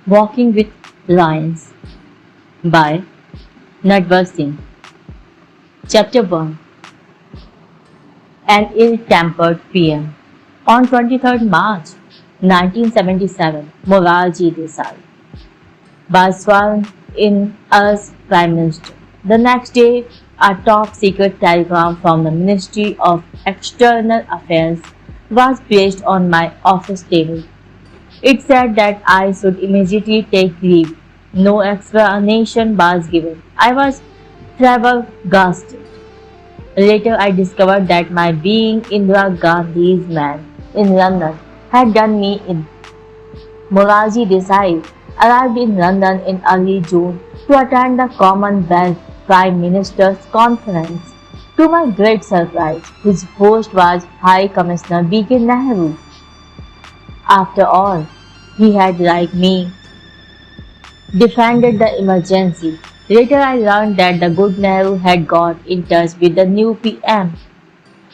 Walking with Lions by Natwar Singh. Chapter 1. An ill-tempered PM. On 23rd March 1977, Morarji Desai was sworn in as Prime Minister. The next day, a top-secret telegram from the Ministry of External Affairs was placed on my office table. It said that I should immediately take leave. No explanation was given. I was flabbergasted. Later, I discovered that my being Indira Gandhi's man in London had done me in. Morarji Desai arrived in London in early June to attend the Commonwealth Prime Minister's Conference. To my great surprise, his host was High Commissioner B.K. Nehru. After all, he had, like me, defended the emergency. Later I learned that the good Nehru had got in touch with the new PM,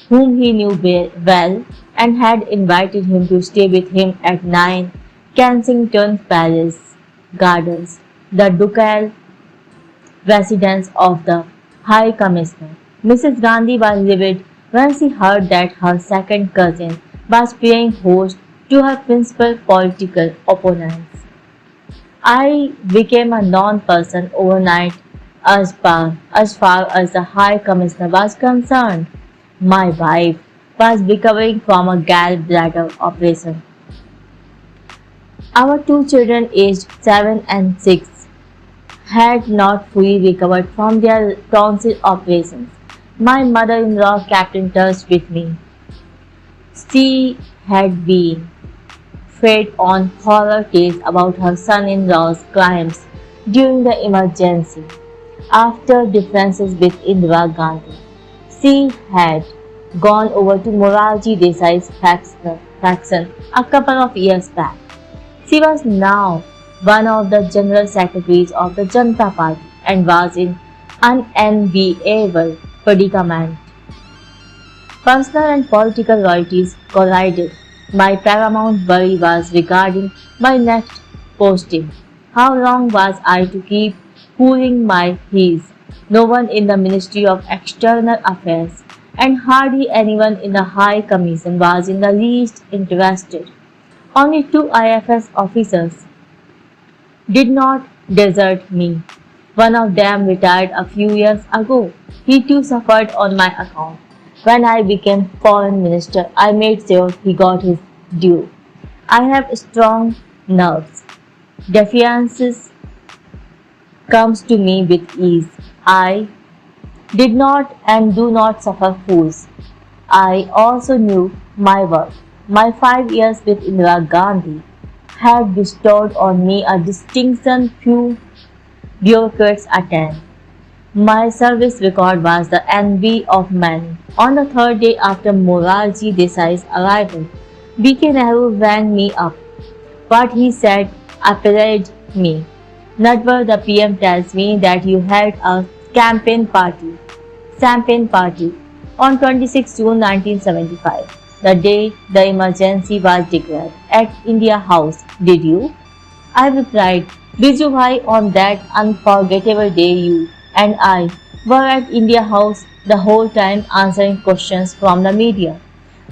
whom he knew well, and had invited him to stay with him at 9 Kensington Palace Gardens, the ducal residence of the High Commissioner. Mrs. Gandhi was livid when she heard that her second cousin was playing host to her principal political opponents. I became a non-person overnight as far as the High Commissioner was concerned. My wife was recovering from a gallbladder operation. Our two children aged 7 and 6 had not fully recovered from their tonsil operations. My mother-in-law kept in touch with me. She had been fed on horror tales about her son-in-law's crimes during the emergency. After differences with Indira Gandhi, she had gone over to Morarji Desai's faction a couple of years back. She was now one of the general secretaries of the Janata Party and was in unenviable predicament. Personal and political loyalties collided. My paramount worry was regarding my next posting. How long was I to keep cooling my heels? No one in the Ministry of External Affairs and hardly anyone in the High Commission was in the least interested. Only 2 IFS officers did not desert me. One of them retired a few years ago. He too suffered on my account. When I became foreign minister, I made sure he got his due. I have strong nerves. Defiance comes to me with ease. I did not and do not suffer fools. I also knew my worth. My 5 years with Indira Gandhi had bestowed on me a distinction few bureaucrats attain. My service record was the envy of many. On the third day after Morarji Desai's arrival, B.K. Nehru rang me up. What he said appalled me. Natwar, the PM, tells me that you held a champagne party on 26 June 1975, the day the emergency was declared, at India House. Did you? I replied, Biju bhai, on that unforgettable day you and I were at India House the whole time answering questions from the media.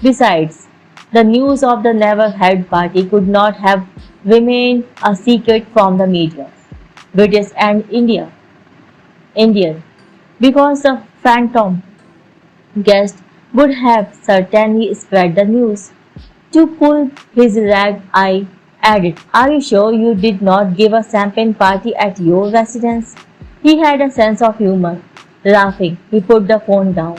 Besides, the news of the never-held party could not have remained a secret from the media, British and Indian, because the phantom guest would have certainly spread the news. To pull his leg, I added, Are you sure you did not give a champagne party at your residence? He had a sense of humor. Laughing, he put the phone down.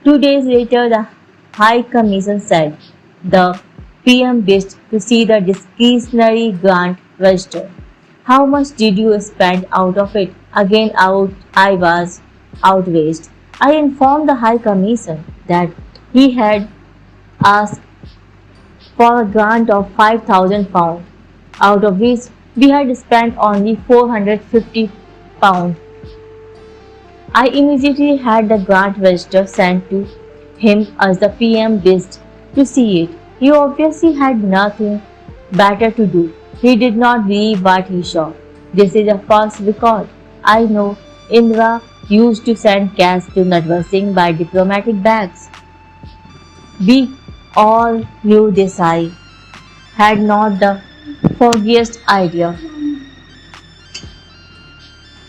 2 days later, the High Commission said, the PM wished to see the discretionary grant register. How much did you spend out of it? Again I was outraged. I informed the High Commission that he had asked for a grant of £5,000, out of which we had spent only £450. I immediately had the grant register sent to him as the PM wished to see it. He obviously had nothing better to do. He did not believe what he saw. This is a false record. I know Indira used to send cash to Natwar Singh by diplomatic bags. We all knew Desai had not the foggiest idea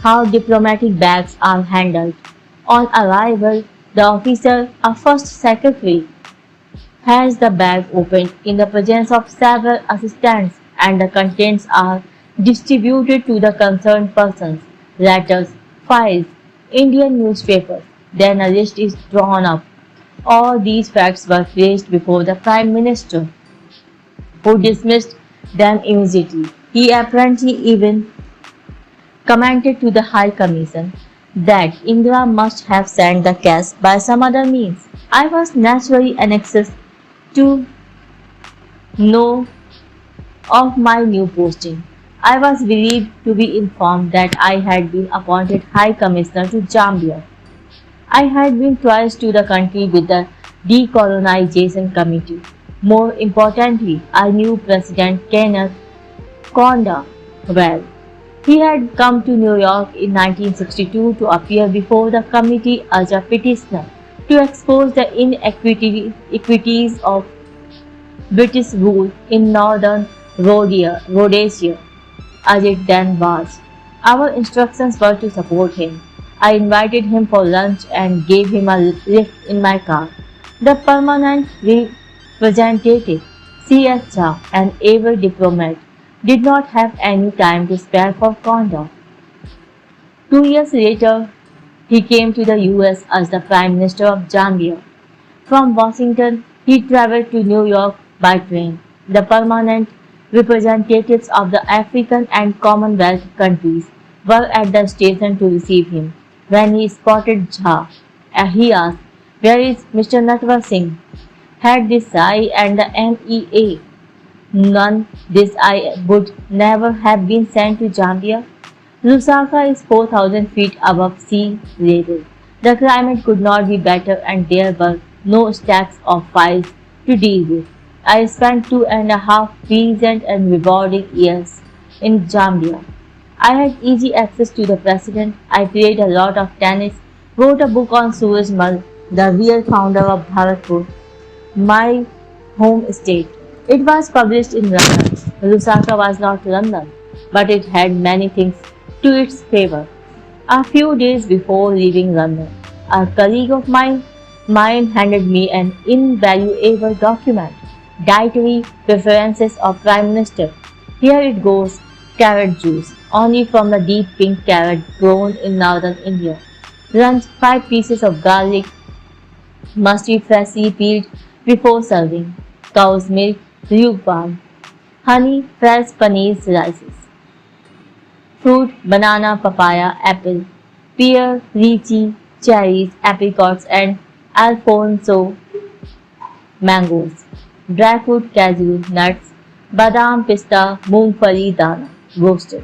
how diplomatic bags are handled. On arrival, the officer, a first secretary, has the bag opened in the presence of several assistants and the contents are distributed to the concerned persons, letters, files, Indian newspapers. Then a list is drawn up. All these facts were placed before the Prime Minister, who dismissed them immediately. He apparently even commented to the High Commission that Indira must have sent the cash by some other means. I was naturally anxious to know of my new posting. I was relieved to be informed that I had been appointed High Commissioner to Zambia. I had been twice to the country with the Decolonization Committee. More importantly, I knew President Kenneth Kaunda well. He had come to New York in 1962 to appear before the committee as a petitioner to expose the inequities of British rule in northern Rhodesia, as it then was. Our instructions were to support him. I invited him for lunch and gave him a lift in my car. The permanent representative, C.S. Jha, an able diplomat, did not have any time to spare for Kaunda. 2 years later, he came to the US as the Prime Minister of Zambia. From Washington, he traveled to New York by train. The permanent representatives of the African and Commonwealth countries were at the station to receive him. When he spotted Jha, he asked, "Where is Mr. Natwar Singh?" Had Desai and the MEA known this, I would never have been sent to Zambia. Lusaka is 4,000 feet above sea level. The climate could not be better and there were no stacks of files to deal with. I spent 2.5 pleasant and rewarding years in Zambia. I had easy access to the president. I played a lot of tennis, wrote a book on Suraj Mal, the real founder of Bharatpur, my home state. It was published in London. Lusaka was not London, but it had many things to its favor. A few days before leaving London, a colleague of mine handed me an invaluable document, Dietary Preferences of Prime Minister. Here it goes, carrot juice, only from the deep pink carrot grown in northern India. Lunch, 5 pieces of garlic, must be freshly peeled before serving. Cow's milk, lukewarm. Honey, fresh paneer slices. Fruit, banana, papaya, apple. Pear, lychee, cherries, apricots and Alfonso mangoes. Dry fruit, cashew, nuts, badam, pista, moongfali, dana, roasted.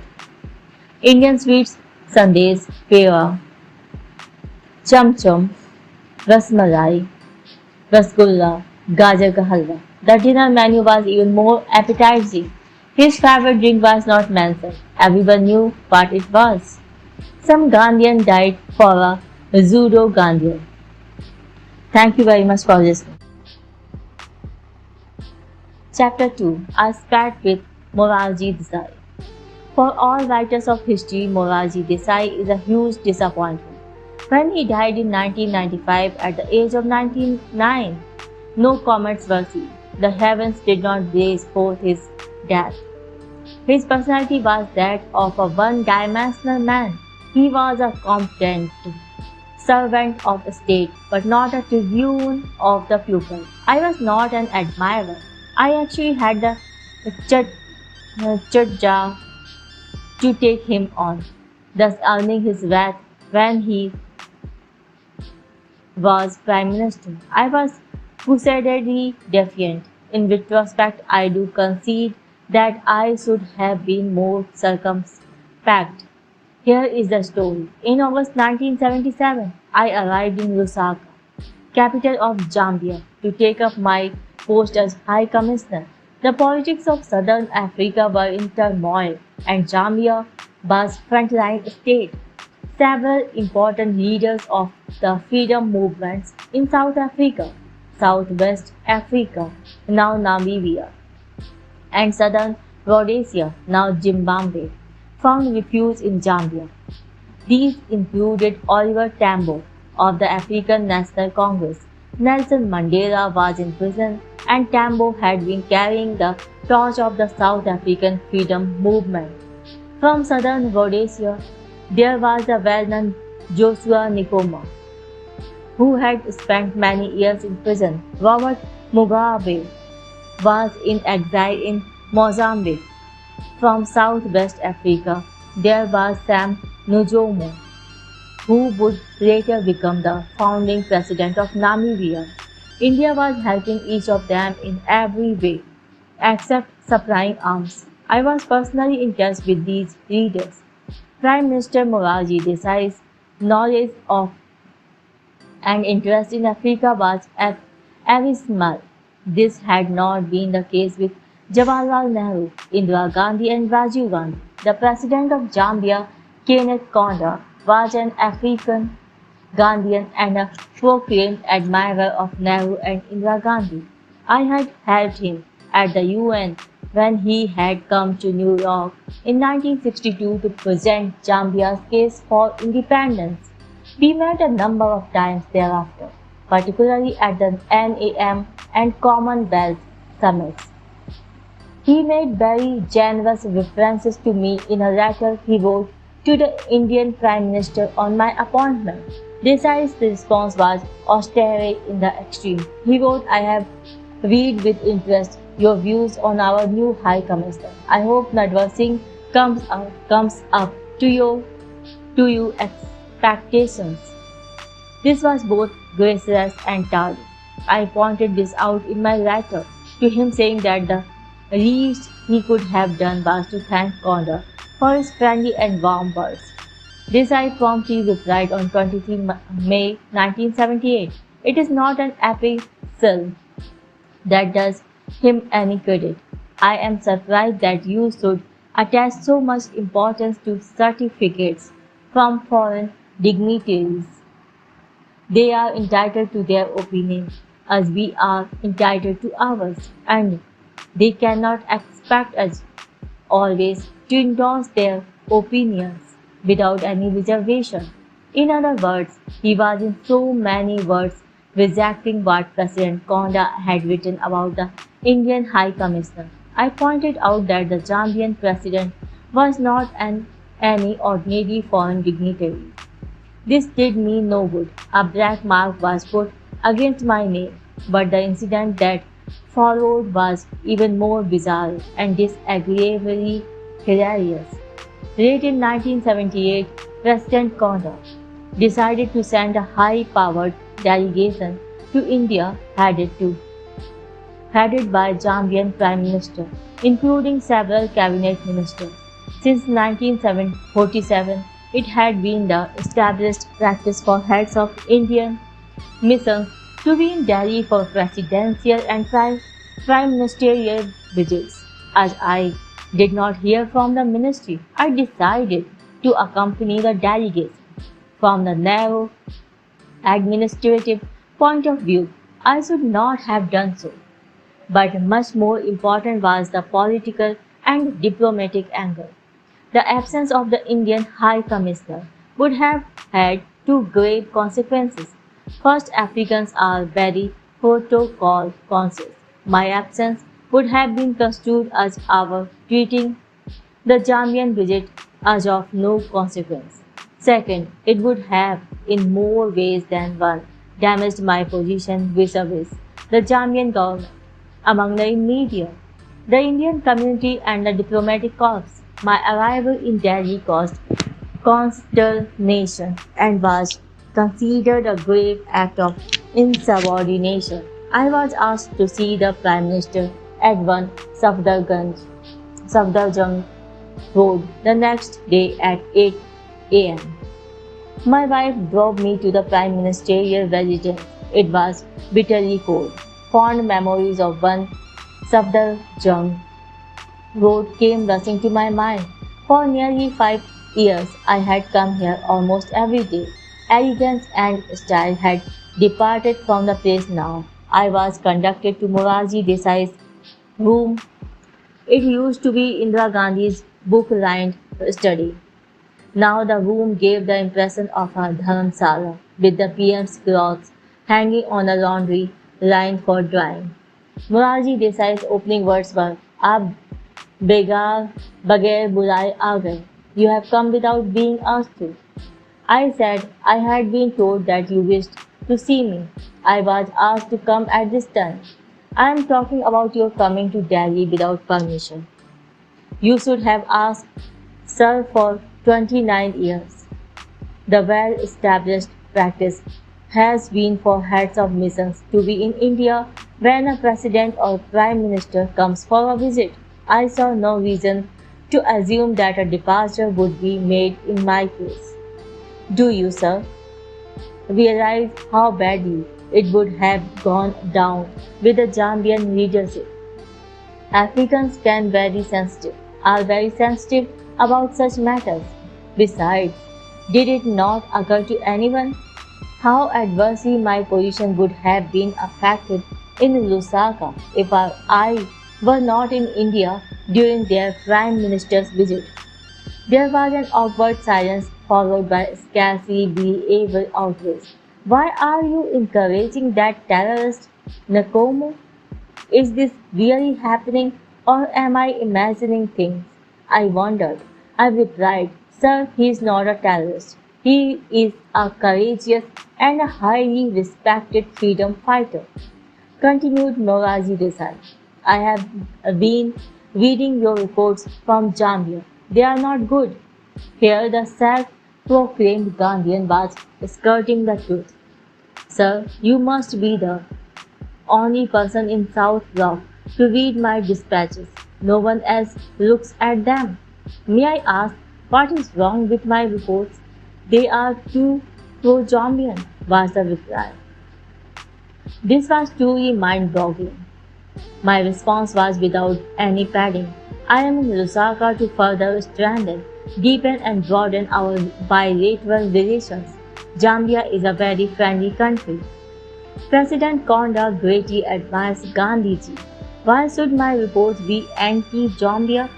Indian sweets, sandesh, peva, cham cham, rasmalai, rasgulla, gajar ka halwa. The dinner menu was even more appetizing. His favorite drink was not mentioned. Everyone knew what it was. Some Gandhian died for a pseudo Gandhian. Thank you very much for listening. Chapter 2. A Spat with Morarji Desai. For all writers of history, Morarji Desai is a huge disappointment. When he died in 1995 at the age of 99, no comets were seen. The heavens did not blaze forth his death. His personality was that of a one-dimensional man. He was a competent servant of the state, but not a tribune of the people. I was not an admirer. I actually had the chutja to take him on, thus earning his wrath when he was Prime Minister. I was decidedly defiant. In retrospect, I do concede that I should have been more circumspect. Here is the story. In August 1977, I arrived in Lusaka, capital of Zambia, to take up my post as High Commissioner. The politics of southern Africa were in turmoil, and Zambia was frontline state. Several important leaders of the freedom movements in South Africa, Southwest Africa, now Namibia, and southern Rhodesia, now Zimbabwe, found refuge in Zambia. These included Oliver Tambo of the African National Congress. Nelson Mandela was in prison, and Tambo had been carrying the torch of the South African freedom movement. From southern Rhodesia, there was the well-known Joshua Nkomo, who had spent many years in prison. Robert Mugabe was in exile in Mozambique. From Southwest Africa, there was Sam Nujoma, who would later become the founding president of Namibia. India was helping each of them in every way, except supplying arms. I was personally in touch with these leaders. Prime Minister Morarji Desai's knowledge of and interest in Africa was abysmal. This had not been the case with Jawaharlal Nehru, Indira Gandhi and Rajiv Gandhi. The president of Zambia, Kenneth Kaunda, was an African Gandhian and a proclaimed admirer of Nehru and Indira Gandhi. I had helped him at the UN when he had come to New York in 1962 to present Zambia's case for independence. We met a number of times thereafter, particularly at the NAM and Commonwealth summits. He made very generous references to me in a letter he wrote to the Indian Prime Minister on my appointment. Desai's response was austere in the extreme. He wrote, "I have read with interest your views on our new High Commissioner. I hope Natwar Singh comes up to your expectations." This was both graceless and tardy. I pointed this out in my letter to him, saying that the least he could have done was to thank Kaunda for his friendly and warm words. Desai promptly replied on 23 May 1978, "It is not an apocryphal that does him any credit. I am surprised that you should attach so much importance to certificates from foreign dignitaries. They are entitled to their opinion, as we are entitled to ours, and they cannot expect us always to endorse their opinions without any reservation." In other words, he was in so many words rejecting what President Kaunda had written about the Indian High Commissioner. I pointed out that the Zambian president was not any ordinary foreign dignitary. This did me no good. A black mark was put against my name, but the incident that followed was even more bizarre and disagreeably hilarious. Late in 1978, President Kaunda decided to send a high-powered delegation to India headed by Zambian Prime Minister, including several cabinet ministers. Since 1947, it had been the established practice for heads of Indian missions to be in Delhi for presidential and prime ministerial visits. As I did not hear from the ministry, I decided to accompany the delegation. From the narrow administrative point of view, I should not have done so. But much more important was the political and diplomatic angle. The absence of the Indian High Commissioner would have had two grave consequences. First, Africans are very protocol conscious. My absence would have been construed as our treating the Zambian visit as of no consequence. Second, it would have, in more ways than one, damaged my position vis-a-vis the Zambian government among the media, the Indian community and the diplomatic corps. My arrival in Delhi caused consternation and was considered a grave act of insubordination. I was asked to see the Prime Minister at one Safdarjung Road the next day at 8 a.m. My wife drove me to the Prime Ministerial residence. It was bitterly cold. Fond memories of one Sabdal Jung road came rushing to my mind. For nearly 5 years, I had come here almost every day. Elegance and style had departed from the place now. I was conducted to Morarji Desai's room. It used to be Indira Gandhi's book-lined study. Now the room gave the impression of a dharamsala, with the PM's clothes hanging on a laundry line for drying. Morarji Desai's opening words were, "Ab begar bagair bulai aa gaye. You have come without being asked to." I said I had been told that you wished to see me. I was asked to come at this time. I am talking about your coming to Delhi without permission. You should have asked, sir, for 29 years. The well-established practice has been for heads of missions to be in India when a president or prime minister comes for a visit. I saw no reason to assume that a departure would be made in my case. Do you, sir, realize how badly it would have gone down with the Zambian leadership? Africans are very sensitive about such matters. Besides, did it not occur to anyone how adversely my position would have been affected in Lusaka if I were not in India during their Prime Minister's visit? There was an awkward silence followed by scarcely believable outrage. Why are you encouraging that terrorist, Nakomo? Is this really happening or am I imagining things? I wondered. I replied, sir, he is not a terrorist. He is a courageous and a highly respected freedom fighter. Continued Morarji Desai. I have been reading your reports from Zambia. They are not good. Here the self-proclaimed Gandhian was skirting the truth. Sir, you must be the only person in South Block to read my dispatches. No one else looks at them. May I ask what is wrong with my reports? They are too pro-Zambian, was the reply. This was truly mind-boggling. My response was without any padding. I am in Lusaka to further strengthen, deepen and broaden our bilateral relations. Zambia is a very friendly country. President Konda greatly admires Gandhiji. Why should my reports be anti-Zambia?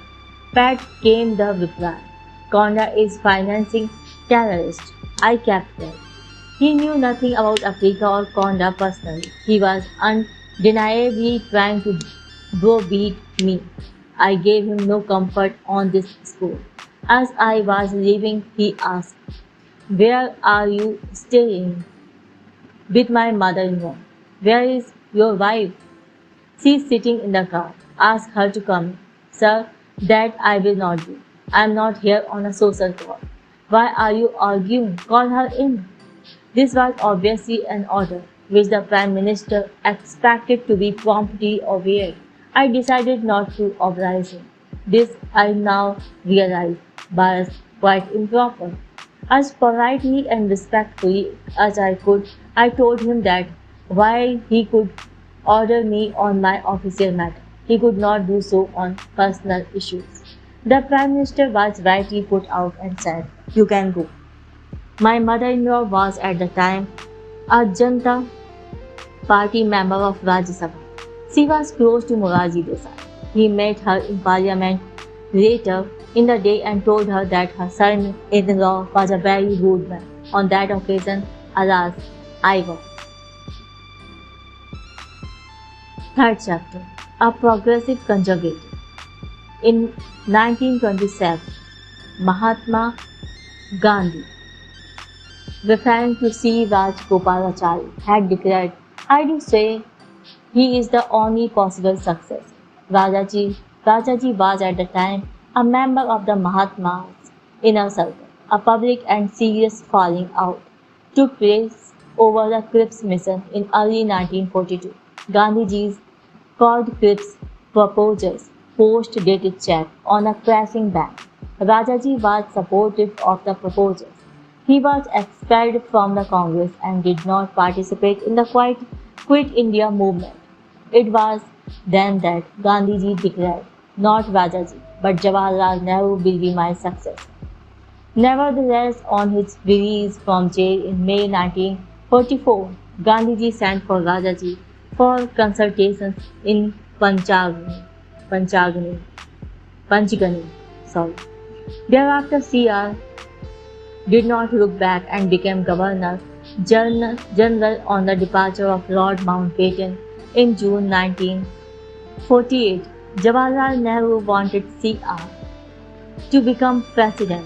Pat came the reply. Konda is financing terrorists. I kept that. He knew nothing about Africa or Konda personally. He was undeniably trying to browbeat me. I gave him no comfort on this score. As I was leaving, he asked, "Where are you staying?" "With my mother-in-law." "Where is your wife?" "She is sitting in the car." "Ask her to come." "Sir, that I will not do. I am not here on a social call." "Why are you arguing? Call her in." This was obviously an order, which the Prime Minister expected to be promptly obeyed. I decided not to oblige him. This, I now realize, was quite improper. As politely and respectfully as I could, I told him that while he could order me on my official matter, he could not do so on personal issues. The Prime Minister was rightly put out and said, "You can go." My mother-in-law was at the time a Janata Party member of Rajya Sabha. She was close to Morarji Desai. He met her in Parliament later in the day and told her that her son-in-law was a very rude man. On that occasion, alas, I was. Third chapter, a progressive conservative. In 1927, Mahatma Gandhi, referring to C. Rajagopalalchari, had declared, "I do say he is the only possible successor." Rajaji was at the time a member of the Mahatma's inner circle. A public and serious falling out took place over the Crips mission in early 1942. Gandhiji's called Crips proposals post-dated check on a crashing bank. Rajaji was supportive of the proposals. He was expelled from the Congress and did not participate in the Quit India movement. It was Then that Gandhiji declared, not Rajaji, but Jawaharlal Nehru will be my successor. Nevertheless, on his release from jail in May 1944, Gandhiji sent for Rajaji for consultations in Panchgani. Panchgani. Sorry. Thereafter, CR did not look back and became Governor General on the departure of Lord Mountbatten in June 1948. Jawaharlal Nehru wanted CR to become president.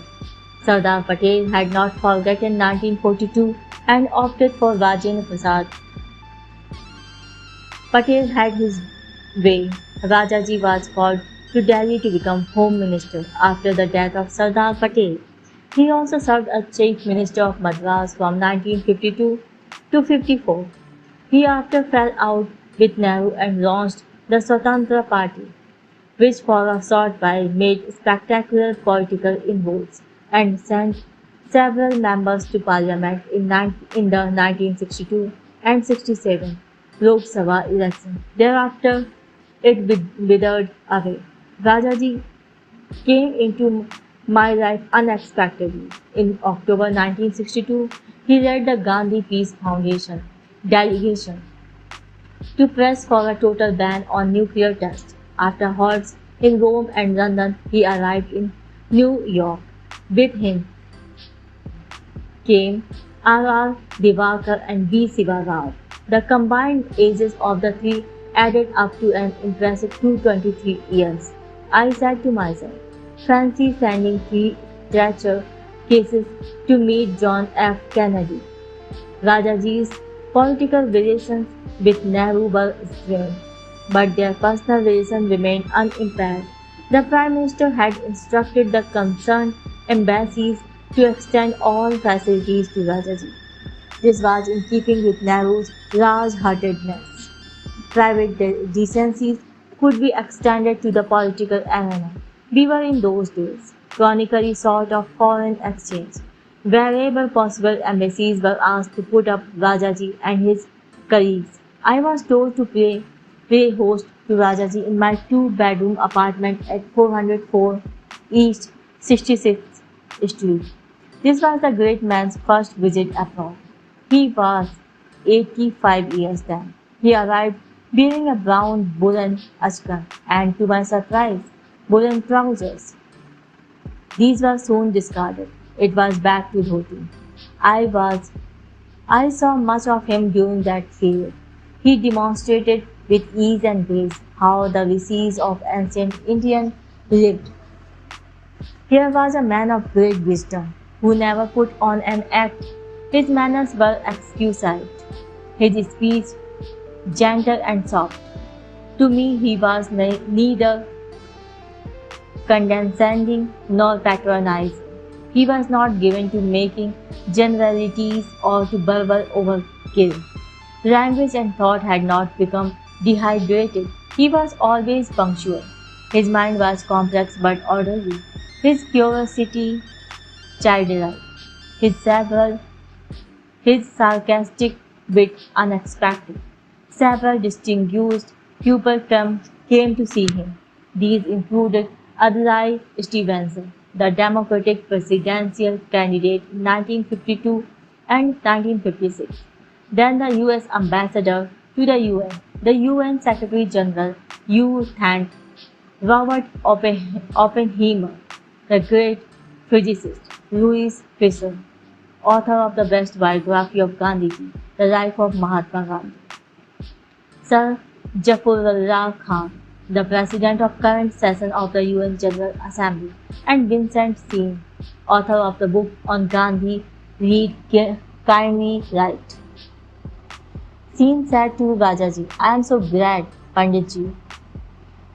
Sardar Patel had not forgotten 1942 and opted for Rajendra Prasad. Patel had his way. Rajaji was called to Delhi to become Home Minister after the death of Sardar Patel. He also served as Chief Minister of Madras from 1952 to 54. He after fell out with Nehru and launched the Swatantra Party, which for a short while made spectacular political inroads and sent several members to parliament in the 1962 and 67 Lok Sabha elections. Thereafter, it withered away. Rajaji came into my life unexpectedly. In October 1962, he led the Gandhi Peace Foundation delegation to press for a total ban on nuclear tests. After halts in Rome and London, he arrived in New York. With him came R.R. Divakar and B. Siva Rao. The combined ages of the three added up to an impressive 223 years. I said to myself, fancy sending 3 Thatcher cases to meet John F. Kennedy. Rajaji's political relations with Nehru were strained, but their personal relations remained unimpaired. The Prime Minister had instructed the concerned embassies to extend all facilities to Rajaji. This was in keeping with Nehru's large-heartedness. Private decencies could be extended to the political arena. We were in those days, chronically sort of foreign exchange. Wherever possible, embassies were asked to put up Rajaji and his colleagues. I was told to play host to Rajaji in my 2-bedroom apartment at 404 East 66th Street. This was the great man's first visit abroad. He was 85 years then. He arrived wearing a brown woolen ashkan and, to my surprise, woolen trousers. These were soon discarded. It was back to dhoti. I saw much of him during that period. He demonstrated with ease and grace how the rishis of ancient Indian lived. Here was a man of great wisdom who never put on an act. His manners were exquisite, his speech gentle and soft. To me, he was neither condescending nor patronizing. He was not given to making generalities or to verbal overkill. Language and thought had not become dehydrated. He was always punctual. His mind was complex but orderly. His curiosity childlike. His sarcastic wit unexpected. Several distinguished pupils came to see him. These included Adlai Stevenson, the Democratic presidential candidate in 1952 and 1956, then the U.S. ambassador to the UN, the UN Secretary General U. thanked Robert Oppenheimer, the great physicist Louis Fisher, author of the best biography of Gandhiji, The Life of Mahatma Gandhi, Sir Jafarullah Khan, the President of current session of the UN General Assembly, and Vincent Singh, author of the book on Gandhi, read kindly write. Singh said to Rajaji, I am so glad Panditji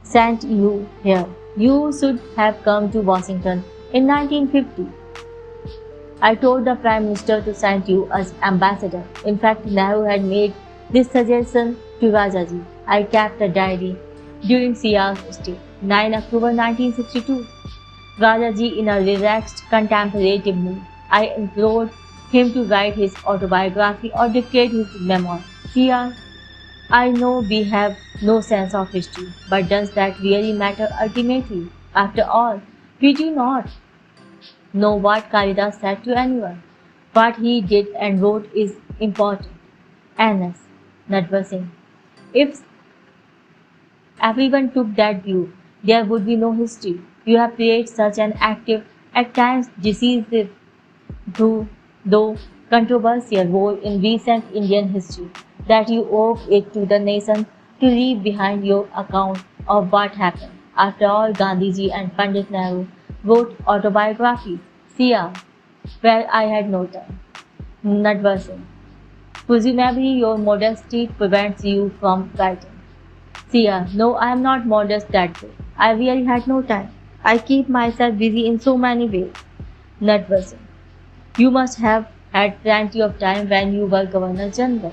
sent you here. You should have come to Washington in 1950. I told the Prime Minister to send you as ambassador. In fact, Nehru had made this suggestion to Rajaji. I kept a diary during CR's stay, 9 October 1962. Rajaji in a relaxed, contemplative mood. I implored him to write his autobiography or dictate his memoir. CR I know we have no sense of history, but does that really matter ultimately? After all, we do not know what Kalidas said to anyone. What he did and wrote is important. N.S. Natwar Singh. If everyone took that view, there would be no history. You have played such an active, at times decisive, though controversial role in recent Indian history that you owe it to the nation to leave behind your account of what happened. After all, Gandhiji and Pandit Nehru wrote autobiographies. CR, where I had no time. Natwar Singh. Presumably your modesty prevents you from writing. Sia, no, I am not modest that way. I really had no time. I keep myself busy in so many ways. Natwar Singh. You must have had plenty of time when you were Governor General.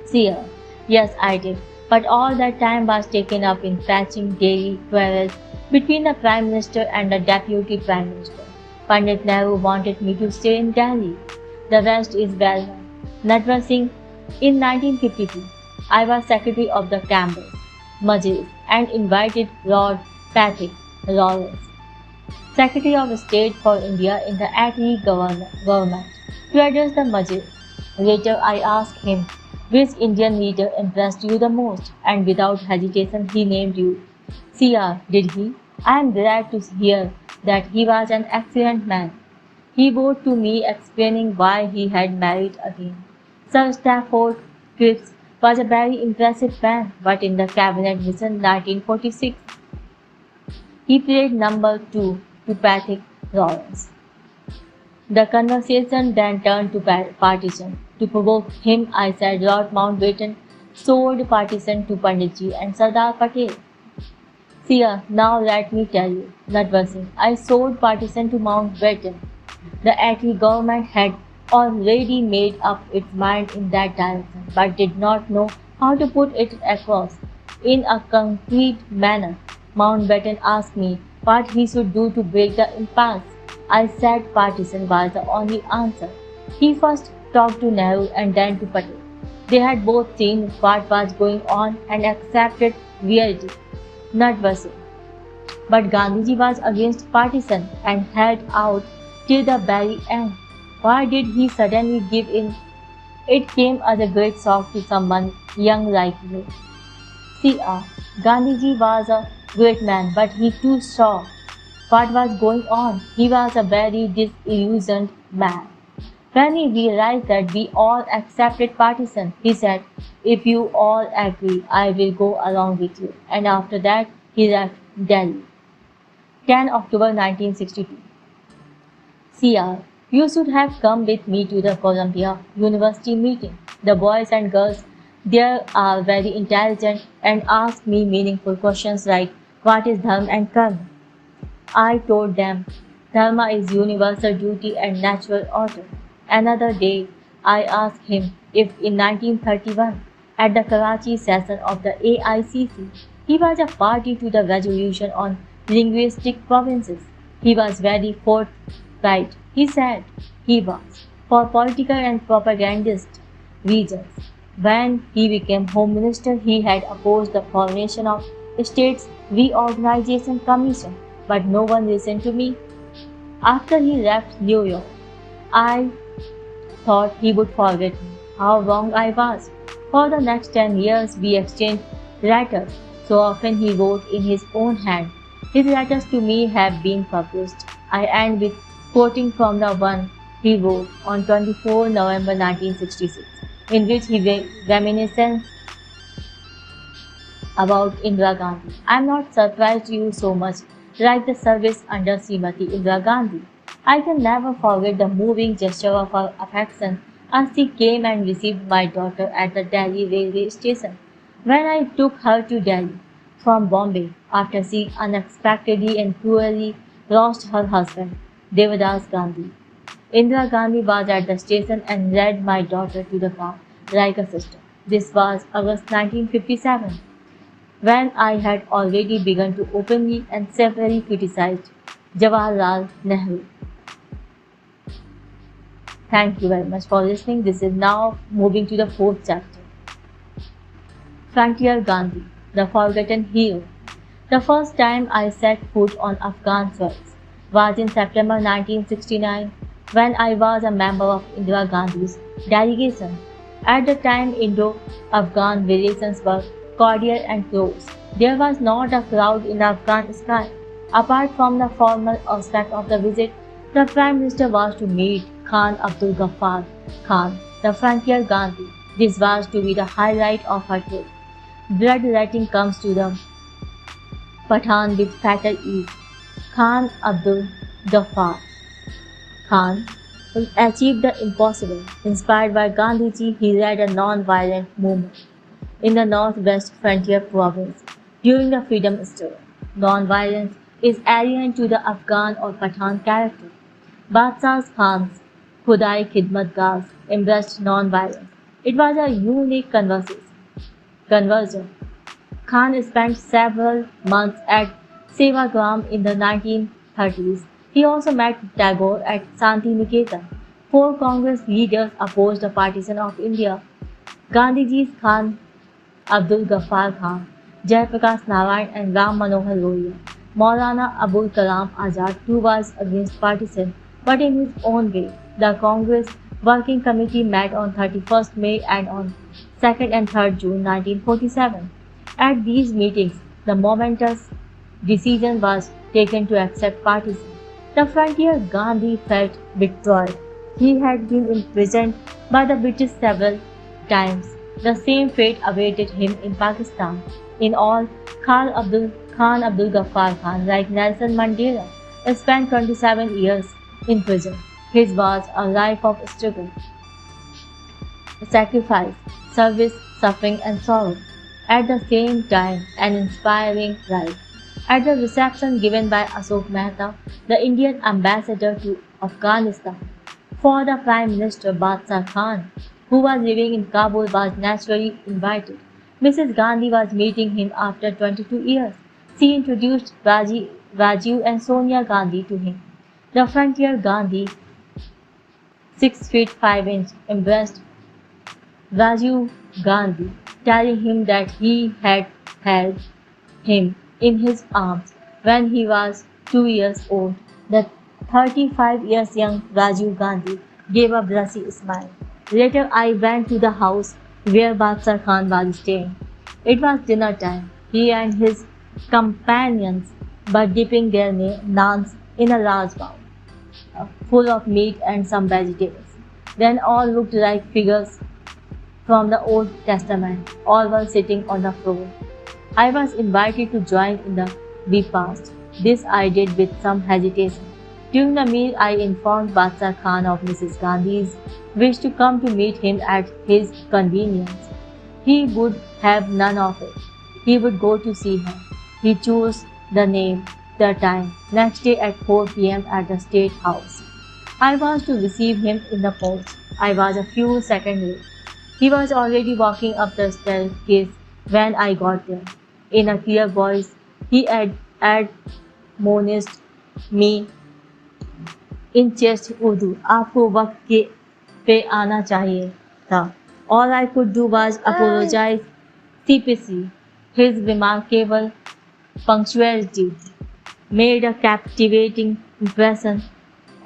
Sia. Yes, I did. But all that time was taken up in patching daily quarrels between the Prime Minister and the Deputy Prime Minister. Pandit Nehru wanted me to stay in Delhi. The rest is well known. Natwar Singh, in 1952, I was Secretary of the Chambers, Majlis, and invited Lord Patrick Lawrence, Secretary of State for India in the Attlee government, to address the Majlis. Later, I asked him, which Indian leader impressed you the most? And without hesitation, he named you. CR, did he? I am glad to hear that he was an excellent man. He wrote to me explaining why he had married again. Sir Stafford Cripps was a very impressive man, but in the cabinet mission 1946, he played number 2 to Patrick Lawrence. The conversation then turned to partition. To provoke him, I said Lord Mountbatten sold partition to Panditji and Sardar Patel. Sia, now let me tell you, Natwar Singh, I sold partition to Mountbatten. The Attlee government had already made up its mind in that direction, but did not know how to put it across in a concrete manner. Mountbatten asked me what he should do to break the impasse. I said partition was the only answer. He first talked to Nehru and then to Patel. They had both seen what was going on and accepted reality. Natwar Singh. But Gandhiji was against partition and held out till the very end. Why did he suddenly give in? It came as a great shock to someone young like me. CR. Gandhiji was a great man, but he too saw what was going on. He was a very disillusioned man. When he realized that we all accepted partition, he said, if you all agree, I will go along with you. And after that, he left Delhi. 10 October 1962. CR. You should have come with me to the Columbia University meeting. The boys and girls there are very intelligent and ask me meaningful questions like, what is dharma and karma? I told them, dharma is universal duty and natural order. Another day, I asked him if in 1931, at the Karachi session of the AICC, he was a party to the resolution on linguistic provinces. He was very forthright. He said he was, for political and propagandist reasons. When he became Home Minister, he had opposed the formation of States Reorganization Commission, but no one listened to me. After he left New York, I thought he would forget me. How wrong I was. For the next 10 years, we exchanged letters. So often he wrote in his own hand. His letters to me have been published. I end with quoting from the one he wrote on 24 November 1966, in which he reminisces about Indira Gandhi. I am not surprised you so much like the service under Srimati Indira Gandhi. I can never forget the moving gesture of her affection as she came and received my daughter at the Delhi railway station when I took her to Delhi from Bombay after she unexpectedly and cruelly lost her husband, Devadas Gandhi. Indira Gandhi was at the station and led my daughter to the car like a sister. This was August 1957, when I had already begun to openly and severely criticize Jawaharlal Nehru. Thank you very much for listening. This is now moving to the fourth chapter. Frontier Gandhi, the forgotten hero. The first time I set foot on Afghan soils was in September 1969 when I was a member of Indira Gandhi's delegation. At the time, Indo-Afghan relations were cordial and close. There was not a cloud in the Afghan sky. Apart from the formal aspect of the visit, the Prime Minister was to meet Khan Abdul Ghaffar Khan, the frontier Gandhi. This was to be the highlight of her trip. Bloodletting comes to the Pathan with fatal ease. Khan Abdul Ghaffar Khan achieved the impossible. Inspired by Gandhiji, he led a non-violent movement in the northwest frontier province during the freedom struggle. Non-violence is alien to the Afghan or Pathan character. Badshah Khan's Khudai Khidmatgars embraced non-violence. It was a unique conversion. Khan spent several months at Sevagram in the 1930s. He also met Tagore at Santi Niketan. Four Congress leaders opposed the partition of India. Gandhiji's Khan Abdul Ghaffar Khan, Jayaprakash Narayan and Ram Manohar Lohia. Maulana Abul Kalam Azad too was against partition, but in his own way. The Congress Working Committee met on 31st May and on 2nd and 3rd June 1947. At these meetings, the momentous decision was taken to accept partition. The frontier Gandhi felt betrayed. He had been imprisoned by the British several times. The same fate awaited him in Pakistan. In all, Khan Abdul Ghaffar Khan, like Nelson Mandela, spent 27 years in prison. His was a life of struggle, sacrifice, service, suffering and sorrow. At the same time, an inspiring life. At the reception given by Ashok Mehta, the Indian ambassador to Afghanistan, for the Prime Minister Badshah Khan, who was living in Kabul, was naturally invited. Mrs. Gandhi was meeting him after 22 years. She introduced Rajiv and Sonia Gandhi to him. The frontier Gandhi, 6 feet 5 inches, embraced Rajiv Gandhi, telling him that he had held him in his arms when he was 2 years old. The 35 years young Rajiv Gandhi gave a brassy smile. Later I went to the house where Badshah Khan was staying. It was dinner time. He and his companions were dipping their naans in a large bowl, full of meat and some vegetables. Then all looked like figures from the Old Testament. All were sitting on the floor. I was invited to join in the repast. This I did with some hesitation. During the meal, I informed Badshah Khan of Mrs. Gandhi's wish to come to meet him at his convenience. He would have none of it. He would go to see her. He chose the name, the time, next day at 4 p.m. at the State House. I was to receive him in the porch. I was a few seconds late. He was already walking up the staircase when I got there. In a clear voice, he admonished me in chest Urdu, आपको वक्त पे आना चाहिए था. All I could do was apologize sheepishly. His remarkable punctuality made a captivating impression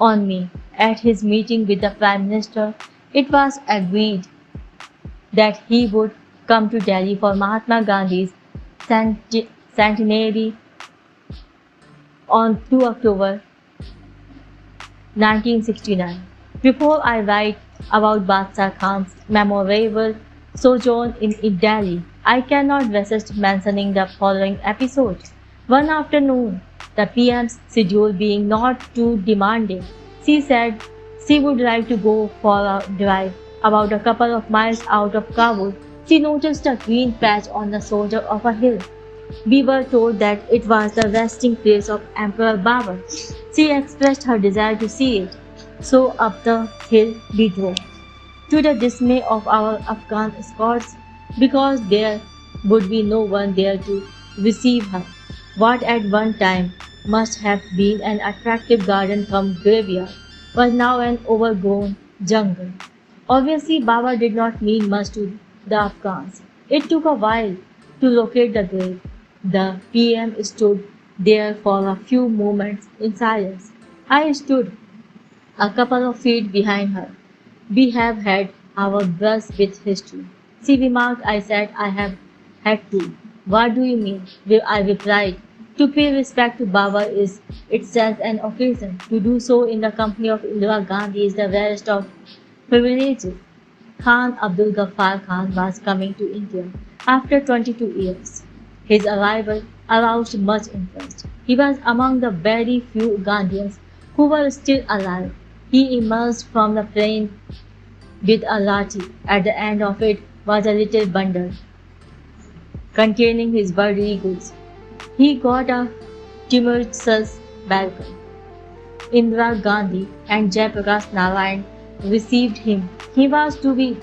on me. At his meeting with the Prime Minister, it was agreed that he would come to Delhi for Mahatma Gandhi's centenary on 2 October 1969. Before I write about Badshah Khan's memorable sojourn in Delhi, I cannot resist mentioning the following episode. One afternoon, the PM's schedule being not too demanding, she said she would like to go for a drive. About a couple of miles out of Kabul, she noticed a green patch on the shoulder of a hill. We were told that it was the resting place of Emperor Babur. She expressed her desire to see it. So up the hill we drove, to the dismay of our Afghan escorts, because there would be no one there to receive her. What at one time must have been an attractive garden come graveyard was now an overgrown jungle. Obviously, Baba did not mean much to the Afghans. It took a while to locate the grave. The PM stood there for a few moments in silence. I stood a couple of feet behind her. We have had our brush with history. She remarked. I said, I have had to. What do you mean? I replied. To pay respect to Baba is itself an occasion. To do so in the company of Indira Gandhi is the rarest of privileges. Khan Abdul Ghaffar Khan was coming to India after 22 years. His arrival aroused much interest. He was among the very few Ugandians who were still alive. He emerged from the plane with a lathi. At the end of it was a little bundle containing his worldly goods. He got a tumultuous welcome. Indira Gandhi and Jayaprakash Narayan received him. He was to be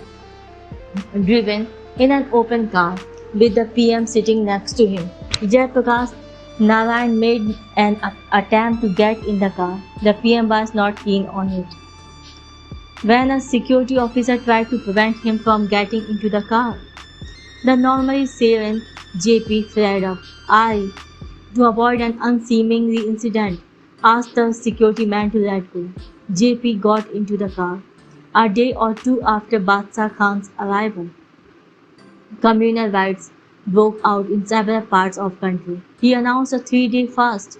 driven in an open car with the PM sitting next to him. Jayaprakash Narayan made an attempt to get in the car. The PM was not keen on it. When a security officer tried to prevent him from getting into the car, the normally serene JP flared up. To avoid an unseemly incident, asked the security man to let go. JP got into the car. A day or two after Badshah Khan's arrival, communal riots broke out in several parts of country. He announced a 3-day fast.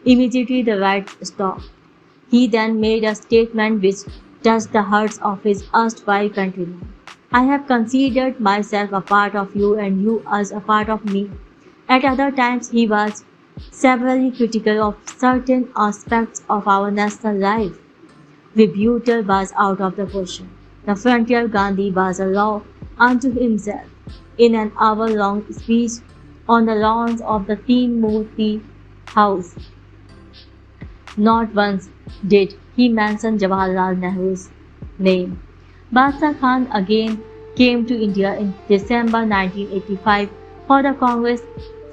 Immediately the riots stopped. He then made a statement which touched the hearts of his erstwhile countrymen. I have considered myself a part of you and you as a part of me. At other times he was severely critical of certain aspects of our national life. Rebuttal was out of the question. The frontier Gandhi was a law unto himself. In an hour-long speech on the lawns of the Teen Murti House, not once did he mention Jawaharlal Nehru's name. Badshah Khan again came to India in December 1985 for the Congress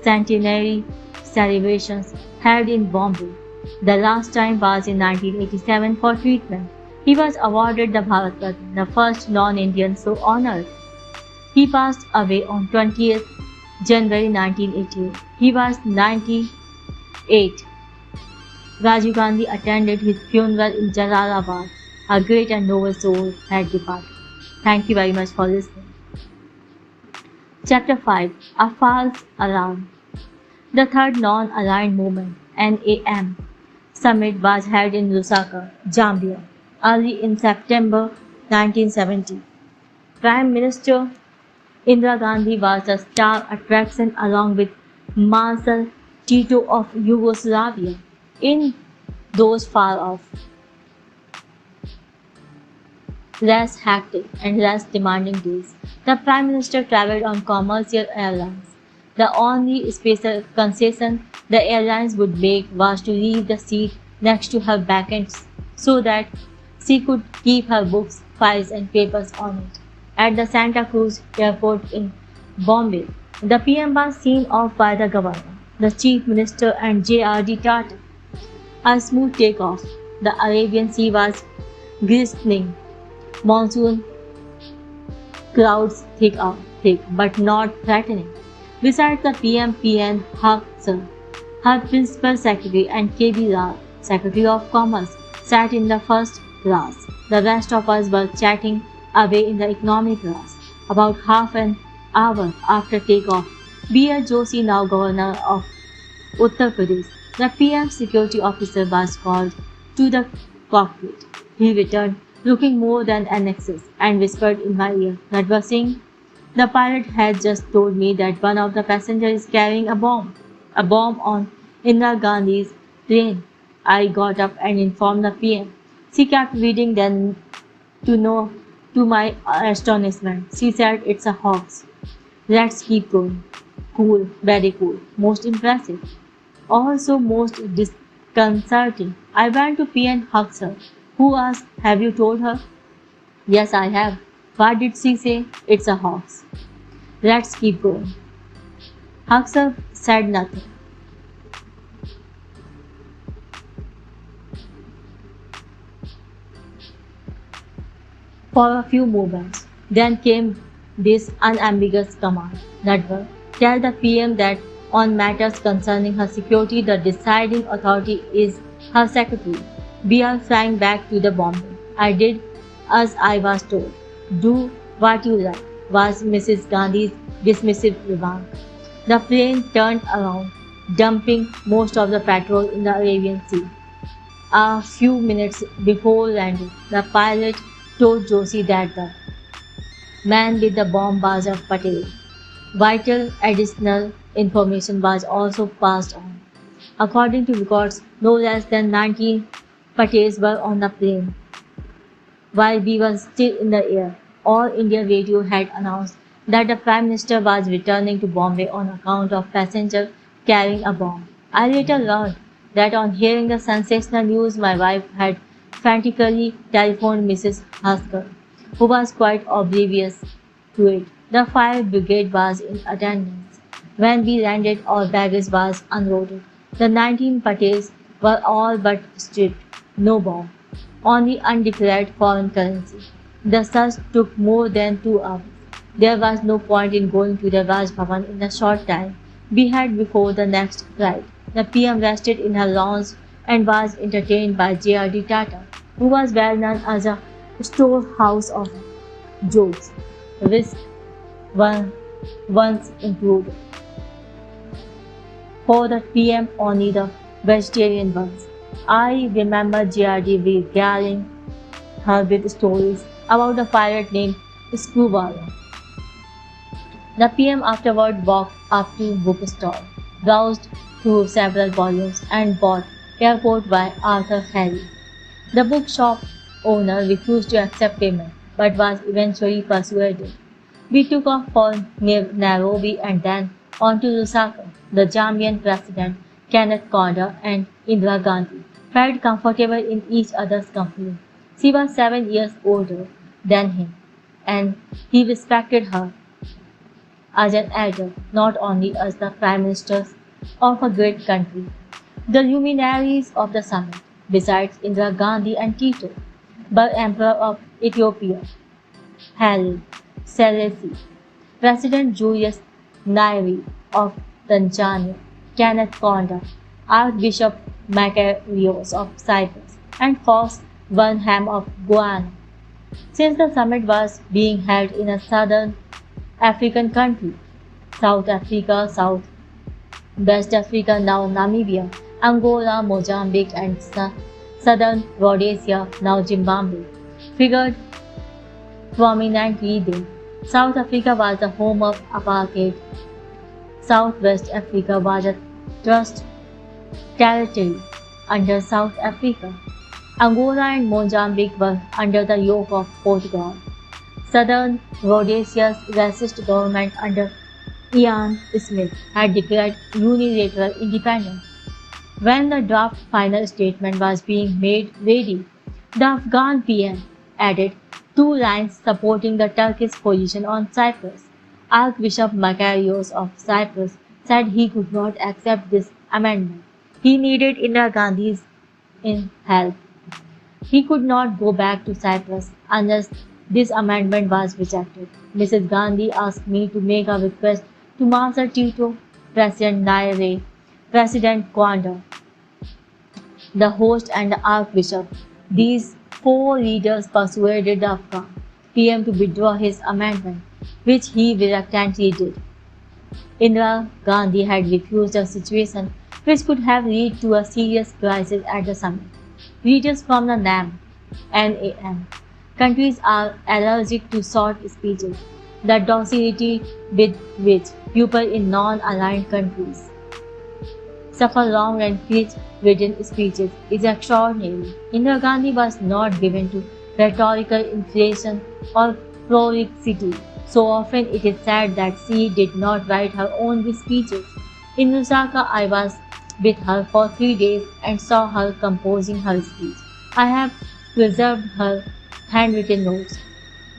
centenary celebrations held in Bombay. The last time was in 1987 for treatment. He was awarded the Bharat Ratna, the first non-Indian so honored. He passed away on 20th January 1988. He was 98. Rajiv Gandhi attended his funeral in Jalalabad. A great and noble soul had departed. Thank you very much for listening. Chapter 5. A False Alarm. The third non-aligned movement, NAM, summit was held in Lusaka, Zambia, early in September 1970. Prime Minister Indira Gandhi was a star attraction along with Marshal Tito of Yugoslavia. In those far-off, less hectic and less demanding days, the Prime Minister travelled on commercial airlines. The only special concession the airlines would make was to leave the seat next to her vacant so that she could keep her books, files and papers on it. At the Santa Cruz airport in Bombay, the PM was seen off by the governor, the Chief Minister and J.R.D. Tata. A smooth takeoff. The Arabian Sea was glistening. Monsoon clouds thick but not threatening. Besides the PM, PN Haq Sir, her Principal Secretary and KB Rao, Secretary of Commerce, sat in the first class. The rest of us were chatting away in the economy class. About half an hour after takeoff, B.R. Joshi, now Governor of Uttar Pradesh, the PM security officer was called to the cockpit. He returned, looking more than anxious, and whispered in my ear, Natwar Singh, the pilot had just told me that one of the passengers is carrying a bomb on Indira Gandhi's plane. I got up and informed the PM. She kept reading, then to my astonishment, she said it's a hoax. Let's keep going. Cool, very cool, most impressive. Also most disconcerting. I went to PN Huxer, who asked, have you told her? Yes, I have. What did she say? It's a hoax. Let's keep going. Huxer said nothing. For a few moments. Then came this unambiguous command. Natwar, tell the PM that on matters concerning her security, the deciding authority is her secretary. We are flying back to the Bombay. I did as I was told. Do what you like, was Mrs. Gandhi's dismissive remark. The plane turned around, dumping most of the petrol in the Arabian Sea. A few minutes before landing, the pilot told Joshi that the man with the bomb was a Patel. Vital additional information was also passed on. According to records, no less than 19 Patels were on the plane. While we were still in the air, All India Radio had announced that the Prime Minister was returning to Bombay on account of passenger carrying a bomb. I later learned that on hearing the sensational news, my wife had frantically telephoned Mrs. Haskell, who was quite oblivious to it. The fire brigade was in attendance. When we landed, our baggage was unloaded. The 19 Patels were all but stripped. No bomb. Only undeclared foreign currency. The search took more than 2 hours. There was no point in going to the Raj Bhavan in the short time we had before the next flight. The PM rested in her lounge and was entertained by J.R.D. Tata, who was well known as a storehouse of jokes, which once included. For the PM, only the vegetarian ones. I remember J.R.D. regaling her with stories about a pirate named Screwball. The PM afterward walked up to bookstore, browsed through several volumes, and bought Airport by Arthur Harry. The bookshop owner refused to accept payment, but was eventually persuaded. We took off for Nairobi and then on to Lusaka. The Zambian president, Kenneth Kaunda, and Indira Gandhi felt comfortable in each other's company. She was 7 years older than him, and he respected her as an elder, not only as the prime minister of a great country. The luminaries of the summit, besides Indira Gandhi and Tito, were Emperor of Ethiopia, Haile Selassie, President Julius Nyerere of Tanzania, Kenneth Kaunda, Archbishop Macarius of Cyprus, and Fox Burnham of Guyana. Since the summit was being held in a southern African country, South Africa, West Africa, now Namibia, Angola, Mozambique, and southern Rhodesia, now Zimbabwe, figured prominently there. South Africa was the home of apartheid. Southwest Africa was a trust territory under South Africa. Angola and Mozambique were under the yoke of Portugal. Southern Rhodesia's racist government under Ian Smith had declared unilateral independence. When the draft final statement was being made ready, the Afghan PM added 2 lines supporting the Turkish position on Cyprus. Archbishop Macarius of Cyprus said he could not accept this amendment. He needed Indira Gandhi's help. He could not go back to Cyprus unless this amendment was rejected. Mrs. Gandhi asked me to make a request to Master Tito, President Nyerere, President Kaunda, the host, and the Archbishop. These 4 leaders persuaded the Afghan PM to withdraw his amendment, which he reluctantly did. Indira Gandhi had refused a situation which could have led to a serious crisis at the summit. Leaders from the NAM countries are allergic to short speeches. The docility with which people in non-aligned countries suffer long and speech-ridden speeches is extraordinary. Indira Gandhi was not given to rhetorical inflation or prolixity. So often it is said that she did not write her own speeches. In Lusaka, I was with her for 3 days and saw her composing her speech. I have preserved her handwritten notes.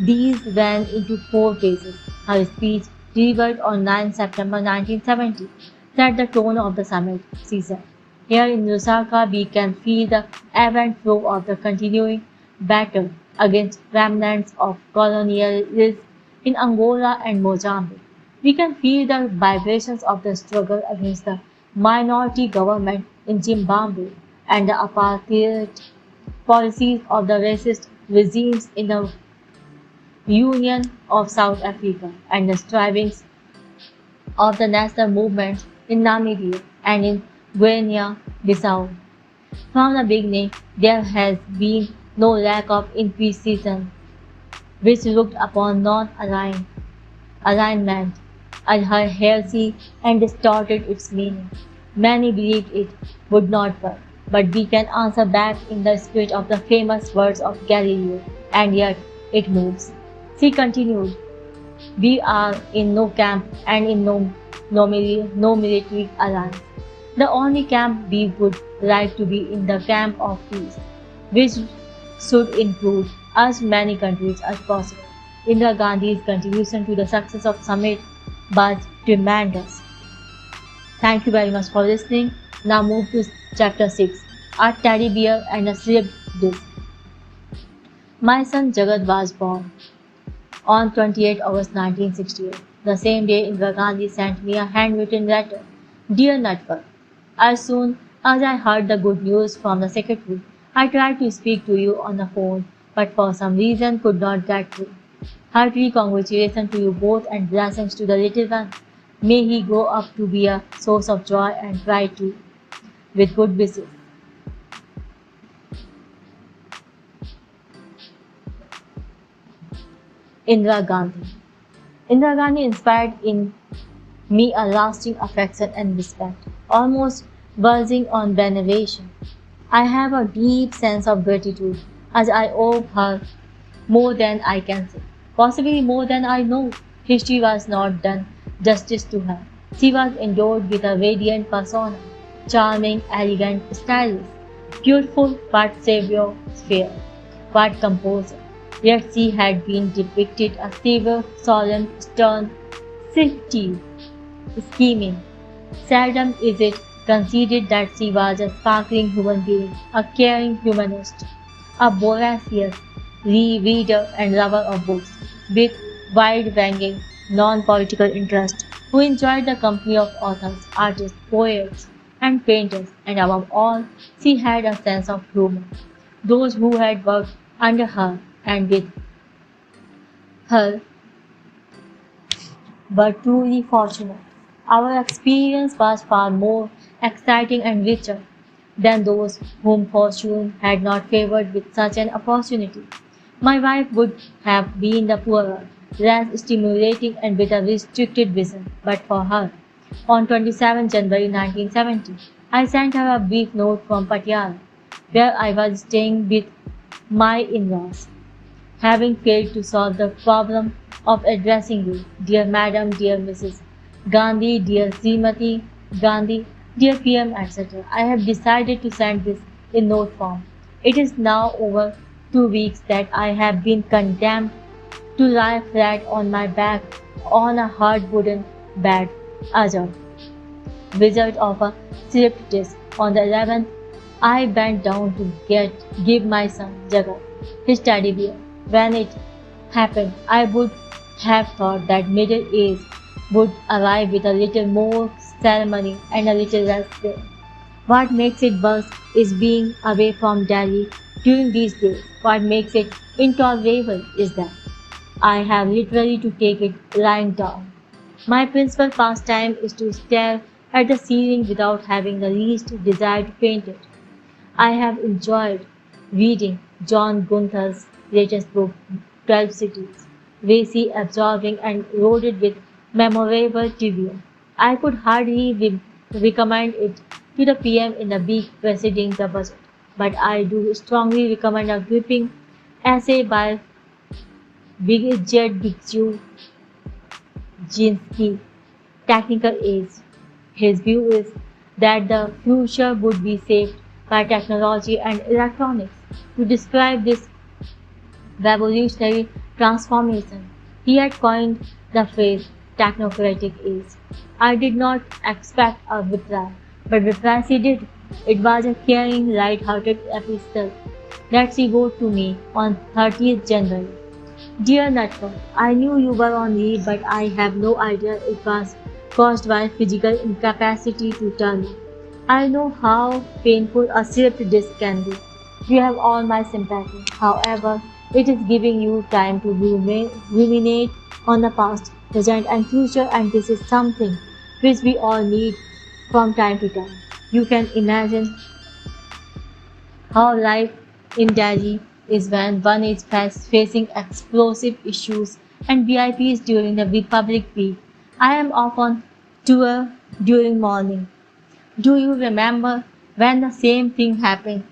These ran into 4 pages. Her speech, delivered on 9 September 1970, set the tone of the summit, she said. Here in Lusaka, we can feel the ebb and flow of the continuing battle against remnants of colonialist in Angola and Mozambique. We can feel the vibrations of the struggle against the minority government in Zimbabwe and the apartheid policies of the racist regimes in the Union of South Africa and the strivings of the national movements in Namibia and in Guinea-Bissau. From the beginning, there has been no lack of inquisition, which looked upon non-alignment as heresy and distorted its meaning. Many believed it would not work, but we can answer back in the spirit of the famous words of Galileo, and yet it moves. She continued, "We are in no camp and in no military alliance. The only camp we would like to be in the camp of peace, which should include as many countries as possible." Indira Gandhi's contribution to the success of summit was tremendous. Thank you very much for listening. Now move to chapter 6, A Teddy Bear and a Slipped Disc. My son Jagat was born on 28 August 1968. The same day, Indira Gandhi sent me a handwritten letter. Dear Natwar, as soon as I heard the good news from the secretary, I tried to speak to you on the phone, but for some reason could not get through. Hearty congratulations to you both and blessings to the little one. May he grow up to be a source of joy and pride too. With good wishes. Indira Gandhi. Indira Gandhi inspired in me a lasting affection and respect, almost verging on veneration. I have a deep sense of gratitude as I owe her more than I can say, possibly more than I know. History was not done justice to her. She was endowed with a radiant persona, charming, elegant, stylish, beautiful but severe, fair, but composed. Yet she had been depicted as severe, solemn, stern, shifty, scheming. Seldom is it conceded that she was a sparkling human being, a caring humanist, a voracious reader and lover of books, with wide-ranging, non-political interests, who enjoyed the company of authors, artists, poets, and painters, and above all, she had a sense of humor. Those who had worked under her and with her were truly fortunate. Our experience was far more exciting and richer than those whom fortune had not favored with such an opportunity. My wife would have been the poorer, less stimulating and with a restricted vision, but for her. On 27 January 1970, I sent her a brief note from Patiala, where I was staying with my in-laws. Having failed to solve the problem of addressing you, dear Madam, dear Mrs. Gandhi, dear Srimati Gandhi, dear PM, etc., I have decided to send this in note form. It is now over 2 weeks that I have been condemned to lie flat on my back on a hard wooden bed, as a result of a slipped disc. On the 11th, I bent down to give my son Jagat his teddy bear. When it happened, I would have thought that middle age would arrive with a little more ceremony and a little less pain. What makes it worse is being away from Delhi during these days. What makes it intolerable is that I have literally to take it lying down. My principal pastime is to stare at the ceiling without having the least desire to paint it. I have enjoyed reading John Gunther's latest book, 12 Cities, racy, absorbing, and loaded with memorable trivia. I could hardly recommend it to the PM in the week preceding the budget, but I do strongly recommend a gripping essay by Brigadier Jinsky, Technical Age. His view is that the future would be shaped by technology and electronics. To describe this revolutionary transformation, he had coined the phrase technocratic age. I did not expect a reply, but reply she did. It was a caring, light-hearted epistle that she wrote to me on 30th January. Dear Natwar, I knew you were on leave, but I have no idea it was caused by physical incapacity to turn up. I know how painful a slipped disc can be. You have all my sympathy. However, it is giving you time to ruminate on the past, present, and future, and this is something which we all need from time to time. You can imagine how life in Delhi is when one is facing explosive issues and VIPs during the Republic Week. I am off on tour during morning. Do you remember when the same thing happened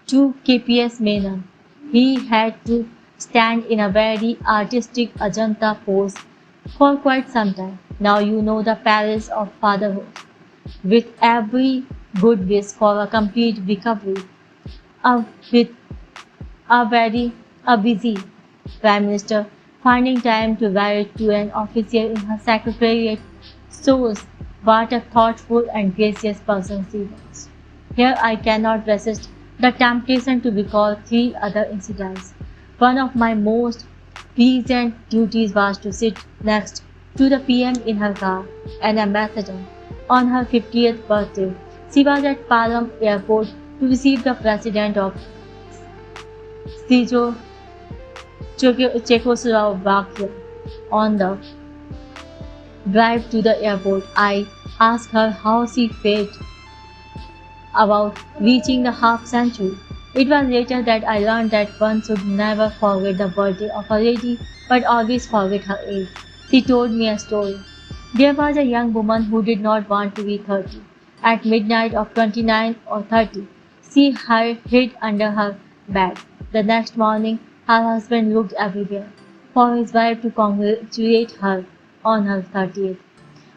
to KPS Menon? He had to stand in a very artistic Ajanta pose for quite some time. Now you know the palace of fatherhood. With every good wish for a complete recovery, with a busy Prime Minister finding time to write to an officer in her secretariat shows what a thoughtful and gracious person she was. Here I cannot resist the temptation to recall three other incidents. One of my most pleasant duties was to sit next to the PM in her car, an ambassador. On her 50th birthday, she was at Palam Airport to receive the president of Czechoslovakia on the drive to the airport. I asked her how she felt about reaching the half century. It was later that I learned that one should never forget the birthday of a lady, but always forget her age. She told me a story. There was a young woman who did not want to be 30. At midnight of 29 or 30, she hid under her bed. The next morning, her husband looked everywhere for his wife to congratulate her on her 30th.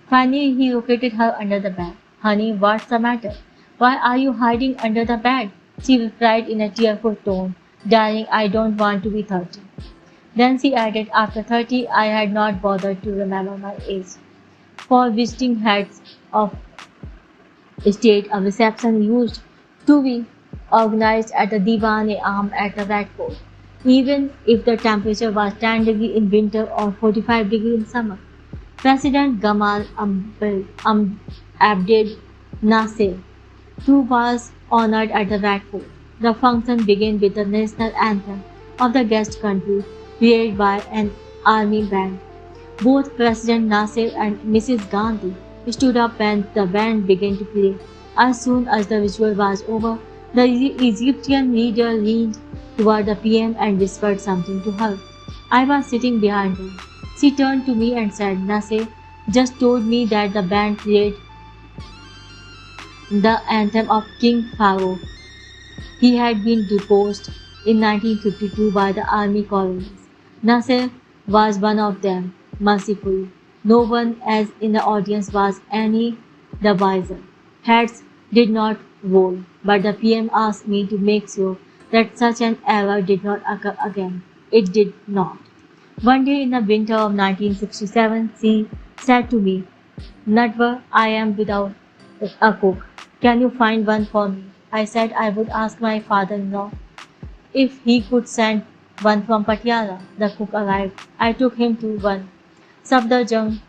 Finally, he located her under the bed. Honey, what's the matter? Why are you hiding under the bed? She replied in a tearful tone, Darling, I don't want to be 30. Then she added, After 30, I had not bothered to remember my age. For visiting heads of state, a reception used to be organized at the Diwan-e-Aam at the Red Fort, even if the temperature was 10 degrees in winter or 45 degrees in summer. President Gamal Abdel Nasser, too, was honored at the Red Fort. The function began with the national anthem of the guest country, played by an army band. Both President Nasser and Mrs. Gandhi stood up when the band began to play. As soon as the ritual was over, the Egyptian leader leaned toward the PM and whispered something to her. I was sitting behind her. She turned to me and said, Nasser just told me that the band played the anthem of King Pharaoh. He had been deposed in 1952 by the army colonies. Nasser was one of them, mercifully. No one else in the audience was any the wiser. Heads did not roll, but the PM asked me to make sure that such an error did not occur again. It did not. One day in the winter of 1967, she said to me, Natwar, I am without a cook. Can you find one for me? I said I would ask my father-in-law if he could send one from Patiala. The cook arrived. I took him to one Safdarjung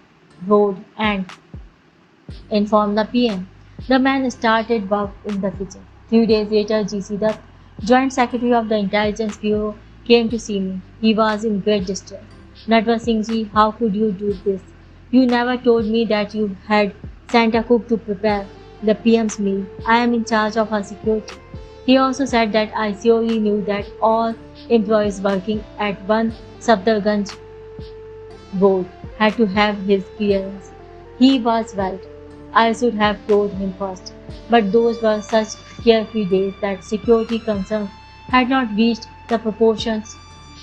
road and informed the PM. The man started work in the kitchen. 3 days later, G.C. Dutt, Joint Secretary of the Intelligence Bureau, came to see me. He was in great distress. Natwar Singh ji, how could you do this? You never told me that you had sent a cook to prepare the PM's meal. I am in charge of her security. He also said that I surely knew that all employees working at one Safdarganj road had to have his clearance. He was right. I should have told him first. But those were such carefree days that security concerns had not reached the proportions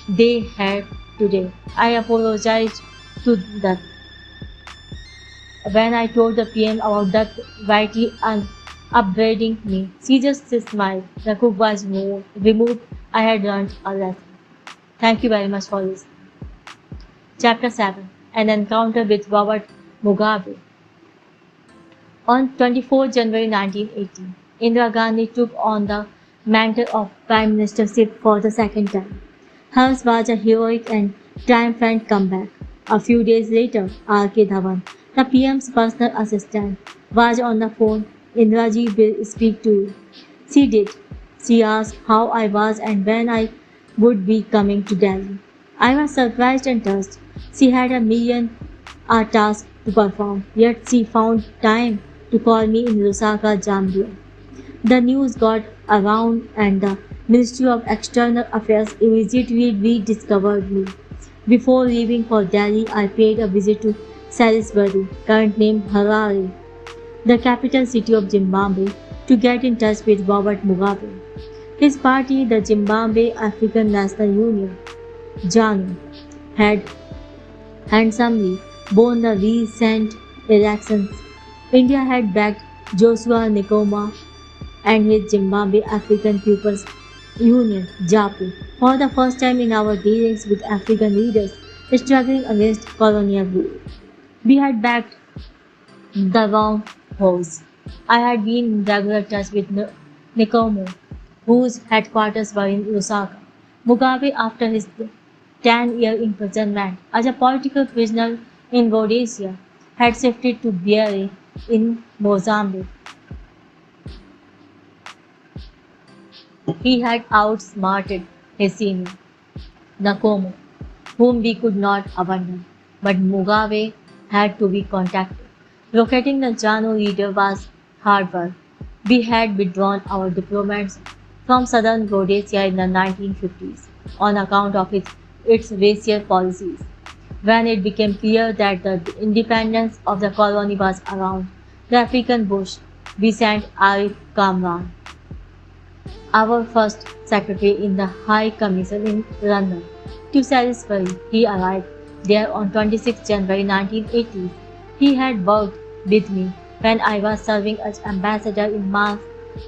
they had today. I apologized to Dutt. When I told the PM about Dutt rightly upbraiding me, she just smiled. The cook was removed. I had learned a lesson. Thank you very much for listening. Chapter 7. An Encounter with Robert Mugabe. On 24 January 1980, Indira Gandhi took on the mantle of Prime Ministership for the second time. Hers was a heroic and triumphant comeback. A few days later, R.K. Dhawan, the PM's personal assistant, was on the phone. Indira will speak to you. She did. She asked how I was and when I would be coming to Delhi. I was surprised and touched. She had a million tasks to perform, yet she found time to call me in Lusaka, Zambia. The news got around and the Ministry of External Affairs immediately rediscovered me. Before leaving for Delhi, I paid a visit to Salisbury, current name Harare, the capital city of Zimbabwe, to get in touch with Robert Mugabe. His party, the Zimbabwe African National Union, ZANU, had handsomely won the recent elections. India had backed Joshua Nkrumah and his Zimbabwe African People's Union, ZAPU, for the first time in our dealings with African leaders struggling against colonial rule. We had backed the wrong horse. I had been in regular touch with Nkrumah, whose headquarters were in Lusaka. Mugabe, after his 10-year imprisonment as a political prisoner in Rhodesia, had shifted to Beira in Mozambique. He had outsmarted his senior, Nkrumah, whom we could not abandon. But Mugabe had to be contacted. Locating the ZANU leader was hard work. We had withdrawn our diplomats from southern Rhodesia in the 1950s on account of its racial policies. When it became clear that the independence of the colony was around the African bush, we sent Arif Kamran, our first secretary in the High Commission in London, to Salisbury. He arrived there on 26 January 1980. He had worked with me when I was serving as ambassador in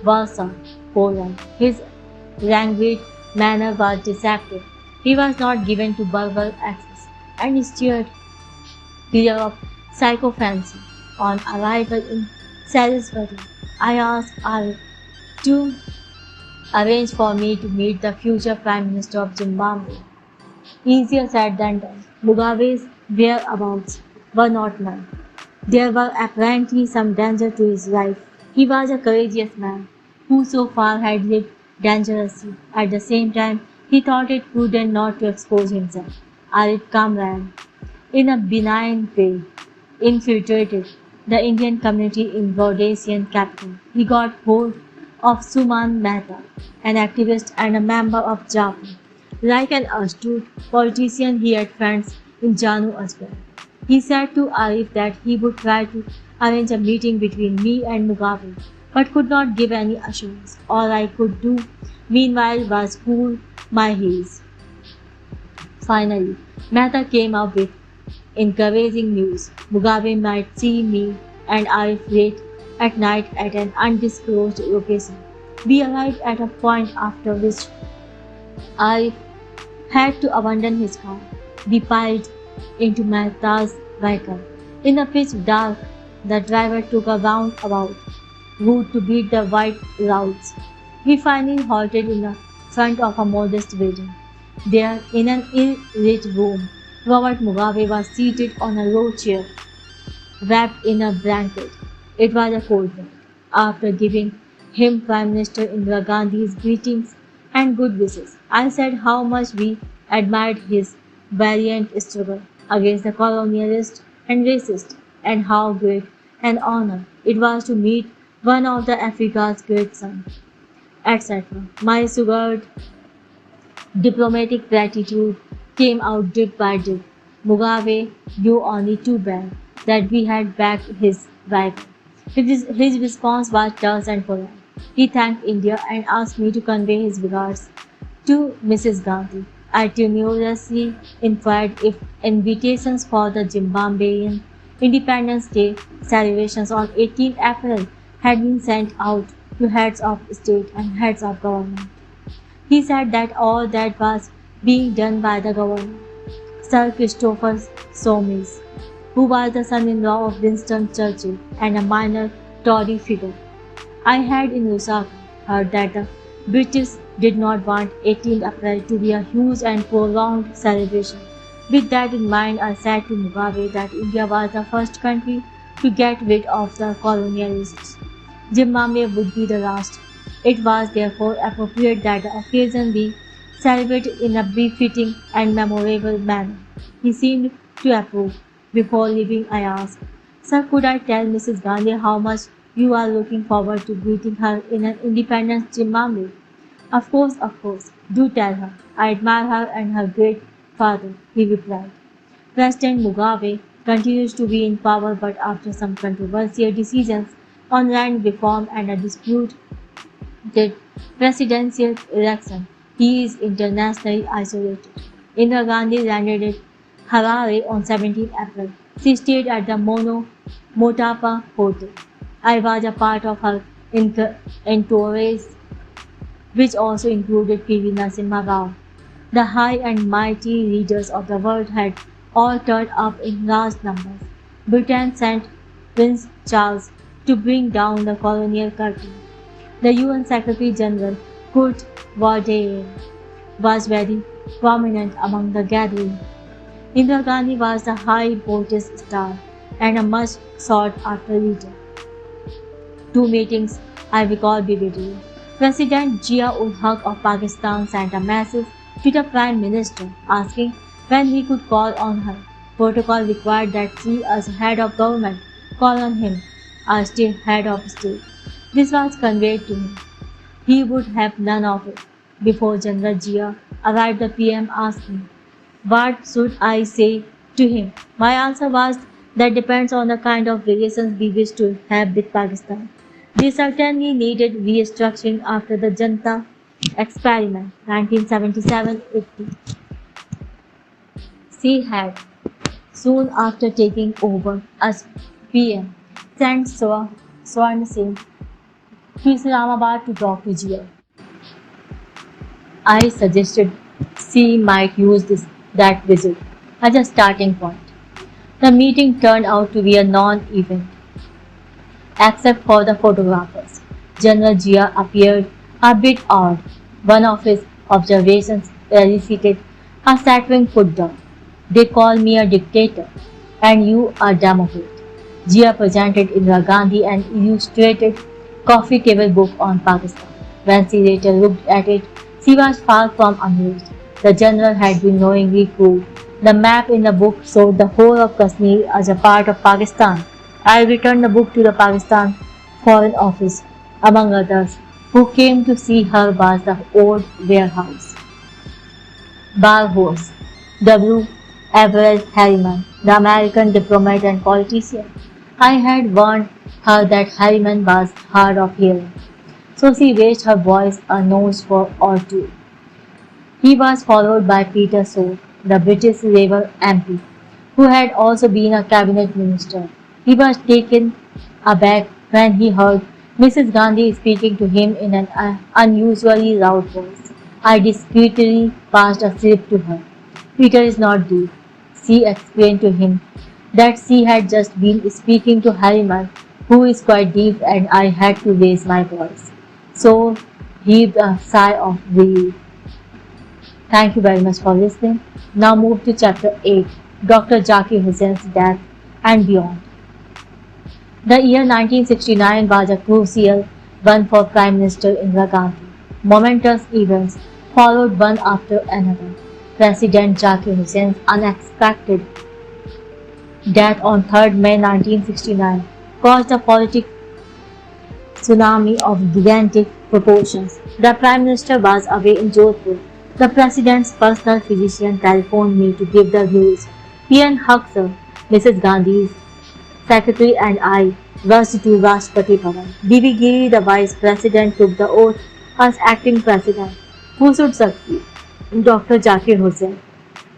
Warsaw, Poland. His languid manner was deceptive. He was not given to verbal access and steered clear of sycophancy. On arrival in Salisbury, I asked Arif to arrange for me to meet the future Prime Minister of Zimbabwe. Easier said than done. Mugabe's whereabouts were not known. There was apparently some danger to his life. He was a courageous man who so far had lived dangerously. At the same time, he thought it prudent not to expose himself. Arif Kamran, in a benign way, infiltrated the Indian community in Rhodesian capital. He got hold of Suman Mehta, an activist and a member of ZAPU. Like an astute politician, he had friends in ZANU as well. He said to Arif that he would try to arrange a meeting between me and Mugabe, but could not give any assurance. All I could do, meanwhile, was cool my heels. Finally, Mehta came up with encouraging news. Mugabe might see me and Arif late at night at an undisclosed location. We arrived at a point after which Arif had to abandon his car. We piled into Mehta's vehicle. In the pitch dark, the driver took a roundabout route to beat the white roads. We finally halted in the front of a modest building. There, in an ill-lit room, Robert Mugabe was seated on a low chair, wrapped in a blanket. It was a cold one. After giving him Prime Minister Indira Gandhi's greetings and good wishes, I said how much we admired his valiant struggle against the colonialists and racists, and how great an honor it was to meet one of the Africa's great sons, etc. My sugared diplomatic gratitude came out drip by drip. Mugabe, you only too bad that we had backed his rival. His response was terse and polite. He thanked India and asked me to convey his regards to Mrs. Gandhi. I timorously inquired if invitations for the Zimbabwean Independence Day celebrations on 18 April had been sent out to heads of state and heads of government. He said that all that was being done by the governor, Sir Christopher Somers, who was the son-in-law of Winston Churchill and a minor Tory figure. I had in Lusaka heard that the British did not want 18th April to be a huge and prolonged celebration With that in mind, I said to Mugabe that India was the first country to get rid of the colonialists. Zimbabwe would be the last. It was therefore appropriate that the occasion be celebrated in a befitting and memorable manner. He seemed to approve. Before leaving, I asked, Sir, could I tell Mrs. Gandhi how much you are looking forward to greeting her in an independent Zimbabwe? Of course, do tell her. I admire her and her great father, he replied. President Mugabe continues to be in power, but after some controversial decisions on land reform and a disputed presidential election, he is internationally isolated. Indira Gandhi landed at Harare on 17 April. She stayed at the Motapa Hotel. I was a part of her entourage, which also included P.V. Narasimha Rao. The high and mighty leaders of the world had all turned up in large numbers. Britain sent Prince Charles to bring down the colonial curtain. The UN Secretary General Kurt Waldheim was very prominent among the gathering. Indira Gandhi was the high voltage star and a much sought after leader. Two meetings I recall vividly. President Zia-ul-Haq of Pakistan sent a message to the Prime Minister asking when he could call on her. Protocol required that she, as head of government, call on him, as still head of state. This was conveyed to him. He would have none of it. Before General Zia arrived, the PM asked me, what should I say to him? My answer was, that depends on the kind of relations we wish to have with Pakistan. They certainly needed restructuring after the Janta experiment, 1977-80. She had, soon after taking over as PM, sent Swarn Singh to Islamabad to talk to Jia. I suggested she might use that visit as a starting point. The meeting turned out to be a non-event, except for the photographers. General Jia appeared a bit odd. One of his observations elicited a sattering put-down. They call me a dictator, and you a Democrat. Jia presented Indira Gandhi an illustrated coffee table book on Pakistan. When she later looked at it, she was far from amused. The general had been knowingly cruel. The map in the book showed the whole of Kashmir as a part of Pakistan. I returned the book to the Pakistan Foreign Office. Among others, who came to see her was the old warehouse bar host, W. Everett Harriman, the American diplomat and politician. I had warned her that Harriman was hard of hearing, so she raised her voice a notch or two. He was followed by Peter Shore, the British Labour MP, who had also been a cabinet minister. He was taken aback when he heard Mrs. Gandhi speaking to him in an unusually loud voice. I discreetly passed a slip to her. Peter is not dead. She explained to him that she had just been speaking to Harriman, who is quite deep, and I had to raise my voice. So heaved a sigh of relief. Thank you very much for listening. Now move to chapter 8, Dr. Zakir Husain's death and beyond. The year 1969 was a crucial one for Prime Minister Indira Gandhi. Momentous events followed one after another. President Zakir Husain's unexpected death on 3rd May 1969 caused a political tsunami of gigantic proportions. The Prime Minister was away in Jodhpur. The President's personal physician telephoned me to give the news. He and Huxer, Mrs. Gandhi's secretary, and I rushed to Rashtrapati Bhavan. B.B. Giri, the Vice President, took the oath as acting President. Who should succeed? Dr. Zakir Hussain.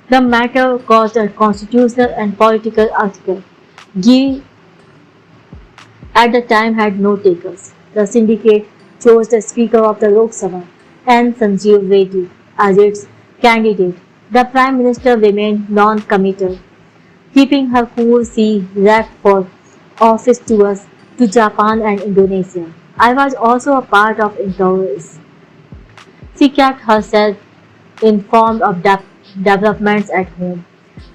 The matter caused a constitutional and political earthquake. Giri at the time had no takers. The syndicate chose the Speaker of the Lok Sabha, N. Sanjeev Reddy, as its candidate. The Prime Minister remained non-committal. Keeping her cool, she left for office tours to Japan and Indonesia. I was also a part of entourage. She kept herself informed of developments at home.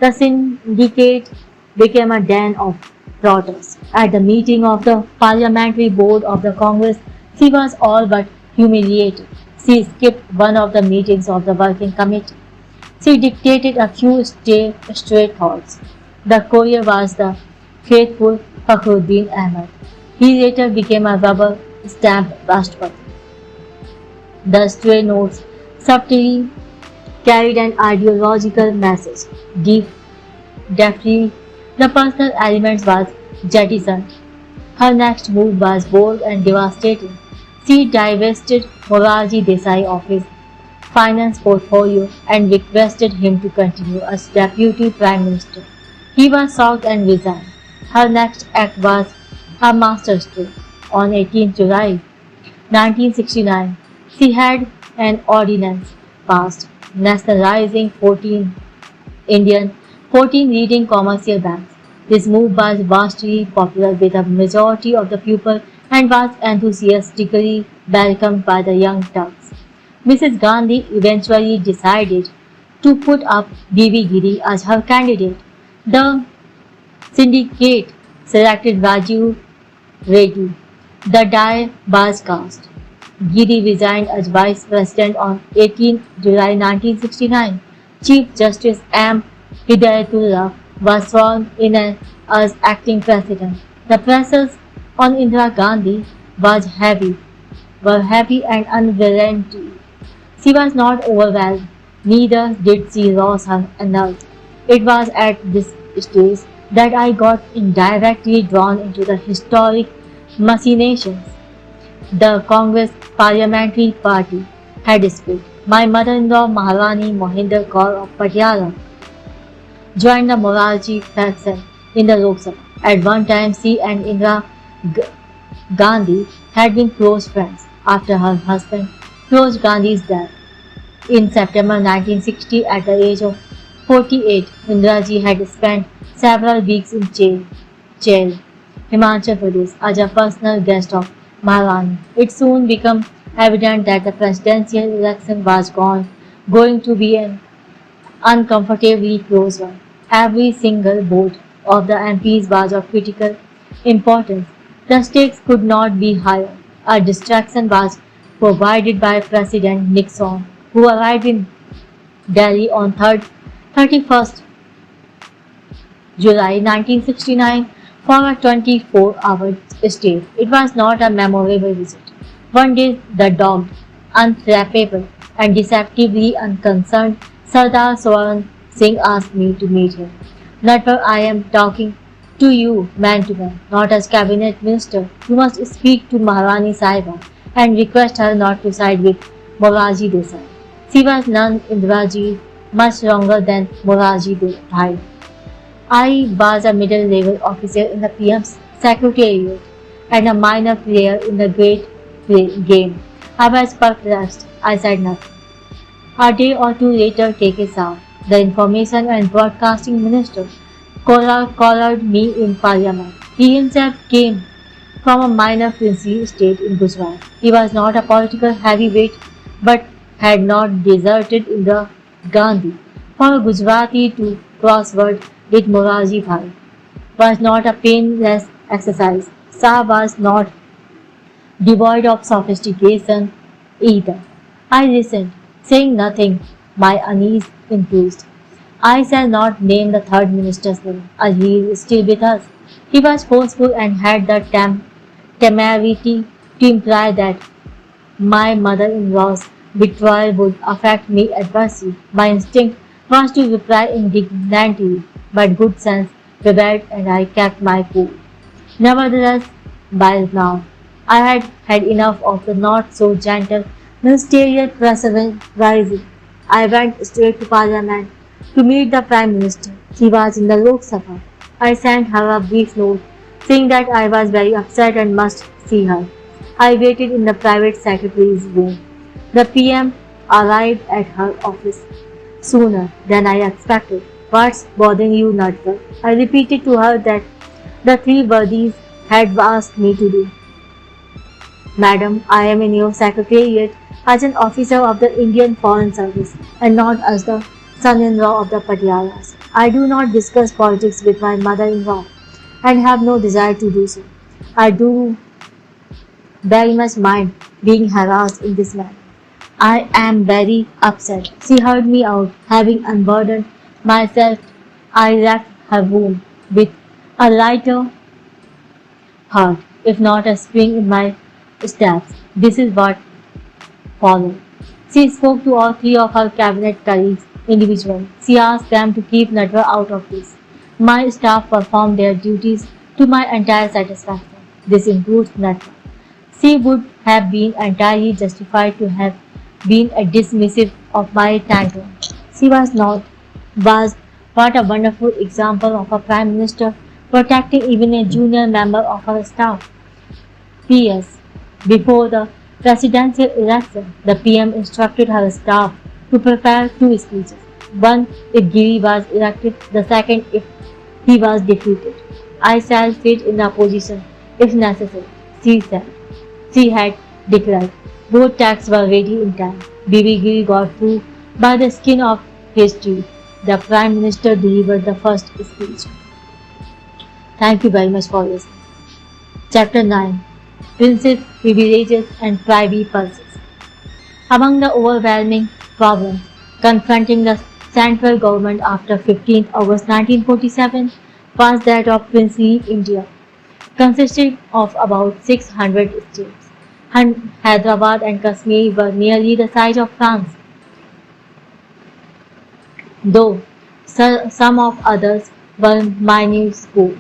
The syndicate became a den of protest. At the meeting of the Parliamentary Board of the Congress, she was all but humiliated. She skipped one of the meetings of the Working Committee. She dictated a few straight thoughts. The courier was the faithful Fakhruddin Ahmed. He later became a rubber-stamped Rashtrapati. The stray notes subtly carried an ideological message. Deftly, the personal elements was jettisoned. Her next move was bold and devastating. She divested Morarji Desai of his finance portfolio and requested him to continue as deputy prime minister. He was shocked and resigned. Her next act was a masterstroke. On 18 July 1969, she had an ordinance passed nationalizing 14 leading commercial banks. This move was vastly popular with a majority of the people and was enthusiastically welcomed by the young Turks. Mrs. Gandhi eventually decided to put up Bibi Giri as her candidate. The syndicate selected Rajiv Reddy. The die was cast. Giri resigned as vice president on 18 July 1969. Chief Justice M. Hidayatullah was sworn in as acting president. The pressures on Indira Gandhi were heavy and unrelenting. She was not overwhelmed, neither did she lose her nerve. It was at this stage that I got indirectly drawn into the historic machinations. The Congress Parliamentary Party had split. My mother-in-law Maharani Mohinder Kaur of Patiala joined the Morarji faction in the Lok Sabha. At one time, she and Indira Gandhi had been close friends after her husband Rose Gandhi's death. In September 1960, at the age of 48, Indira had spent several weeks in jail, Himachal Pradesh, as a personal guest of Maharani. It soon became evident that the presidential election was going to be an uncomfortably close one. Every single vote of the MPs was of critical importance. The stakes could not be higher. A distraction was provided by President Nixon, who arrived in Delhi on 31st July 1969 for a 24-hour stay. It was not a memorable visit. One day, the dogged, unflappable, and deceptively unconcerned Sardar Swaran Singh asked me to meet him. Natwar, I am talking to you man to man, not as cabinet minister. You must speak to Maharani Sahiba and request her not to side with Morarji Desai. She was none Indiraji much longer than Morarji died. I was a middle-level officer in the PM's secretariat and a minor player in the great game. I was perplexed. I said nothing. A day or two later, take it out. The Information and Broadcasting Minister collared me in Parliament. He himself came from a minor princely state in Gujarat. He was not a political heavyweight, but had not deserted Indira Gandhi. For a Gujarati to crossword with Morarji Bhai was not a painless exercise. Shah was not devoid of sophistication either. I listened, saying nothing. My unease increased. I shall not name the third minister's name, as he is still with us. He was forceful and had the temerity to imply that my mother-in-law's betrayal would affect me adversely. My instinct was to reply indignantly, but good sense prevailed and I kept my cool. Nevertheless, by now, I had had enough of the not-so-gentle ministerial pressurizing. I went straight to Parliament to meet the Prime Minister. She was in the Lok Sabha. I sent her a brief note saying that I was very upset and must see her. I waited in the private secretary's room. The PM arrived at her office sooner than I expected. What's bothering you, Natwar? I repeated to her that the three worthies had asked me to do. Madam, I am in your secretariat as an officer of the Indian Foreign Service and not as the son-in-law of the Patialas. I do not discuss politics with my mother-in-law and have no desire to do so. I do very much mind being harassed in this manner. I am very upset. She heard me out. Having unburdened myself, I left her room with a lighter heart, if not a spring in my steps. This is what followed. She spoke to all three of her cabinet colleagues individually. She asked them to keep Natwar out of this. My staff performed their duties to my entire satisfaction. This includes Natwar. She would have been entirely justified to have been a dismissive of my tantrum. She was not. Was what a wonderful example of a Prime Minister protecting even a junior member of her staff. P.S. Before the presidential election, the PM instructed her staff to prepare two speeches. One if Giri was elected, the second if he was defeated. I shall sit in the opposition if necessary, she said. She had declared. Both tracks were ready in time. Bibi Giri got through by the skin of his teeth. The Prime Minister delivered the first speech. Thank you very much for listening. Chapter 9. Princes, Privileges and Privy Purses. Among the overwhelming problems confronting the central government after 15th August 1947 was that of princely India, consisting of about 600 states. Hyderabad and Kashmir were nearly the size of France, though some of others were minuscule.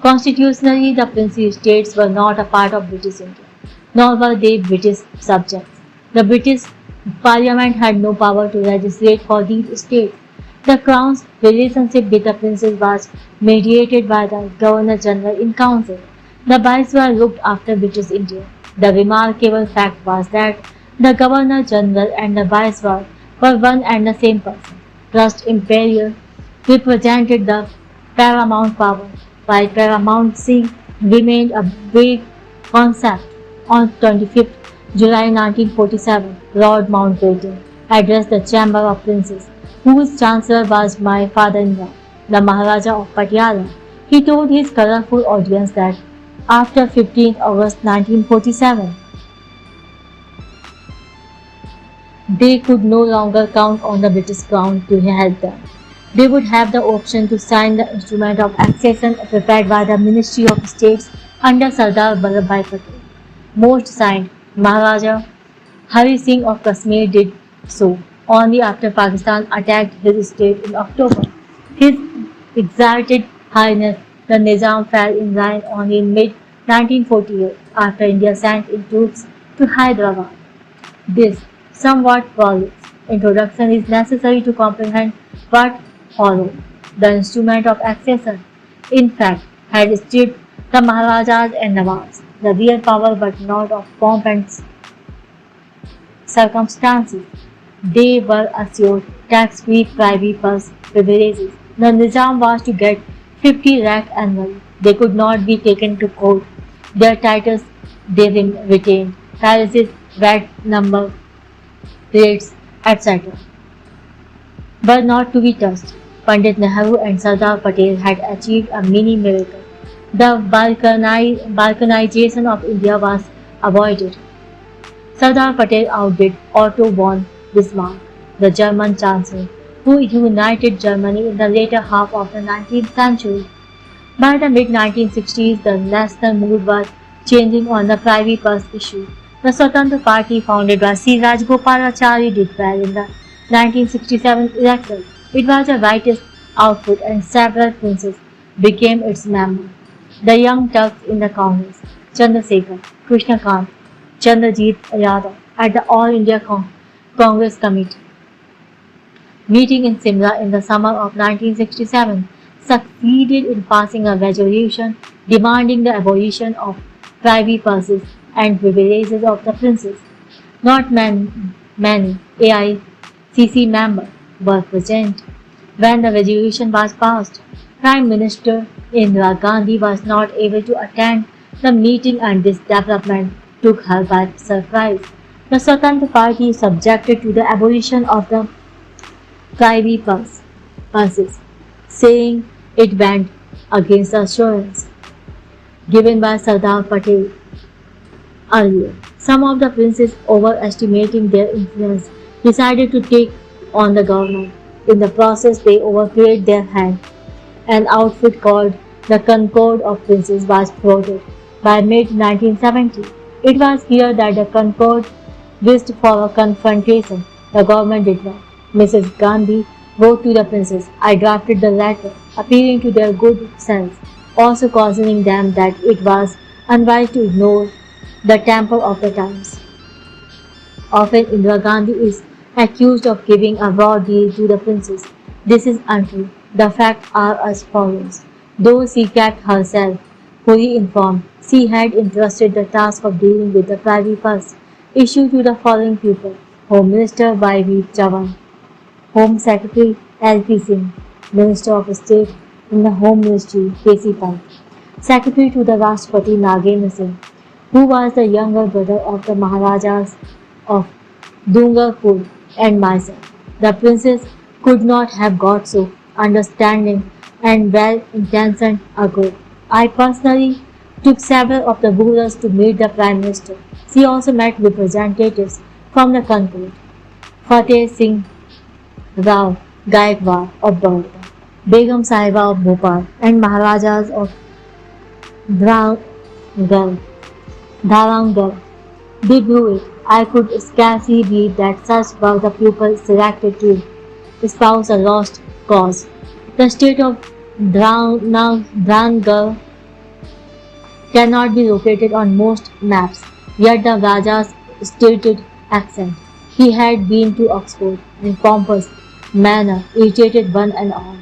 Constitutionally, the princely states were not a part of British India, nor were they British subjects. The British Parliament had no power to legislate for these states. The Crown's relationship with the princes was mediated by the Governor-General in Council. The Viceroy looked after British India. The remarkable fact was that the Governor-General and the Viceroy were one and the same person. Trust Imperial represented the paramount power, while paramountcy remained a vague concept. On 25th July 1947, Lord Mountbatten addressed the Chamber of Princes, whose chancellor was my father-in-law, the Maharaja of Patiala. He told his colorful audience that after 15th August 1947, they could no longer count on the British Crown to help them. They would have the option to sign the instrument of accession prepared by the Ministry of States under Sardar Vallabhbhai Patel. Most signed. Maharaja Haile Singh of Kashmir did so only after Pakistan attacked his state in October. His exalted highness the Nizam fell in line only in mid-1948 after India sent in troops to Hyderabad. This somewhat prolix introduction is necessary to comprehend what followed. The instrument of accession, in fact, had stripped the Maharajas and Nawabs, the real power but not of pomp and circumstances. They were assured tax-free privy purse privileges. The Nizam was to get 50 lakh annually. They could not be taken to court. Their titles they retained, palaces, VAT number, rates, etc. were not to be touched. Pandit Nehru and Sardar Patel had achieved a mini miracle. The balkanization of India was avoided. Sardar Patel outdid Otto von Bismarck, the German Chancellor, who united Germany in the later half of the 19th century. By the mid-1960s, the national mood was changing on the privy purse issue. The Swatantra Party, founded by C. Rajagopalalchari, did well in the 1967 elections. It was a rightist outfit and several princes became its members. The young Turks in the Congress, Chandrasekhar, Krishnakant, Chandrajit Yadav, at the All India Congress Committee, meeting in Simla in the summer of 1967, succeeded in passing a resolution demanding the abolition of privy purses and privileges of the princes. Not many AICC members were present when the resolution was passed. Prime Minister Indira Gandhi was not able to attend the meeting and this development took her by surprise. The Swatantra Party subjected to the abolition of the privy purses, saying it went against the assurance given by Sardar Patel earlier. Some of the princes, overestimating their influence, decided to take on the government. In the process, they overplayed their hand. An outfit called the Concord of Princes was floated. By mid-1970, it was clear that the Concord wished for a confrontation. The government did not. Mrs. Gandhi wrote to the princes, "I drafted the letter, appealing to their good sense, also cautioning them that it was unwise to ignore the temper of the times." Often Indira Gandhi is accused of giving a raw deal to the princes. This is untrue. The facts are as follows. Though she kept herself fully informed, she had entrusted the task of dealing with the privy purse issue to the following people: Home Minister Y.V. Chavan, Home Secretary L.P. Singh, Minister of State in the Home Ministry K.C. Pant, Secretary to the Rashtrapati Nagendra Singh, who was the younger brother of the Maharajas of Dungarpur, and myself. The princes could not have got so understanding and well-intentioned a group. I personally took several of the rulers to meet the Prime Minister. She also met representatives from the country, Fateh Singh Rao Gaikwad of Baroda, Begum Sahiba of Bhopal, and Maharajas of Dharangar. They blew it. I could scarcely believe that such were the people selected to espouse a lost cause. The state of Dharangar cannot be located on most maps, yet the Raja's stated accent. He had been to Oxford, and pompous manner irritated one and all.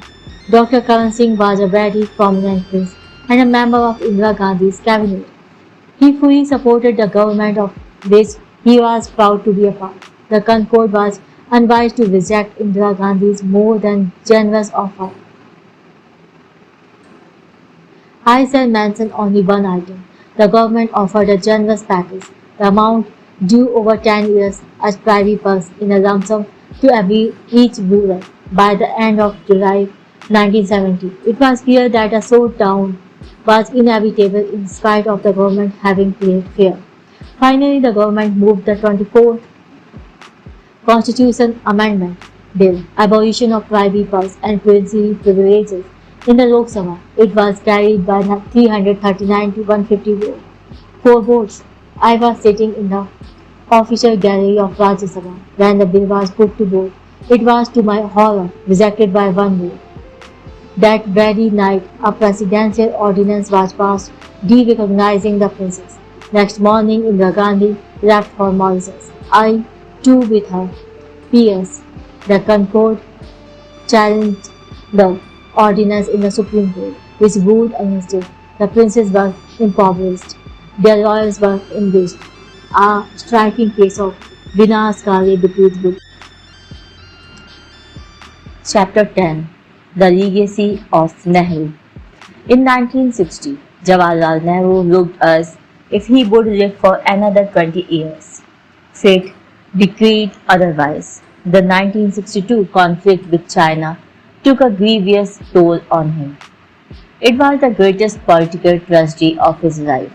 Dr. Karan Singh was a very prominent prince and a member of Indira Gandhi's cabinet. He fully supported the government of which he was proud to be a part. The Concord was unwise to reject Indira Gandhi's more than generous offer. I shall mention only one item. The government offered a generous package, the amount due over 10 years as privy purse in a lump sum to each ruler by the end of July 1970. It was clear that a showdown was inevitable in spite of the government having played fair. Finally, the government moved the 24th Constitution Amendment Bill, abolition of privy purse and princely privileges in the Lok Sabha. It was carried by 339 to 154 votes. I was sitting in the official gallery of Rajya Sabha when the bill was put to vote. It was to my horror rejected by one vote. That very night, a presidential ordinance was passed de-recognizing the princess. Next morning, Indira Gandhi left for Mauritius. I, too, with her. P.S. The Concord challenged the ordinance in the Supreme Court, which ruled against it. The princes were impoverished. Their royals were enriched. A striking case of Vinashkali bequeathed book. Chapter 10. The Legacy of Nehru. In 1960, Jawaharlal Nehru looked as if he would live for another 20 years. Fate decreed otherwise. The 1962 conflict with China took a grievous toll on him. It was the greatest political tragedy of his life.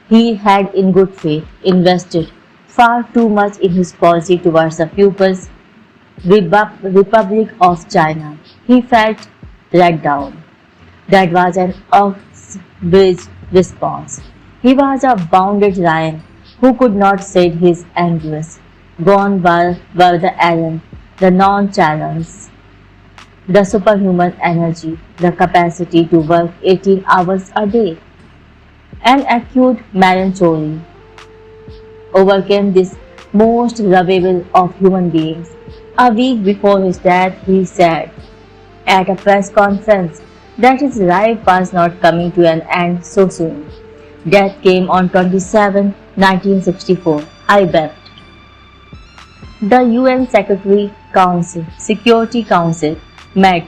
He had in good faith invested far too much in his policy towards the People's Republic of China. He felt let down. That was an ox-bridge response. He was a wounded lion who could not shed his anguish. Gone were the elan, the nonchalance, the superhuman energy, the capacity to work 18 hours a day. An acute melancholy overcame this most lovable of human beings. A week before his death, he said at a press conference that his life was not coming to an end so soon. Death came on 27, 1964. I wept. The UN Security Council met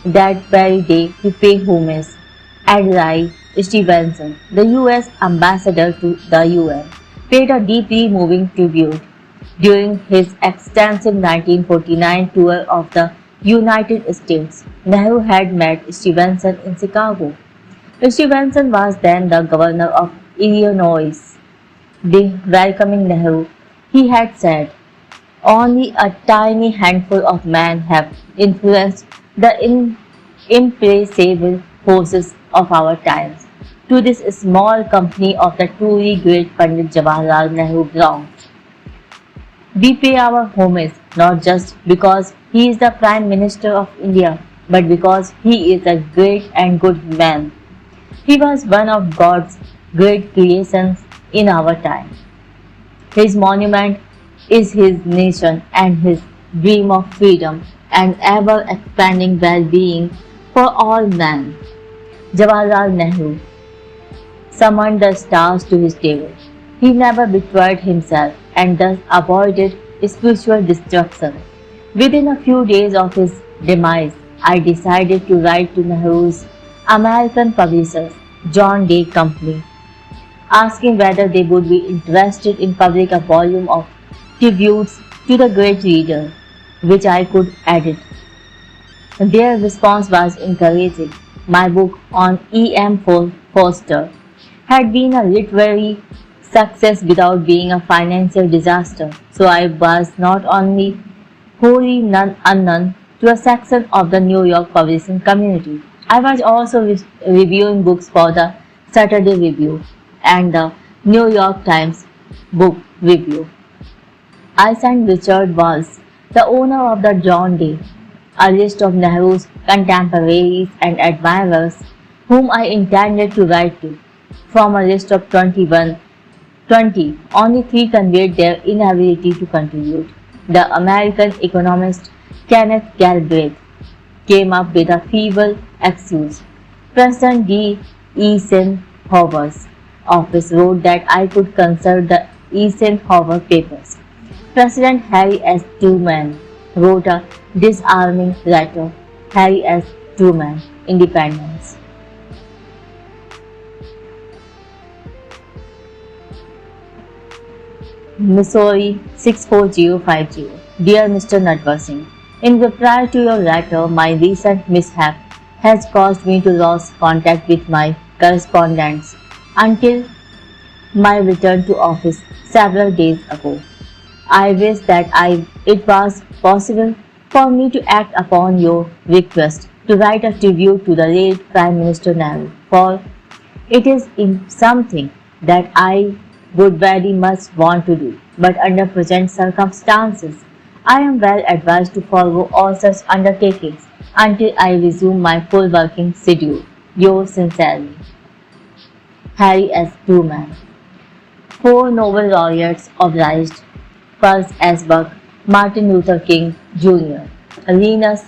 that very day to pay homage. Adlai Stevenson, the US ambassador to the UN, paid a deeply moving tribute during his extensive 1949 tour of the United States. Nehru had met Stevenson in Chicago. Stevenson was then the governor of Illinois. Welcoming Nehru, he had said, only a tiny handful of men have influenced the impressible forces of our times. To this small company of the truly great Pandit Jawaharlal Nehru belongs. We pay our homage not just because he is the Prime Minister of India, but because he is a great and good man. He was one of God's great creations in our time. His monument is his nation and his dream of freedom and ever expanding well being for all men. Jawaharlal Nehru summoned the stars to his table. He never betrayed himself and thus avoided spiritual destruction. Within a few days of his demise, I decided to write to Nehru's American publishers, John Day Company, asking whether they would be interested in publishing a volume of tributes to the great leader, which I could edit. Their response was encouraging. My book on E.M. Forster had been a literary success without being a financial disaster, so I was not only wholly unknown to a section of the New York publishing community, I was also reviewing books for the Saturday Review and the New York Times Book Review. I sent Richard Walsh, the owner of the John Day, a list of Nehru's contemporaries and admirers whom I intended to write to. From a list of 20, only 3 conveyed their inability to contribute. The American economist Kenneth Galbraith came up with a feeble excuse. President D. Eisenhower's office wrote that I could consult the Eisenhower papers. President Harry S. Truman wrote a disarming letter. Harry S. Truman, Independence. Missouri 64050. Dear Mr. Natwar Singh, in reply to your letter, my recent mishap has caused me to lose contact with my correspondents until my return to office several days ago. I wish that it was possible for me to act upon your request to write a tribute to the late Prime Minister Nehru, for it is something that I would very much want to do, but under present circumstances, I am well advised to follow all such undertakings until I resume my full working schedule. Yours sincerely, Harry S. Truman. 4 Nobel laureates obliged: Charles S. Buck, Martin Luther King Jr., Linus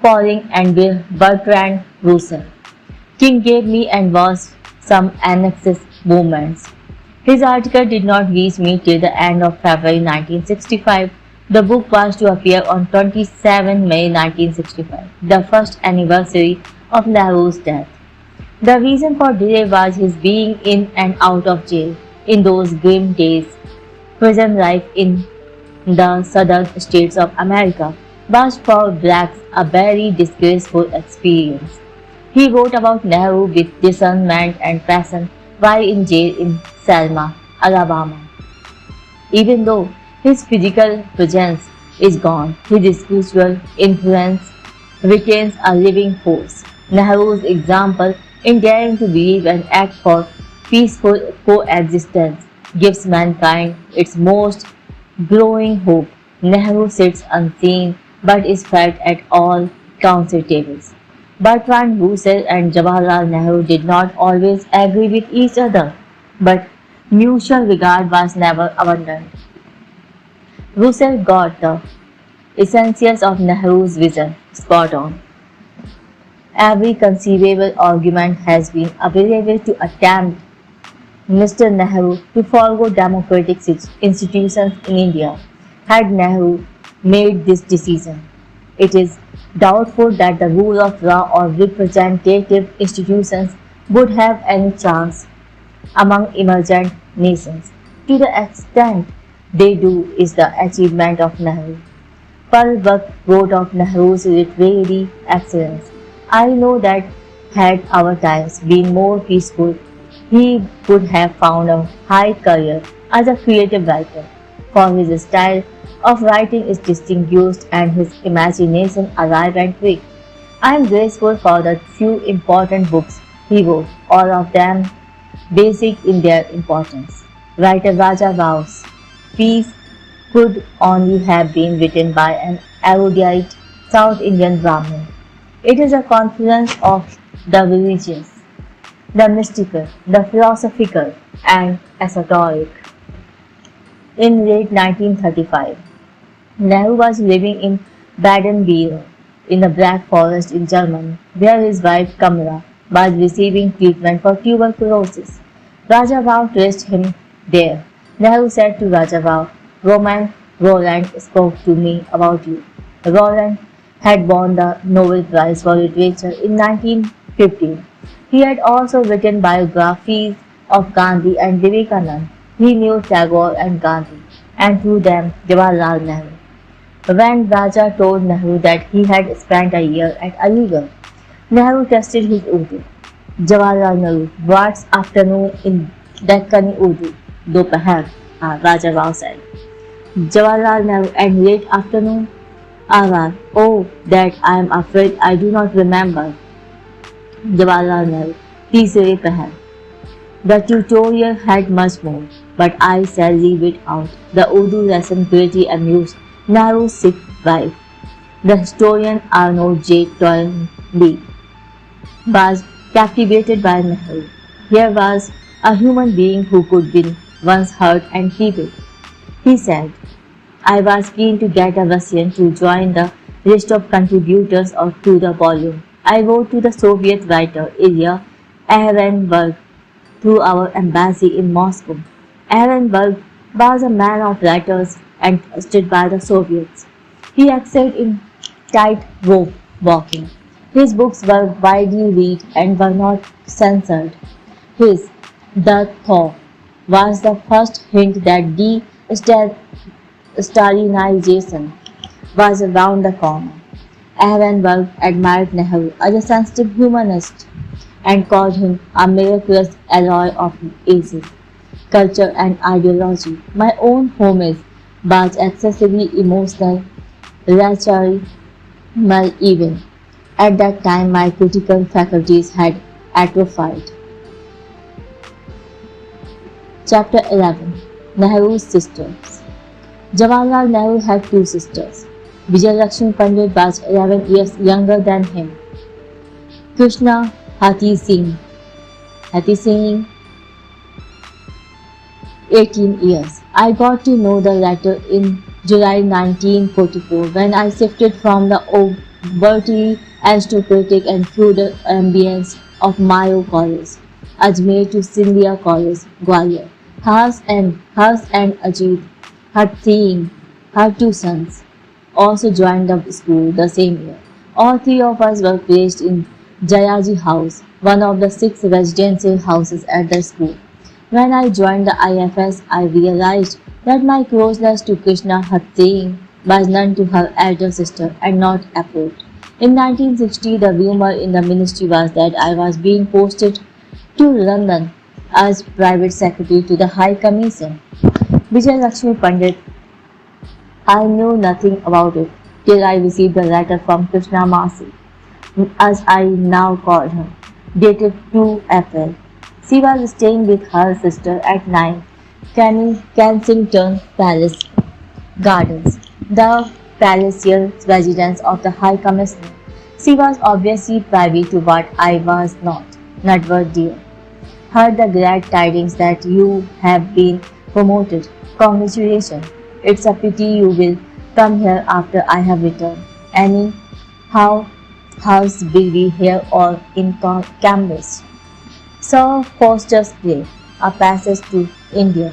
Pauling, and Bertrand Russell. King gave me and was some annexes movements. His article did not reach me till the end of February 1965. The book was to appear on 27 May 1965, the first anniversary of Nehru's death. The reason for delay was his being in and out of jail in those grim days. Prison life in the southern states of America was for blacks a very disgraceful experience. He wrote about Nehru with discernment and passion while in jail in Selma, Alabama. Even though his physical presence is gone, his spiritual influence retains a living force. Nehru's example in daring to believe and act for peaceful coexistence gives mankind its most glowing hope. Nehru sits unseen but is felt at all council tables. Bertrand Russell and Jawaharlal Nehru did not always agree with each other, but mutual regard was never abandoned. Russell got the essentials of Nehru's vision spot on. Every conceivable argument has been available to attempt Mr. Nehru to forego democratic institutions in India. Had Nehru made this decision, it is doubtful that the rule of law or representative institutions would have any chance among emergent nations. To the extent they do is the achievement of Nehru. Pearl Buck wrote of Nehru's literary excellence. I know that had our times been more peaceful, he would have found a high career as a creative writer, for his style of writing is distinguished and his imagination alive and quick. I am grateful for the few important books he wrote, all of them basic in their importance. Writer Raja Rao's piece could only have been written by an erudite South Indian Brahmin. It is a confluence of the religious, the mystical, the philosophical, and esoteric. In late 1935, Nehru was living in Baden-Württemberg in the Black Forest in Germany, where his wife Kamala was receiving treatment for tuberculosis. Raja Rao traced him there. Nehru said to Raja Rao, Roland spoke to me about you. Roland had won the Nobel Prize for Literature in 1915. He had also written biographies of Gandhi and Vivekanand. He knew Tagore and Gandhi, and through them Jawaharlal Nehru. When Raja told Nehru that he had spent a year at Aligarh, Nehru tested his Urdu. Jawaharlal Nehru, what's afternoon in Deccani Urdu? Dopahar, Raja Rao said. Jawaharlal Nehru, and late afternoon? Avar, oh, that I am afraid I do not remember. Jawaharlal Nehru, Teesare Pahar. The tutorial had much more, but I shall leave it out. The Urdu lesson greatly amused Nehru's sick wife. The historian Arnold J. Toynbee was captivated by Nehru. Here was a human being who could win one's heart and keep it. He said, I was keen to get a Russian to join the list of contributors to the volume. I wrote to the Soviet writer Ilya Ehrenberg through our embassy in Moscow. Ehrenberg was a man of letters and trusted by the Soviets. He excelled in tight-rope walking. His books were widely read and were not censored. His The Thaw was the first hint that de-Stalinization was around the corner. Ehrenberg admired Nehru as a sensitive humanist and called him a miraculous alloy of ages, culture and ideology. My own homage was excessively emotional, racial, even. At that time my critical faculties had atrophied. Chapter 11. Nehru's Sisters. Jawaharlal Nehru had two sisters. Vijayalakshmi Pandit was 11 years younger than him. Krishna Hati Singh, 18 years. I got to know the latter in July 1944 when I shifted from the overtly aristocratic and feudal ambience of Mayo College, Ajmer to Scindia College, Gwalior. Hers and Ajit, her Singh, her two sons, also joined the school the same year. All three of us were placed in Jayaji House, one of the 6 residential houses at the school. When I joined the IFS, I realized that my closeness to Krishna Singh was none to her elder sister and not approved. In 1960, the rumor in the ministry was that I was being posted to London as private secretary to the High Commission. Vijayalakshmi Pandit, I knew nothing about it till I received a letter from Krishna Masi, as I now called her, dated 2 April. She was staying with her sister at 9 Kensington Palace Gardens, the palatial residence of the High Commissioner. She was obviously privy to what I was not. Natwar, dear, heard the glad tidings that you have been promoted. Congratulations. It's a pity you will come here after I have returned. Annie, how's Billy here or in Cambridge? Sir Foster's play, A Passage to India,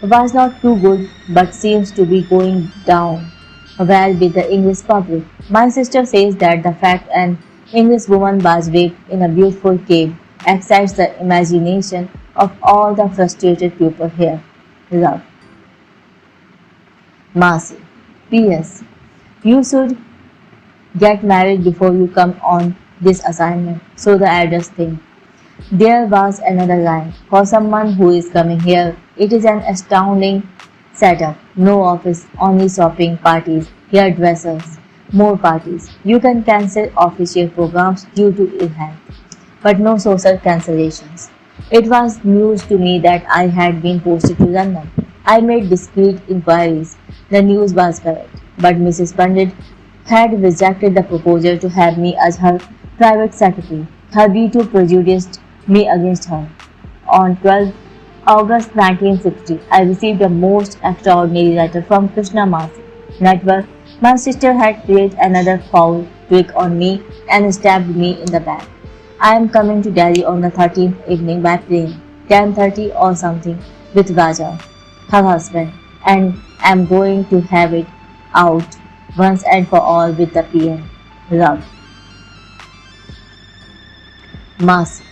was not too good but seems to be going down well with the English public. My sister says that the fact an English woman was raped in a beautiful cave excites the imagination of all the frustrated people here. Love. Masi. P.S. You should get married before you come on this assignment, so the elders think. There was another line. For someone who is coming here, it is an astounding setup. No office, only shopping, parties, hairdressers, more parties. You can cancel official programs due to ill health, but no social cancellations. It was news to me that I had been posted to London. I made discreet inquiries. The news was correct, but Mrs. Pandit had rejected the proposal to have me as her private secretary. Her veto prejudiced me against her. On 12 August 1960, I received a most extraordinary letter from Krishna Masi. Natwar, my sister had played another foul trick on me and stabbed me in the back. I am coming to Delhi on the 13th evening by plane, 10:30 or something, with Raja, her husband, and am going to have it out once and for all with the PM. Love. Masi.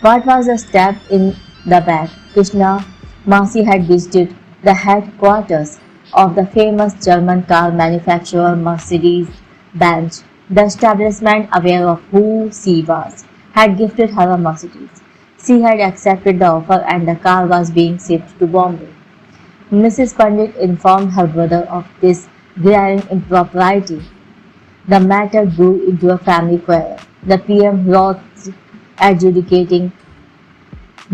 What was the stab in the back? Krishna Masi had visited the headquarters of the famous German car manufacturer Mercedes-Benz. The establishment, aware of who she was, had gifted her a Mercedes. She had accepted the offer and the car was being shipped to Bombay. Mrs. Pandit informed her brother of this glaring impropriety. The matter grew into a family quarrel. The PM wrought adjudicating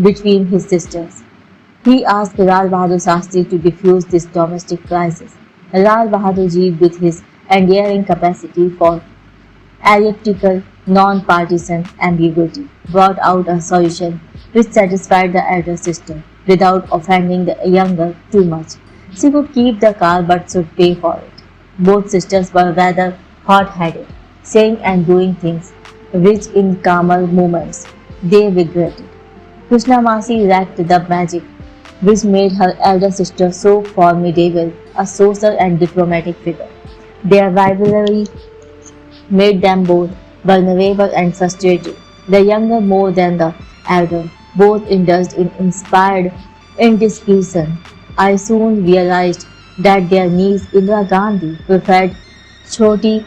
between his sisters. He asked Lal Bahadur Shastri to diffuse this domestic crisis. Lal Bahadur Ji, with his endearing capacity for elliptical, non-partisan ambiguity, brought out a solution which satisfied the elder sister without offending the younger too much. She could keep the car but should pay for it. Both sisters were rather hot-headed, saying and doing things which in calmer moments they regretted. Krishna Masi lacked the magic which made her elder sister so formidable, a social and diplomatic figure. Their rivalry made them both vulnerable and frustrated, the younger more than the elder, both indulged in inspired indiscretion. I soon realized that their niece Indira Gandhi preferred Choti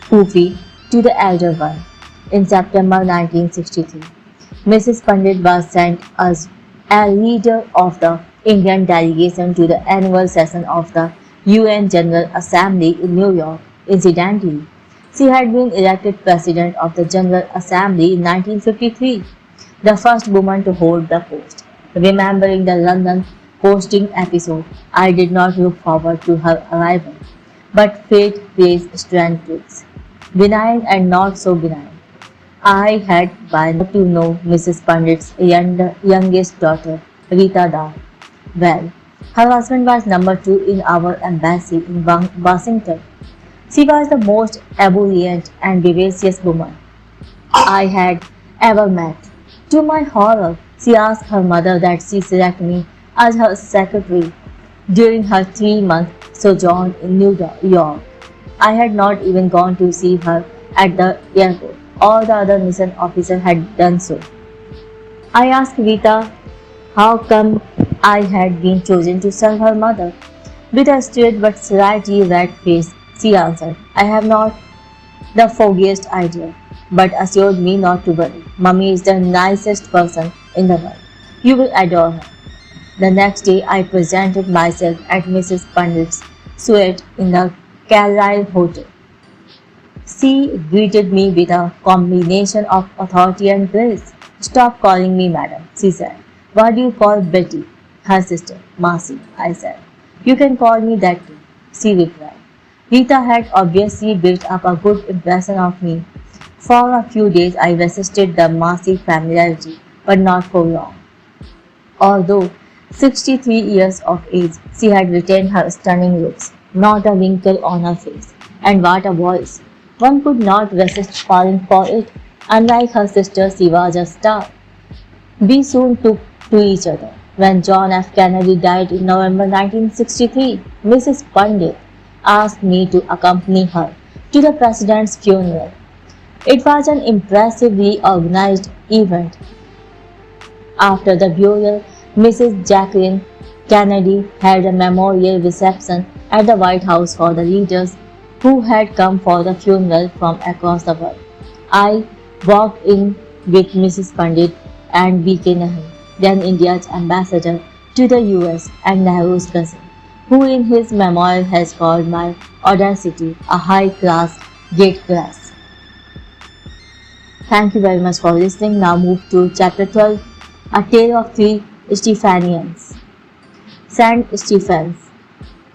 Poofi to the elder one. In September 1963, Mrs. Pandit was sent as a leader of the Indian delegation to the annual session of the UN General Assembly in New York. Incidentally, she had been elected President of the General Assembly in 1953, the first woman to hold the post. Remembering the London posting episode, I did not look forward to her arrival, but fate plays strange tricks, benign and not so benign. I had by now to know Mrs. Pandit's youngest daughter, Rita Dar, well. Her husband was number 2 in our embassy in Washington. She was the most ebullient and vivacious woman I had ever met. To my horror, she asked her mother that she select me as her secretary during her 3-month sojourn in New York. I had not even gone to see her at the airport. All the other mission officers had done so. I asked Rita how come I had been chosen to serve her mother. With a straight but slightly red face, she answered, I have not the foggiest idea, but assured me not to worry. Mummy is the nicest person in the world. You will adore her. The next day, I presented myself at Mrs. Pandit's suite in the Carlisle Hotel. She greeted me with a combination of authority and grace. Stop calling me madam, she said. What do you call Betty? Her sister, Masi, I said. You can call me that too, she replied. Rita had obviously built up a good impression of me. For a few days I resisted the Masi familiarity, but not for long. Although 63 years of age, she had retained her stunning looks, not a wrinkle on her face. And what a voice! One could not resist falling for it. Unlike her sister, she was a star. We soon took to each other. When John F. Kennedy died in November 1963, Mrs. Pandit asked me to accompany her to the president's funeral. It was an impressively organized event. After the burial, Mrs. Jacqueline Kennedy held a memorial reception at the White House for the leaders who had come for the funeral from across the world. I walked in with Mrs. Pandit and B.K. Nehru, then India's ambassador to the US and Nehru's cousin, who in his memoir has called my audacity a high-class gatecrash. Thank you very much for listening. Now move to Chapter 12, A Tale of Three Stephanians. St. Stephen's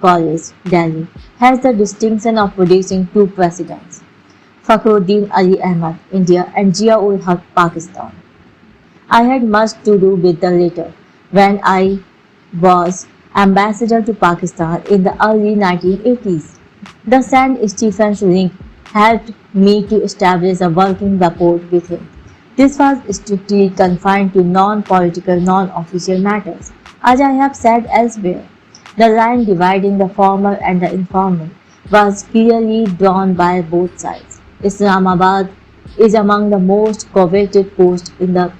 College, Delhi, has the distinction of producing two presidents, Fakhruddin Ali Ahmad, India, and Zia-ul-Haq, Pakistan. I had much to do with the latter when I was ambassador to Pakistan in the early 1980s. The St. Stephen's link helped me to establish a working rapport with him. This was strictly confined to non-political, non-official matters. As I have said elsewhere, the line dividing the former and the informal was clearly drawn by both sides. Islamabad is among the most coveted posts in the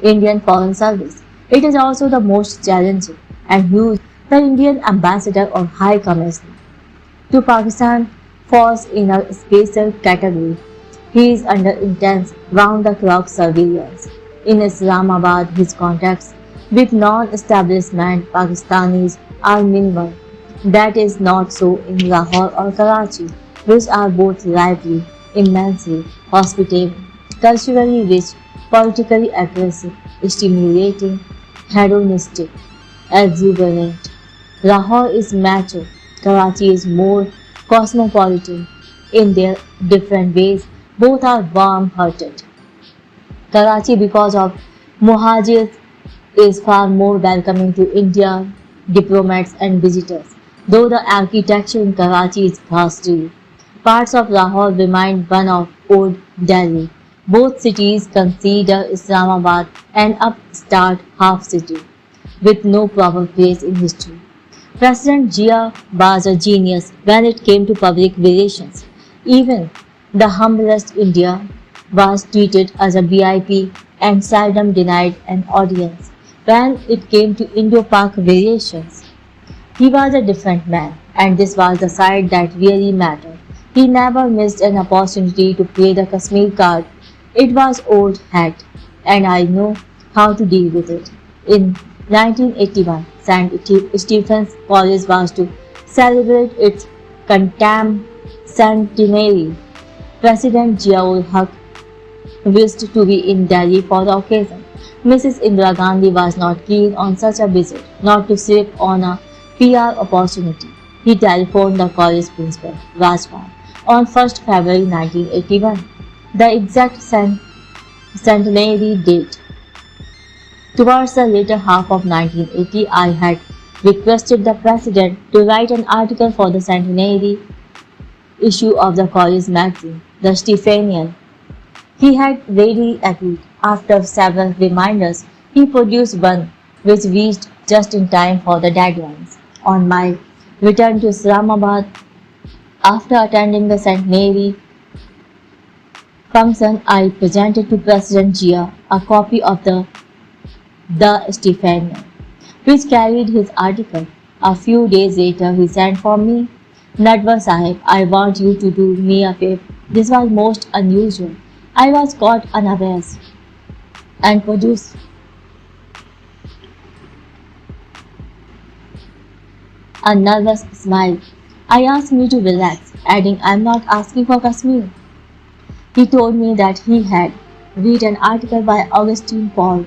Indian Foreign Service. It is also the most challenging and huge. The Indian ambassador or high commissioner to Pakistan falls in a special category. He is under intense round-the-clock surveillance. In Islamabad, his contacts with non-establishment Pakistanis are minimal. That is not so in Lahore or Karachi, which are both lively, immensely hospitable, culturally rich, politically aggressive, stimulating, hedonistic, exuberant. Lahore is macho, Karachi is more cosmopolitan. In their different ways, both are warm-hearted. Karachi, because of Muhajirs, is far more welcoming to Indian diplomats and visitors, though the architecture in Karachi is ghastly. Parts of Lahore remind one of old Delhi. Both cities consider Islamabad an upstart half-city, with no proper place in history. President Zia was a genius when it came to public relations. Even the humblest India was treated as a VIP and seldom denied an audience. When it came to Indo-Pak relations, he was a different man, and this was the side that really mattered. He never missed an opportunity to play the Kashmir card. It was old hat, and I know how to deal with it. In 1981, St. Stephen's College was to celebrate its centenary. President Zia-ul-Haq wished to be in Delhi for the occasion. Mrs. Indira Gandhi was not keen on such a visit, not to slip on a PR opportunity. He telephoned the college principal, Rajpan, on 1st February 1981, the exact centenary date. Towards the later half of 1980, I had requested the president to write an article for the centenary issue of the college magazine, The Stephanian. He had readily agreed. After several reminders, he produced one which reached just in time for the deadlines. On my return to Islamabad, after attending the centenary function, I presented to President Zia a copy of the Stephanian, which carried his article. A few days later, he sent for me. Natwar Sahib, I want you to do me a favor. This was most unusual. I was caught unawares and produced a nervous smile. I asked me to relax, adding, I am not asking for Kashmir. He told me that he had read an article by Augustine Paul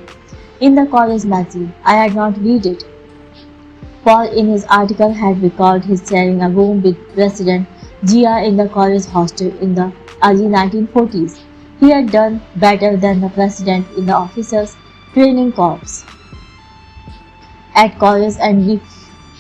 in the college magazine. I had not read it. Paul in his article had recalled his sharing a room with President Zia in the college hostel in the early 1940s. He had done better than the president in the officers' training corps at college, and we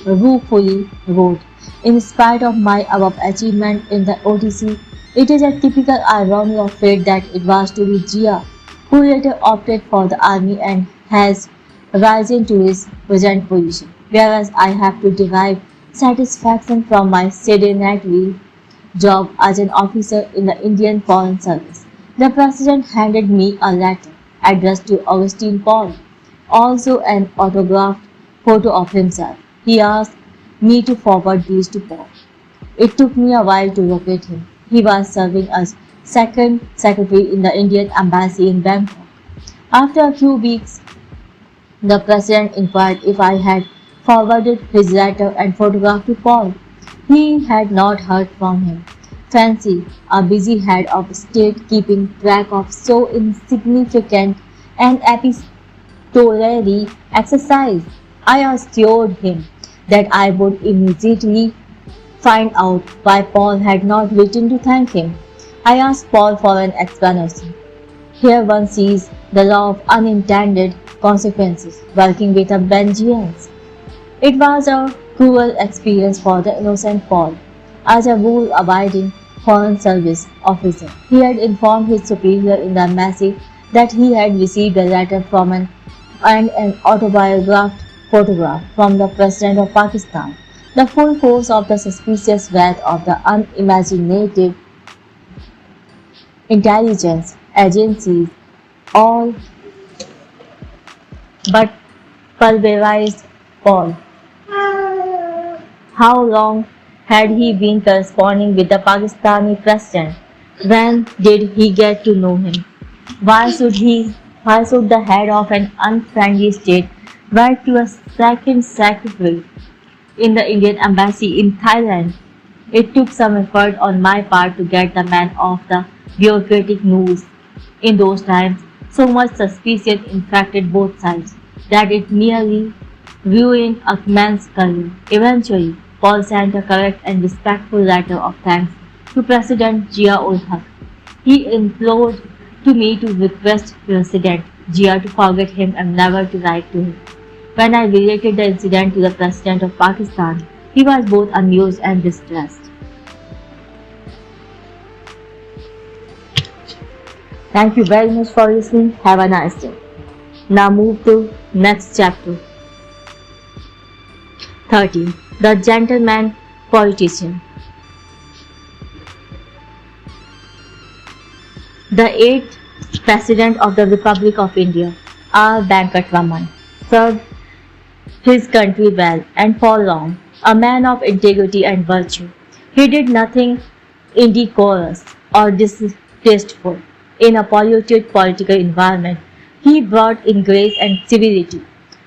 ruefully wrote, in spite of my above achievement in the OTC, it is a typical irony of fate that it was to be Zia who later opted for the army and has risen to his present position, whereas I have to derive satisfaction from my sedentary job as an officer in the Indian Foreign Service. The president handed me a letter addressed to Augustine Paul, also an autographed photo of himself. He asked me to forward these to Paul. It took me a while to locate him. He was serving as second secretary in the Indian embassy in Bangkok. After a few weeks, the president inquired if I had forwarded his letter and photograph to Paul. He had not heard from him. Fancy a busy head of state keeping track of so insignificant an epistolary exercise. I assured him that I would immediately find out why Paul had not written to thank him. I asked Paul for an explanation. Here one sees the law of unintended consequences working with a vengeance. It was a cruel experience for the innocent Paul. As a rule-abiding Foreign Service officer, he had informed his superior in the embassy that he had received a letter from an autobiographed photograph from the President of Pakistan. The full force of the suspicious wrath of the unimaginative intelligence agencies all but pulverized Paul. How long had he been corresponding with the Pakistani president? When did he get to know him? Why should the head of an unfriendly state write to a second secretary in the Indian embassy in Thailand? It took some effort on my part to get the man off the bureaucratic noose. In those times, so much suspicion infected both sides that it nearly ruined a man's career. Eventually, Paul sent a correct and respectful letter of thanks to President Zia-ul-Haq. He implored to me to request President Zia to forget him and never to write to him. When I related the incident to the President of Pakistan, he was both amused and distressed. Thank you very much for listening. Have a nice day. Now move to next chapter. 13. The Gentleman Politician. The 8th President of the Republic of India, R. Venkataraman, served his country well and for long, a man of integrity and virtue. He did nothing indecorous or distasteful in a polluted political environment. He brought in grace and civility,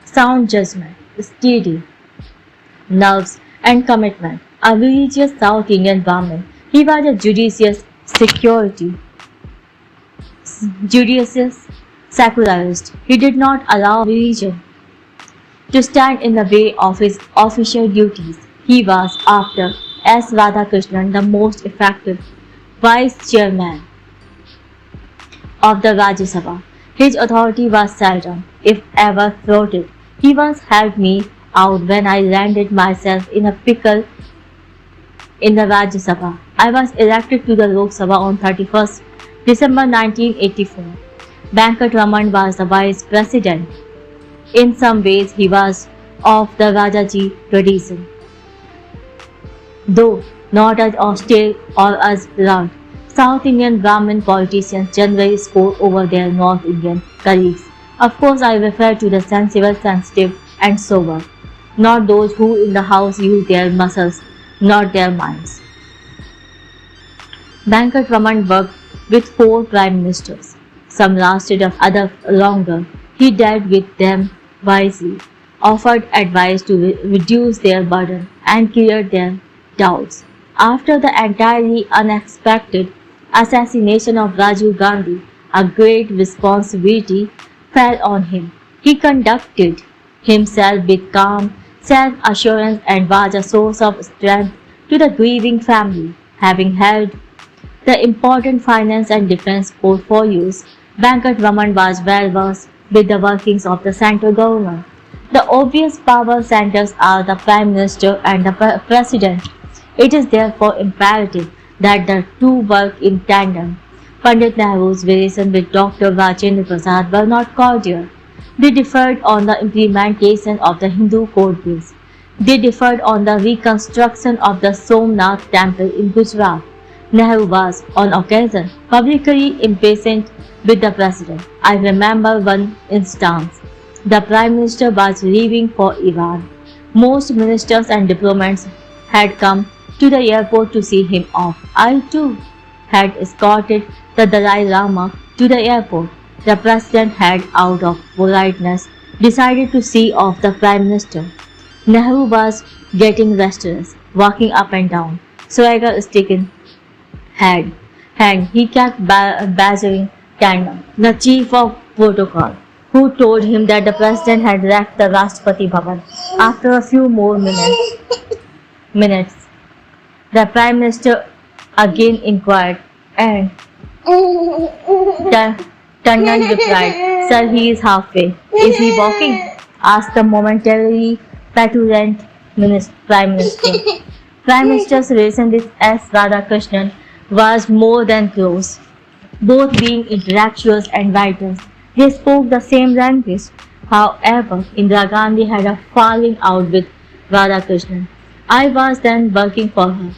sound judgment, steady nerves and commitment. A religious South Indian Brahmin, he was a judicious secularist. He did not allow religion to stand in the way of his official duties. He was, after S. Radhakrishnan, the most effective vice chairman of the Rajya Sabha. His authority was seldom, if ever, thwarted. He once helped me out when I landed myself in a pickle in the Rajya Sabha. I was elected to the Lok Sabha on 31st December 1984. Venkataraman was the vice president. In some ways, he was of the Rajaji tradition, though not as austere or as loud. South Indian Brahmin politicians generally score over their North Indian colleagues. Of course, I refer to the sensible, sensitive, and sober, not those who in the house use their muscles, not their minds. Venkataraman worked with 4 prime ministers. Some lasted, others longer. He dealt with them wisely, offered advice to reduce their burden, and cleared their doubts. After the entirely unexpected assassination of Rajiv Gandhi, a great responsibility fell on him. He conducted himself with calm self-assurance and was a source of strength to the grieving family. Having held the important finance and defense portfolios, Venkataraman was well versed with the workings of the central government. The obvious power centers are the Prime Minister and the President. It is therefore imperative that the two work in tandem. Pandit Nehru's relation with Dr. Rajendra Prasad were not cordial. They differed on the implementation of the Hindu code bills. They differed on the reconstruction of the Somnath temple in Gujarat. Nehru was, on occasion, publicly impatient with the president. I remember one instance The Prime Minister was leaving for Iran. Most ministers and diplomats had come to the airport to see him off. I too had escorted the Dalai Lama to the airport. The President had, out of politeness, decided to see off the Prime Minister. Nehru was getting restless, walking up and down, swagger stick in hand. He kept badgering Candour, the chief of protocol, who told him that the President had left the Rashtrapati Bhavan. After a few more minutes, the Prime Minister again inquired, and Tandon replied, "Sir, he is halfway." "Is he walking?" asked the momentarily petulant Prime Minister. Prime Minister's relation with S. Radhakrishnan was more than close. Both being intellectuals and writers, they spoke the same language. However, Indira Gandhi had a falling out with Radhakrishnan. I was then working for her.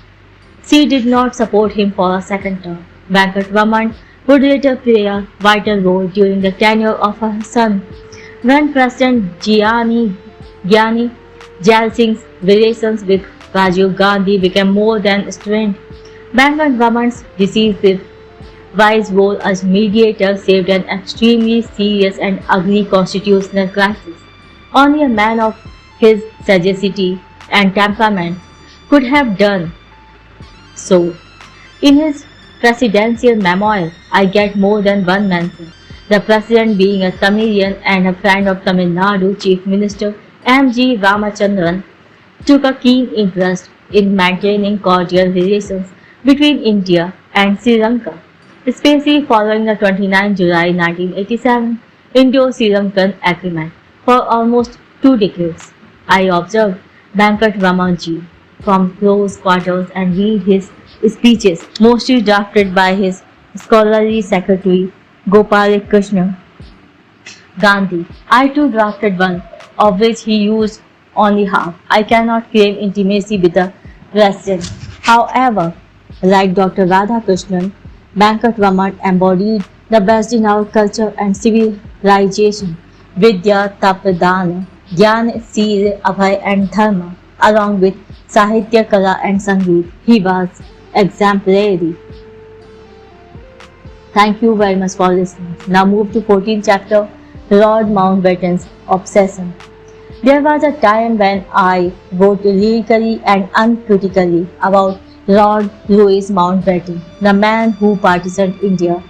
She did not support him for a second term. Venkat Raman would later play a vital role during the tenure of her son. When President Gyani Jail Singh's relations with Rajiv Gandhi became more than strained, Venkat Raman's decisive wise role as mediator saved an extremely serious and ugly constitutional crisis. Only a man of his sagacity and temperament could have done so. In his presidential memoir, I get more than one mention. The President, being a Tamilian and a friend of Tamil Nadu Chief Minister M.G. Ramachandran, took a keen interest in maintaining cordial relations between India and Sri Lanka, especially following the 29 July 1987 Indo-Sri Lankan Agreement. For almost 2 decades, I observed Venkat Ramanji from close quarters and read his speeches, mostly drafted by his scholarly secretary Gopalakrishna Gandhi. I too drafted one, of which he used only half. I cannot claim intimacy with the President. However, like Dr. Radhakrishnan, Venkat Raman embodied the best in our culture and civilization: Vidya, Tapadana, Jnana, Sila, Abhay and Dharma, along with Sahitya, Kala and Sangeet. He was exemplary. Thank you very much for listening. Now move to 14th chapter, Lord Mountbatten's Obsession. There was a time when I wrote lyrically and uncritically about Lord Louis Mountbatten, the man who partitioned India.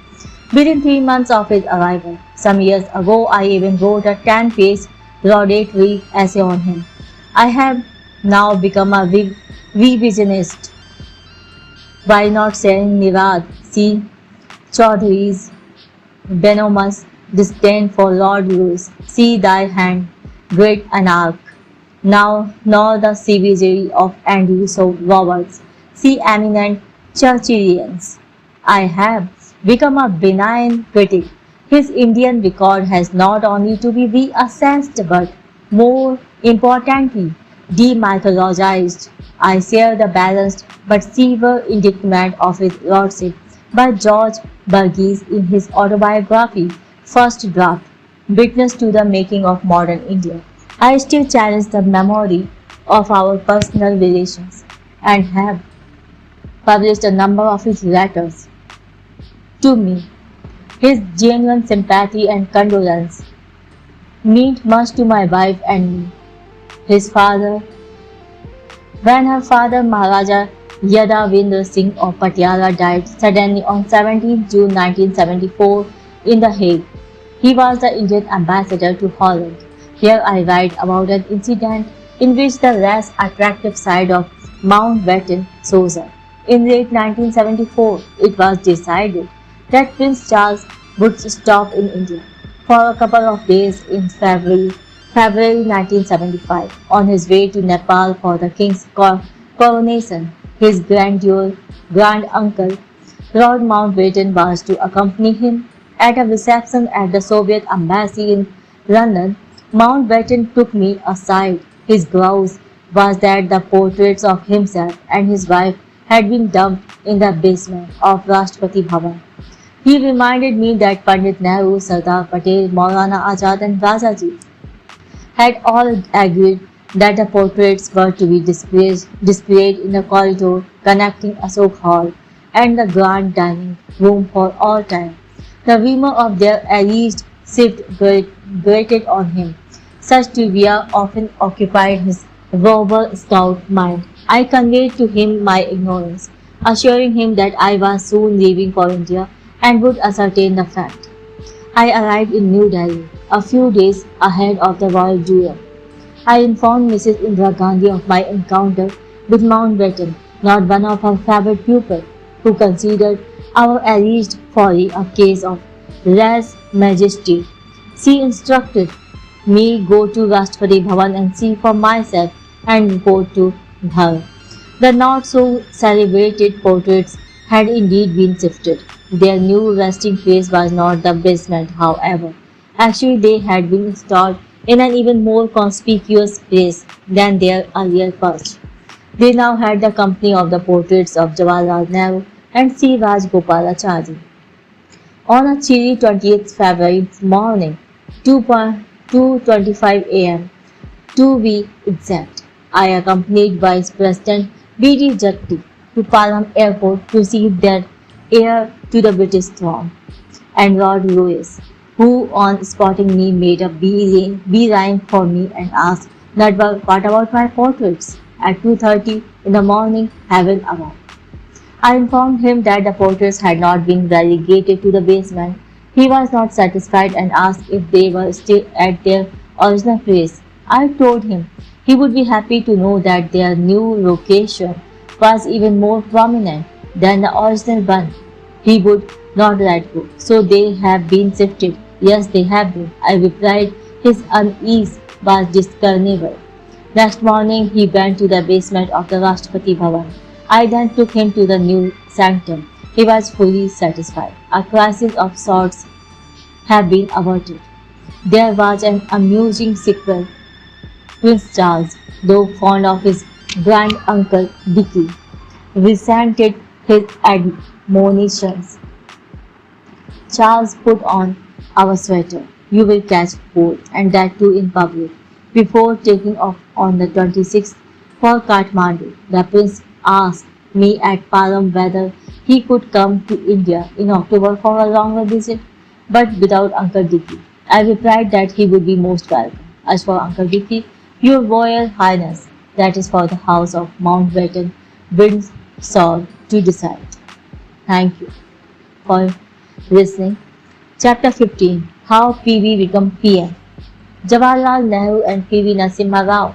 Within 3 months of his arrival, some years ago, I even wrote a 10-page laudatory essay on him. I have now become a revisionist. Why not saying Nirad, see Chaudhry's venomous disdain for Lord Louis, see thy hand, great anarch. Now, nor the savagery of Andy Roberts, see eminent Churchillians. I have become a benign critic. His Indian record has not only to be reassessed but, more importantly, demythologized. I share the balanced but severe indictment of his lordship by George Burgess in his autobiography, First Draft, Witness to the Making of Modern India. I still challenge the memory of our personal relations and have published a number of his letters to me. His genuine sympathy and condolence meant much to my wife and me. His father, when her father Maharaja Yadavendra Singh of Patiala died suddenly on 17 June 1974 in The Hague, he was the Indian ambassador to Holland. Here I write about an incident in which the less attractive side of Mountbatten shows up. In late 1974, it was decided that Prince Charles would stop in India for a couple of days in February 1975 on his way to Nepal for the king's coronation. His grand uncle, Lord Mountbatten, was to accompany him. At a reception at the Soviet embassy in London, Mountbatten took me aside. His grouse was that the portraits of himself and his wife had been dumped in the basement of Rashtrapati Bhavan. He reminded me that Pandit Nehru, Sardar Patel, Maulana Azad and Rajaji had all agreed that the portraits were to be displayed in the corridor connecting Ashok Hall and the grand dining room for all time. The rumor of their alleged shift grated on him. Such trivia often occupied his robber scout mind. I conveyed to him my ignorance, assuring him that I was soon leaving for India and would ascertain the fact. I arrived in New Delhi a few days ahead of the royal duel. I informed Mrs. Indira Gandhi of my encounter with Mountbatten, not one of her favorite pupils, who considered our alleged folly a case of lèse majesty. She instructed me go to Rashtrapati Bhavan and see for myself and report to her. The not so celebrated portraits had indeed been shifted. Their new resting place was not the basement, however. Actually, they had been installed in an even more conspicuous place than their earlier perch. They now had the company of the portraits of Jawaharlal Nehru and C. Rajagopalalchari. On a chilly 20th February morning, 2:25 a.m., to be exact, I accompanied Vice President B.D. Jatti to Palam Airport to receive their heir to the British throne, and Lord Louis, who on spotting me made a beeline for me and asked, "Natwar, what about my portraits?" At 2:30 in the morning, heaven arrived. I informed him that the portraits had not been relegated to the basement. He was not satisfied and asked if they were still at their original place. I told him he would be happy to know that their new location was even more prominent than the original one. He would not let go. "So they have been shifted?" "Yes, they have been," I replied. His unease was discernible. Next morning, he went to the basement of the Rashtrapati Bhavan. I then took him to the new sanctum. He was fully satisfied. A crisis of sorts had been averted. There was an amusing sequel. Prince Charles, though fond of his grand-uncle Dicky, resented his admonitions. "Charles, put on our sweater. You will catch cold, and that too in public." Before taking off on the 26th for Kathmandu, the prince asked me at Palam whether he could come to India in October for a longer visit, but without Uncle Dicky. I replied that he would be most welcome. As for Uncle Dicky, Your Royal Highness, that is for the House of Mountbatten, Windsor to decide. Thank you for listening. Chapter 15. How PV became PM. Jawaharlal Nehru and PV Narasimha Rao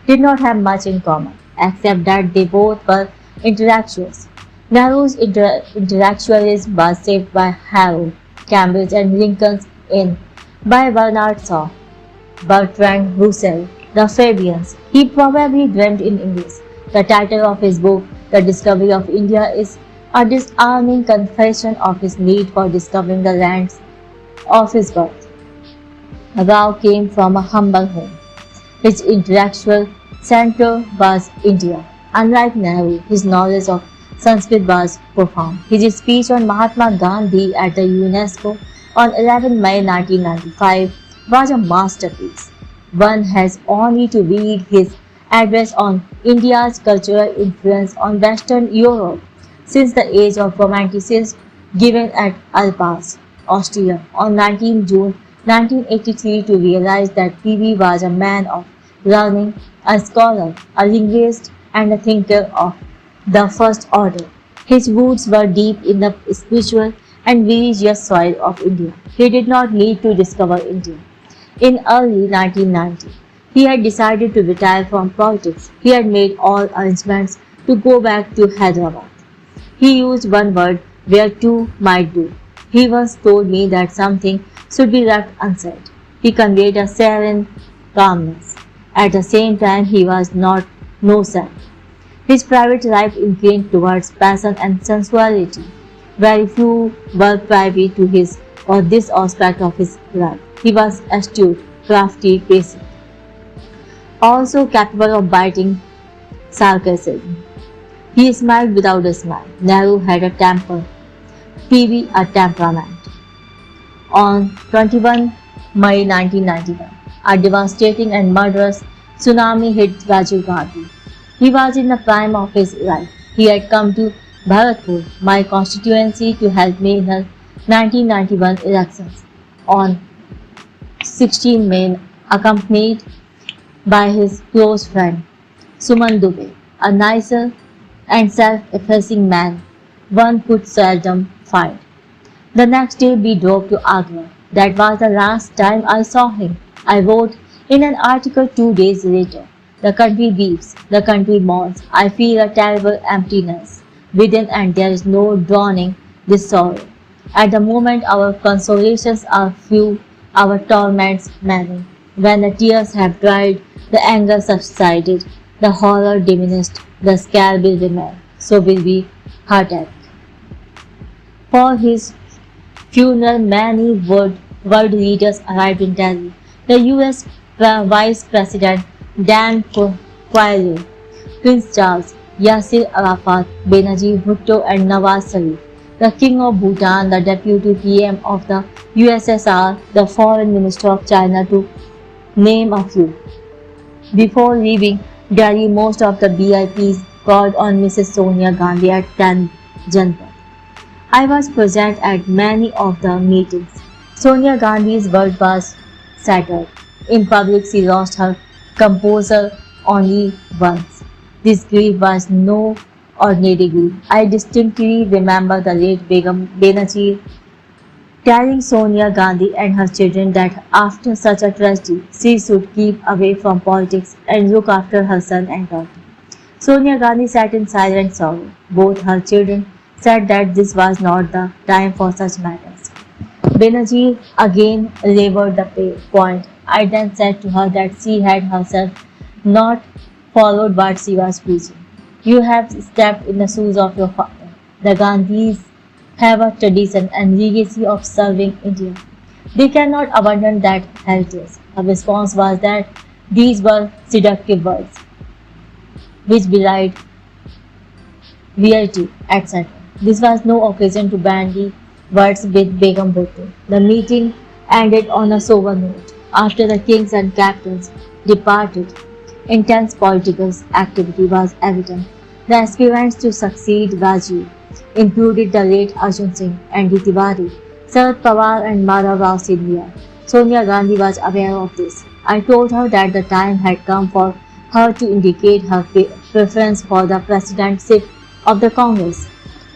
did not have much in common, except that they both were intellectuals. Nehru's intellectualism was shaped by Harrow, Cambridge and Lincoln's Inn, by Bernard Shaw, Bertrand Russell, the Fabians. He probably dreamed in English. The title of his book, The Discovery of India, is a disarming confession of his need for discovering the lands of his birth. Rao came from a humble home. His intellectual center was India. Unlike Nehru, his knowledge of Sanskrit was profound. His speech on Mahatma Gandhi at the UNESCO on 11 May 1995 was a masterpiece. One has only to read his address on India's cultural influence on Western Europe since the age of Romanticism given at Alpars, Austria on 19 June 1983 to realize that PV was a man of learning, a scholar, a linguist, and a thinker of the first order. His roots were deep in the spiritual and religious soil of India. He did not need to discover India. In early 1990, he had decided to retire from politics. He had made all arrangements to go back to Hyderabad. He used one word where two might do. He once told me that something should be left unsaid. He conveyed a serene calmness. At the same time, he was not no saint. His private life inclined towards passion and sensuality. Very few were privy to his or this aspect of his life. He was astute, crafty, patient, also capable of biting sarcasm. He smiled without a smile. Nehru had a temper, PV a temperament. On 21 May 1991, A devastating and murderous tsunami hit Rajiv Gandhi. He was in the prime of his life. He had come to Bharatpur, my constituency, to help me in the 1991 elections. On 16 May, accompanied by his close friend Suman Dubey, a nicer and self-effacing man one could seldom find. The next day we drove to Agra. That was the last time I saw him. I wrote in an article 2 days later. The country weeps, the country mourns. I feel a terrible emptiness within and there is no drowning this sorrow. At the moment our consolations are few, our torments many. When the tears have dried, the anger subsided, the horror diminished, the scare will remain. So will be heartache. For his funeral, many world leaders arrived in Delhi. The US Vice President Dan Quayle, Prince Charles, Yasser Arafat, Benazir Bhutto and Nawaz Sharif, the King of Bhutan, the Deputy PM of the USSR, the Foreign Minister of China, to name a few. Before leaving Delhi, most of the VIPs called on Mrs. Sonia Gandhi at 10 Janpat. I was present at many of the meetings. Sonia Gandhi's world was shattered. In public, she lost her composure only once. This grief was no ordinary grief. I distinctly remember the late Begum Benazir telling Sonia Gandhi and her children that after such a tragedy, she should keep away from politics and look after her son and daughter. Sonia Gandhi sat in silent sorrow. Both her children said that this was not the time for such matters. Benazir again laboured the point. I then said to her that she had herself not followed what she was preaching. You have stepped in the shoes of your father. The Gandhis have a tradition and legacy of serving India. They cannot abandon that heritage. Her response was that these were seductive words, which belied reality, etc. This was no occasion to bandy words with Begum Bhutto. The meeting ended on a sober note. After the kings and captains departed, intense political activity was evident. The aspirants to succeed Rajiv included the late Arjun Singh and D. Tiwari, Sharad Pawar and Madhav Rao Sindhia. Sonia Gandhi was aware of this. I told her that the time had come for her to indicate her preference for the presidency of the Congress,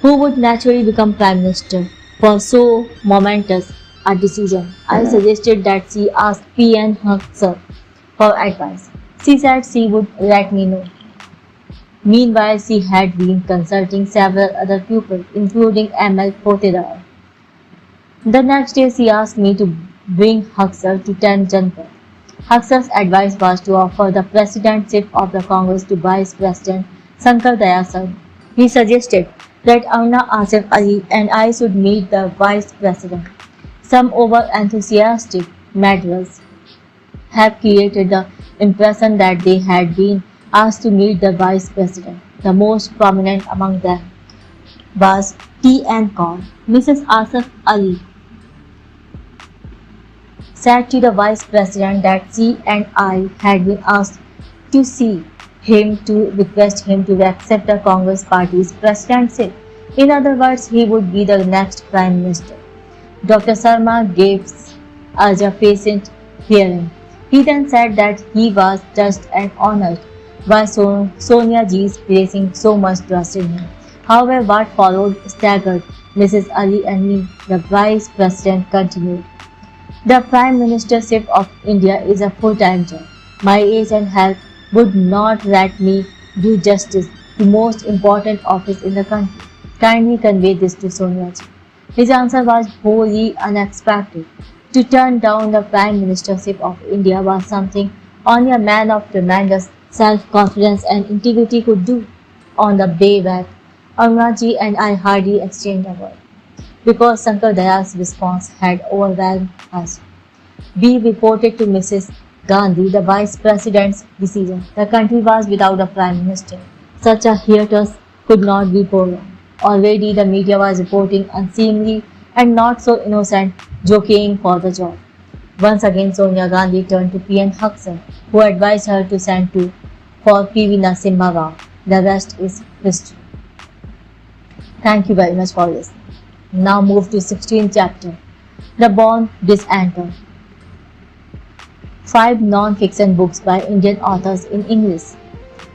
who would naturally become Prime Minister. For so momentous a decision, I suggested that she ask P.N. Huxer for advice. She said she would let me know. Meanwhile, she had been consulting several other people, including M.L. Potedar. The next day, she asked me to bring Huxer to 10 Janpat. Huxer's advice was to offer the presidentship of the Congress to Vice President Shankar Daya Sarma. He suggested that Anna Asif Ali and I should meet the Vice President. Some over-enthusiastic madrels have created the impression that they had been asked to meet the Vice President. The most prominent among them was T.N. Kaur. Mrs. Asif Ali said to the Vice President that she and I had been asked to see him to request him to accept the Congress Party's presidency. In other words, he would be the next Prime Minister. Dr. Sharma gave us a patient hearing. He then said that he was touched and honored by Sonia Ji's placing so much trust in him. However, what followed staggered Mrs. Ali and me. The Vice President continued. The Prime Ministership of India is a full-time job. My age and health would not let me do justice to the most important office in the country. Kindly convey this to Sonia Ji. His answer was wholly unexpected. To turn down the Prime Ministership of India was something only a man of tremendous self-confidence and integrity could do. On the way back, Mamaji and I hardly exchanged a word, because Shankar Daya's response had overwhelmed us. We reported to Mrs. Gandhi the Vice President's decision. The country was without a Prime Minister. Such a hiatus could not be prolonged. Already the media was reporting unseemly and not so innocent jockeying for the job. Once again, Sonia Gandhi turned to P.N. Husain, who advised her to send to for P.V. Narasimha Rao. The rest is history. Thank you very much for listening. Now move to 16th chapter. The Born Dissenter. 5 non-fiction books by Indian authors in English.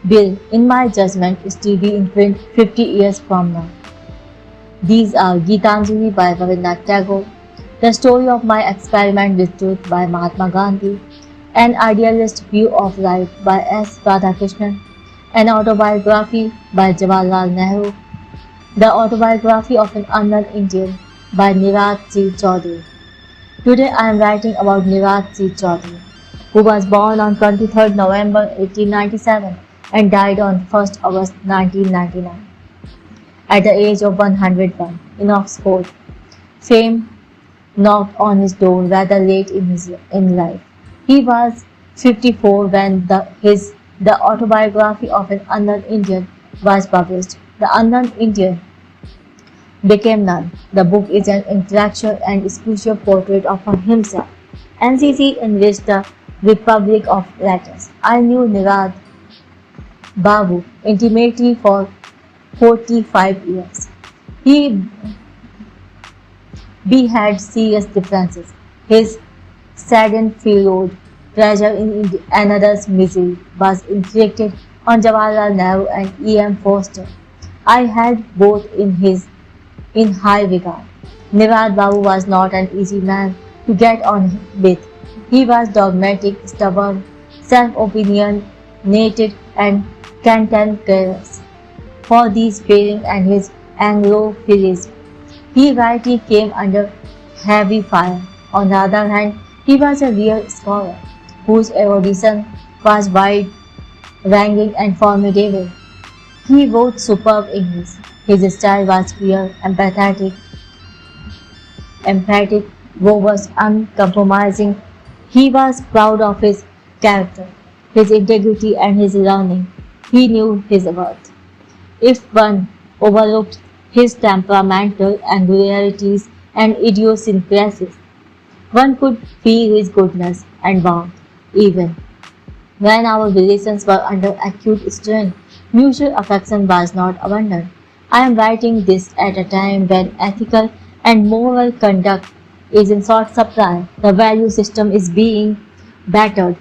Will, in my judgment, still be in print 50 years from now. These are Gitanjali by Rabindranath Tagore, The Story of My Experiment with Truth by Mahatma Gandhi, An Idealist View of Life by S. Radhakrishnan, An Autobiography by Jawaharlal Nehru, The Autobiography of an Unknown Indian by Nirad C. Chaudhary. Today I am writing about Nirad C. Chaudhary, who was born on 23rd November 1897 and died on 1st August 1999 at the age of 101 in Oxford. Fame knocked on his door rather late in life. He was 54 when the Autobiography of an Unknown Indian was published. The Unknown Indian became known. The book is an intellectual and spiritual portrait of himself. NCC enriched the Republic of Letters. I knew Nirad Babu intimately for 45 years. We had serious differences. His saddened filled treasure in another's misery was inflicted on Jawaharlal Nehru and E.M. Forster. I had both in high regard. Nirad Babu was not an easy man to get on with. He was dogmatic, stubborn, self-opinionated, and cantankerous. For these failings and his Anglophilism, he rightly came under heavy fire. On the other hand, he was a real scholar, whose erudition was wide-ranging and formidable. He wrote superb English. His style was clear, emphatic, robust, uncompromising. He was proud of his character, his integrity, and his learning. He knew his worth. If one overlooked his temperamental angularities and idiosyncrasies, one could feel his goodness and warmth. Even when our relations were under acute strain, mutual affection was not abundant. I am writing this at a time when ethical and moral conduct is in short supply. The value system is being battered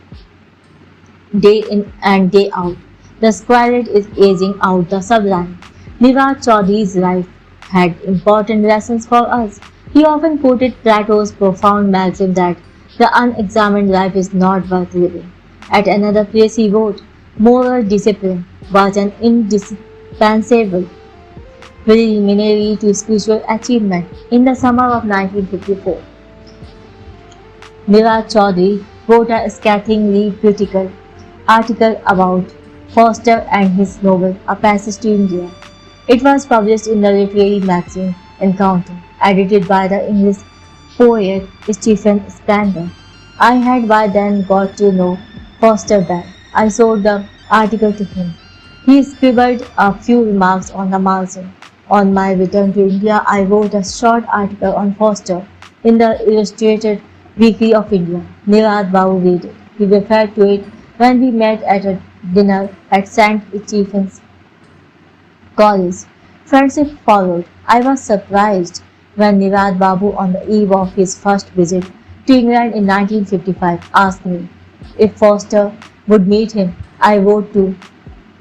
day in and day out. The squalid is aging out the sublime. Nirad Chaudhary's life had important lessons for us. He often quoted Plato's profound maxim that the unexamined life is not worth living. At another place he wrote, moral discipline was an indispensable preliminary to spiritual achievement. In the summer of 1954, Nirad Chaudhary wrote a scathingly critical article about Forster and his novel A Passage to India. It was published in the literary magazine Recounted, edited by the English poet Stephen Spender. I had by then got to know Forster well. I showed the article to him. He scribbled a few remarks on the margin. On my return to India, I wrote a short article on Forster in the Illustrated Weekly of India. Nirad Babu read it. He referred to it when we met at a dinner at St. Stephen's College. Friendship followed. I was surprised when Nirad Babu, on the eve of his first visit to England in 1955, asked me if Forster would meet him. I wrote to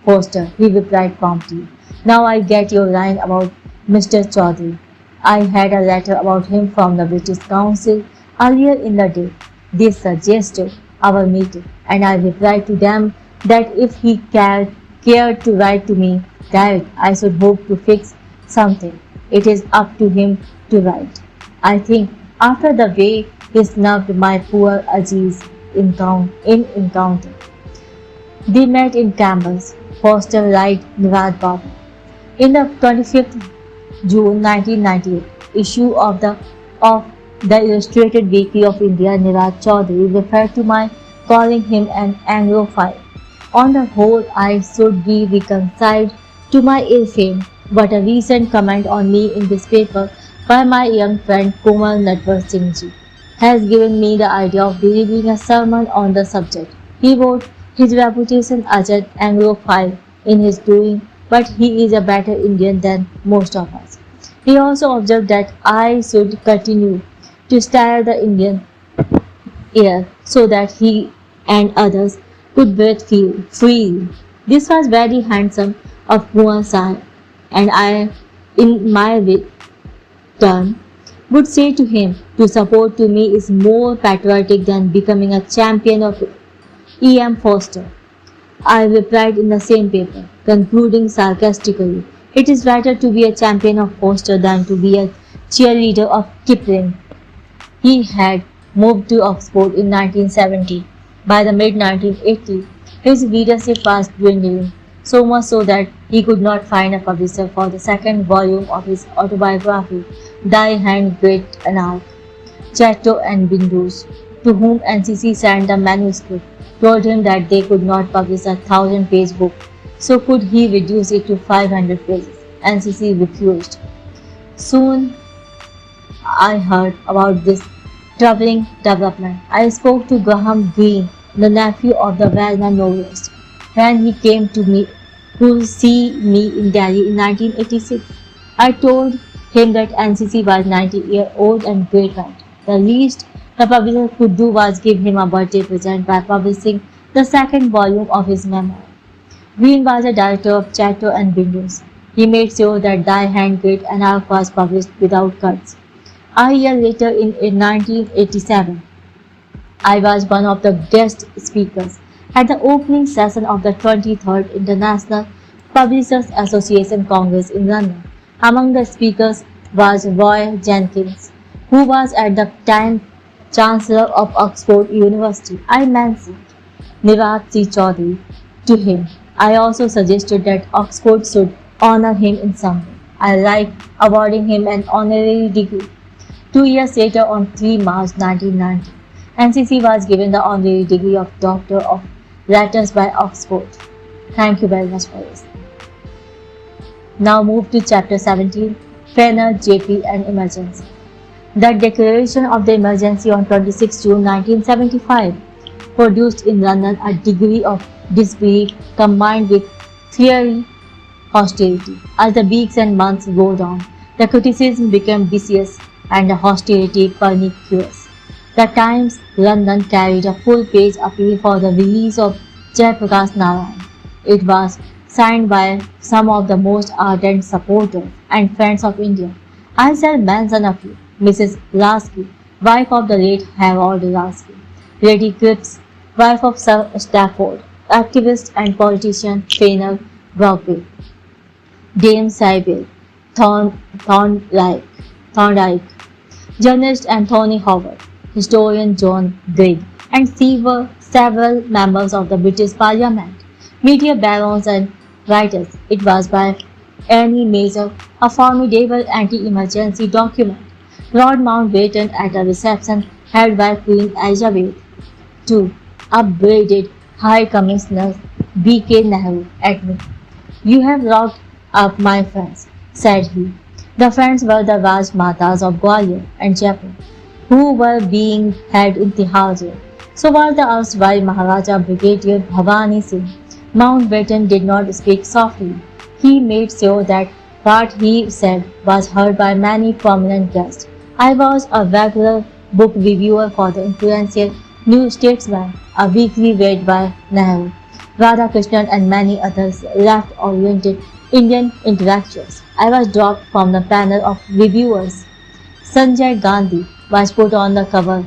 Forster. He replied promptly, "Now I get your line about Mr. Chaudhary. I had a letter about him from the British Council earlier in the day. They suggested our meeting, and I replied to them that if he cared to write to me direct, I should hope to fix something. It is up to him to write. I think after the way he snubbed my poor Aziz in Encounter." They met in Campbell's. Forster liked Nirad Babu. In the 25th June 1998 issue of the Illustrated Weekly of India, Nirad Chaudhary referred to my calling him an Anglophile. On the whole, I should be reconciled to my ill fame, but a recent comment on me in this paper by my young friend Komal Natwar Singh has given me the idea of delivering a sermon on the subject. He wrote his reputation as an Anglophile in his doing, but he is a better Indian than most of us. He also observed that I should continue to stare the Indian air so that he and others could breathe freely. This was very handsome of Husain, and I, in my turn, would say to him, to support to me is more patriotic than becoming a champion of E.M. Foster. I replied in the same paper, concluding sarcastically, it is better to be a champion of Foster than to be a cheerleader of Kipling. He had moved to Oxford in 1970. By the mid-1980s, his readership was dwindling, so much so that he could not find a publisher for the second volume of his autobiography, Thy Hand Great Anarch. Chatto and Bindus, to whom NCC sent the manuscript, told him that they could not publish a 1,000-page book, so could he reduce it to 500 pages. NCC refused. Soon I heard about this troubling development. I spoke to Graham Greene, the nephew of the well-known novelist, when he came to see me in Delhi in 1986. I told him that NCC was 90-year-old and great-grand. The least the publisher could do was give him a birthday present by publishing the second volume of his memoir. Greene was a director of Chatto and Bindus. He made sure that Thy Hand Great Anarch was published without cuts. A year later, in 1987, I was one of the guest speakers at the opening session of the 23rd International Publishers Association Congress in London. Among the speakers was Roy Jenkins, who was at the time Chancellor of Oxford University. I mentioned Nirat C. Chaudhary to him. I also suggested that Oxford should honor him in some way. I liked awarding him an honorary degree. 2 years later, on 3 March 1990, NCC was given the honorary degree of Doctor of Letters by Oxford. Thank you very much for listening. Now move to Chapter 17, Fenner, JP and Emergency. The declaration of the emergency on 26 June 1975 produced in London a degree of disbelief combined with fiery hostility. As the weeks and months wore on, the criticism became vicious and the hostility pernicious. The Times London carried a full-page appeal for the release of Jayaprakash Narayan. It was signed by some of the most ardent supporters and friends of India. I shall mention a few. Mrs. Lasky, wife of the late Harold Lasky, Lady Cripps, wife of Sir Stafford, activist and politician Fenner Brockway, Dame Sybil Thorndike, journalist Anthony Howard, historian John Grigg, and several members of the British Parliament, media barons and writers. It was by any measure a formidable anti-emergency document. Lord Mountbatten at a reception held by Queen Elizabeth II upbraided High Commissioner B.K. Nehru at me. You have locked up my friends, said he. The friends were the Rajmatas of Gwalior and Jaipur, who were being held in Tihar jail. So was the erstwhile Maharaja Brigadier Bhavani Singh. Mountbatten did not speak softly. He made sure that what he said was heard by many prominent guests. I was a regular book reviewer for the influential New Statesman, a weekly read by Nehru, Radhakrishnan and many others left-oriented Indian intellectuals. I was dropped from the panel of reviewers. Sanjay Gandhi was put on the cover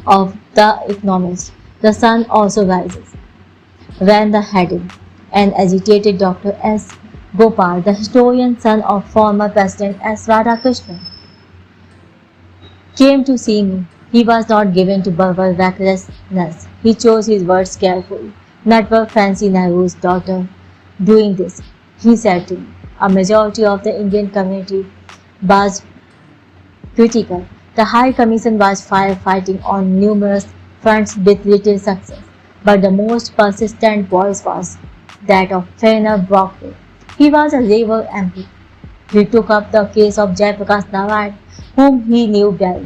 of The Economist. The sun also rises, ran the heading. An agitated Dr. S. Gopal, the historian son of former President S. Radhakrishnan, came to see me. He was not given to verbal recklessness. He chose his words carefully. Never fancy Nehru's daughter doing this, he said to me. A majority of the Indian community was critical. The High Commission was firefighting on numerous fronts with little success, but the most persistent voice was that of Fenner Brockway. He was a Labour MP. He took up the case of Jayaprakash Narayan, whom he knew well.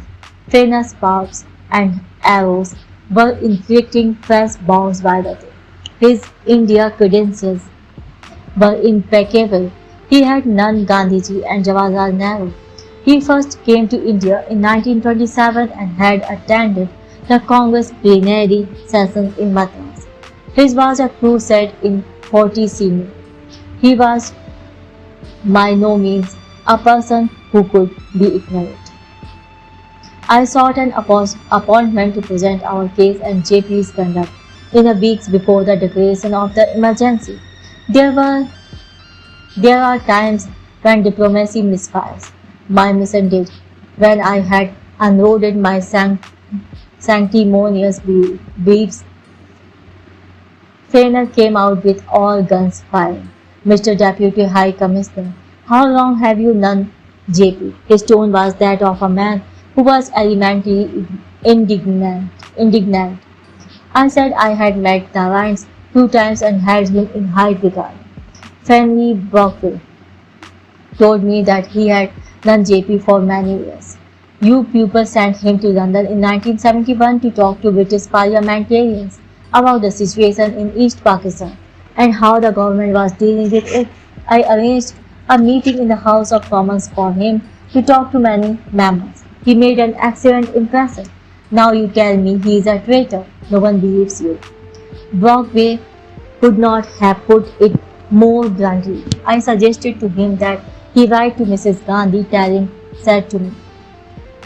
Famous sparks and arrows were inflicting fresh bombs by the day. His India credentials were impeccable. He had known Gandhiji and Jawaharlal Nehru. He first came to India in 1927 and had attended the Congress plenary sessions in Madras. His was a crusade in fortissimo. He was by no means a person who could be ignored. I sought an appointment to present our case and JP's conduct in the weeks before the declaration of the emergency. There are times when diplomacy misfires. My mission did, when I had unloaded my sanctimonious briefs. Feiner came out with all guns firing. Mr. Deputy High Commissioner, how long have you known JP? His tone was that of a man who was elementally indignant. I said I had met the Ryans 2 times and had him in high regard. Fanny Brockway told me that he had known JP for many years. You people sent him to London in 1971 to talk to British parliamentarians about the situation in East Pakistan and how the government was dealing with it. I arranged a meeting in the House of Commons for him to talk to many members. He made an excellent impression. Now you tell me he is a traitor. No one believes you. Brockway could not have put it more bluntly. I suggested to him that he write to Mrs. Gandhi, telling said to me.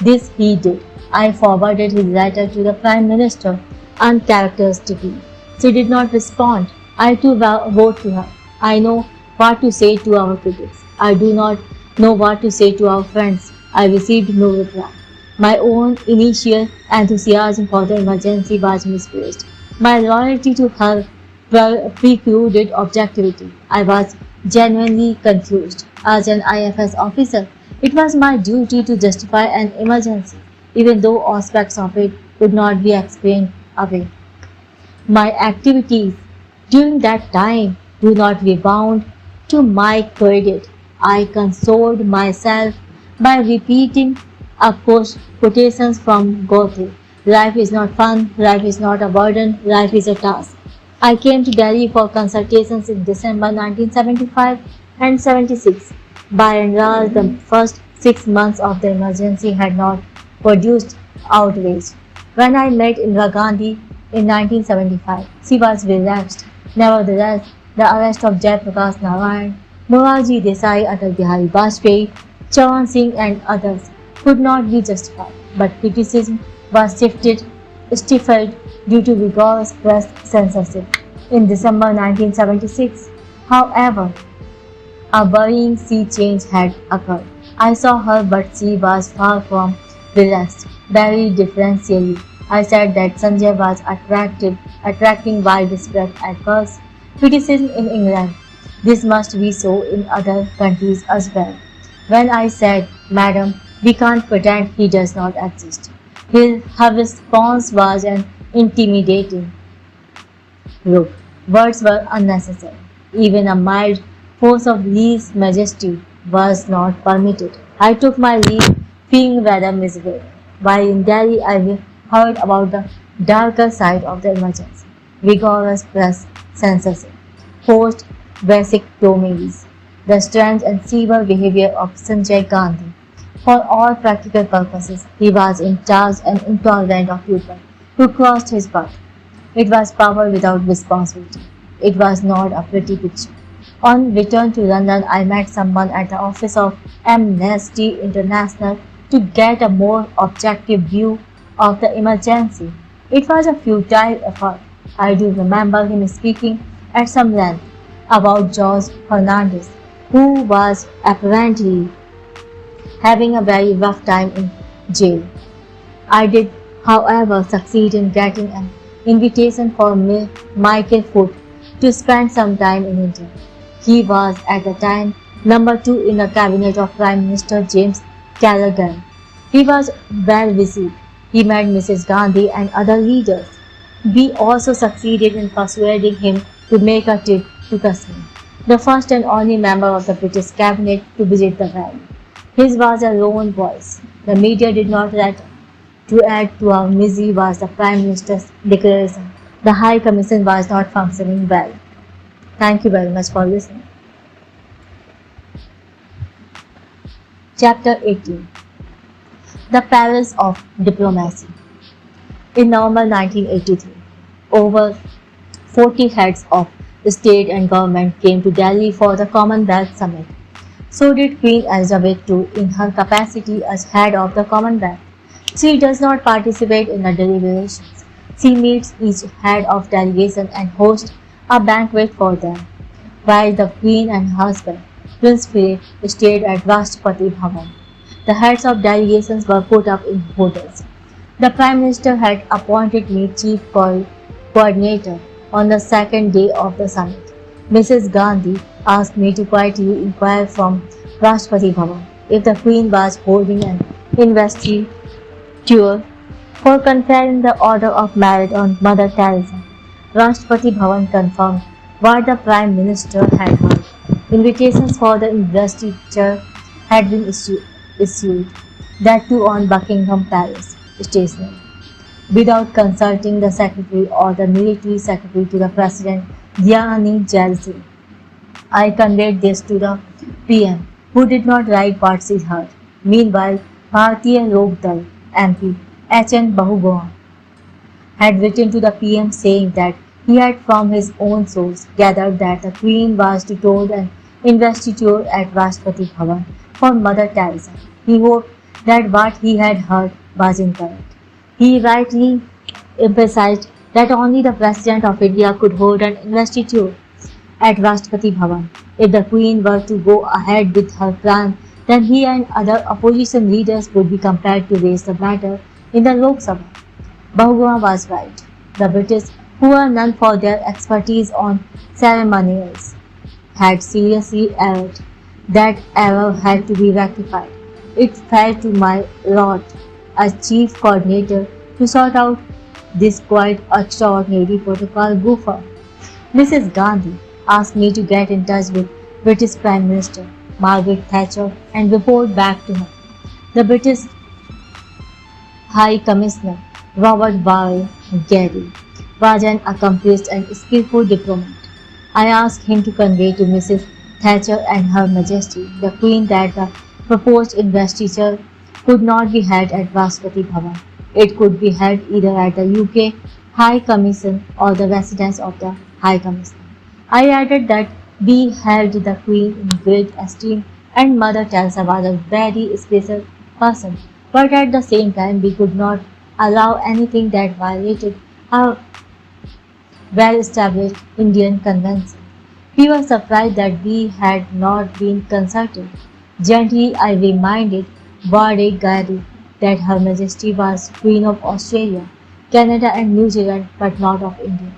This he did. I forwarded his letter to the Prime Minister uncharacteristically. She did not respond. I too wrote to her. I know what to say to our critics. I do not know what to say to our friends. I received no reply. My own initial enthusiasm for the emergency was misplaced. My loyalty to her precluded objectivity. I was genuinely confused. As an IFS officer, it was my duty to justify an emergency, even though aspects of it could not be explained away. My activities during that time do not rebound to my credit. I consoled myself by repeating quotations from Goethe. Life is not fun, life is not a burden, life is a task. I came to Delhi for consultations in December 1975 and 76. By and large, the first 6 months of the emergency had not produced outrage. When I met Indira Gandhi in 1975, she was relaxed. Nevertheless, the arrest of Jayaprakash Narayan, Morarji Desai, Atal Bihari Vajpayee, Chavan Singh and others could not be justified, but criticism was stifled due to rigorous press censorship. In December 1976, however, a worrying sea change had occurred. I saw her, but she was far from relaxed. Very differentially, I said that Sanjay was attracting widespread adverse criticism in England. This must be so in other countries as well. When I said, Madam, we can't pretend he does not exist, her response was an intimidating look. Words were unnecessary. Even a mild force of lese majesty was not permitted. I took my leave feeling rather miserable. While in Delhi, I heard about the darker side of the emergency. Rigorous press censorship, forced vasectomies, the strange and severe behavior of Sanjay Gandhi. For all practical purposes, he was in charge and intolerant of people who crossed his path. It was power without responsibility. It was not a pretty picture. On return to London, I met someone at the office of Amnesty International to get a more objective view of the emergency. It was a futile effort. I do remember him speaking at some length about George Fernandez, who was apparently having a very rough time in jail. I did, however, succeed in getting an invitation for Michael Foot to spend some time in India. He was at the time number 2 in the cabinet of Prime Minister James Callaghan. He was well received. He met Mrs. Gandhi and other leaders. We also succeeded in persuading him to make a trip to Kashmir, the first and only member of the British cabinet to visit the valley. His was a lone voice. The media did not let To add to our misery was the Prime Minister's declaration. The High Commission was not functioning well. Thank you very much for listening. Chapter 18. The Perils of Diplomacy. In November 1983, over 40 heads of state and government came to Delhi for the Commonwealth Summit. So did Queen Elizabeth too in her capacity as head of the Commonwealth. She does not participate in the deliberations. She meets each head of delegation and hosts a banquet for them, while the Queen and her husband, Prince Philip, stayed at Rashtrapati Bhavan. The heads of delegations were put up in hotels. The Prime Minister had appointed me chief coordinator on the second day of the summit. Mrs. Gandhi asked me to quietly inquire from Rashtrapati Bhavan if the Queen was holding an investiture for conferring the order of merit on Mother Teresa. Rashtrapati Bhavan confirmed what the Prime Minister had heard. Invitations for the investiture had been issued, that too on Buckingham Palace stationery, without consulting the Secretary or the Military Secretary to the President Gianni Jalsi. I conveyed this to the PM, who did not write what she heard. Meanwhile, Bharatiya Lok Dal MP H.N. Bahuguha had written to the PM saying that he had from his own source gathered that the Queen was to hold an investiture at Rashtrapati Bhavan for Mother Teresa. He hoped that what he had heard was incorrect. He rightly emphasized that only the President of India could hold an investiture at Rashtrapati Bhavan. If the Queen were to go ahead with her plan, then he and other opposition leaders would be compelled to raise the matter in the Lok Sabha. Bahuguha was right. The British, who are known for their expertise on ceremonials, had seriously erred. That error had to be rectified. It fell to my lot as chief coordinator to sort out this quite extraordinary protocol goofer. Mrs. Gandhi asked me to get in touch with British Prime Minister Margaret Thatcher and report back to her. The British High Commissioner Robert Gary was an accomplished and skillful diplomat. I asked him to convey to Mrs. Thatcher and Her Majesty the Queen that the proposed investiture could not be held at Rashtrapati Bhavan. It could be held either at the UK High Commission or the residence of the High Commissioner. I added that we held the Queen in great esteem and Mother Teresa was a very special person, but at the same time we could not allow anything that violated our well-established Indian convention. He was surprised that we had not been consulted. Gently I reminded Gary that Her Majesty was Queen of Australia, Canada and New Zealand but not of India.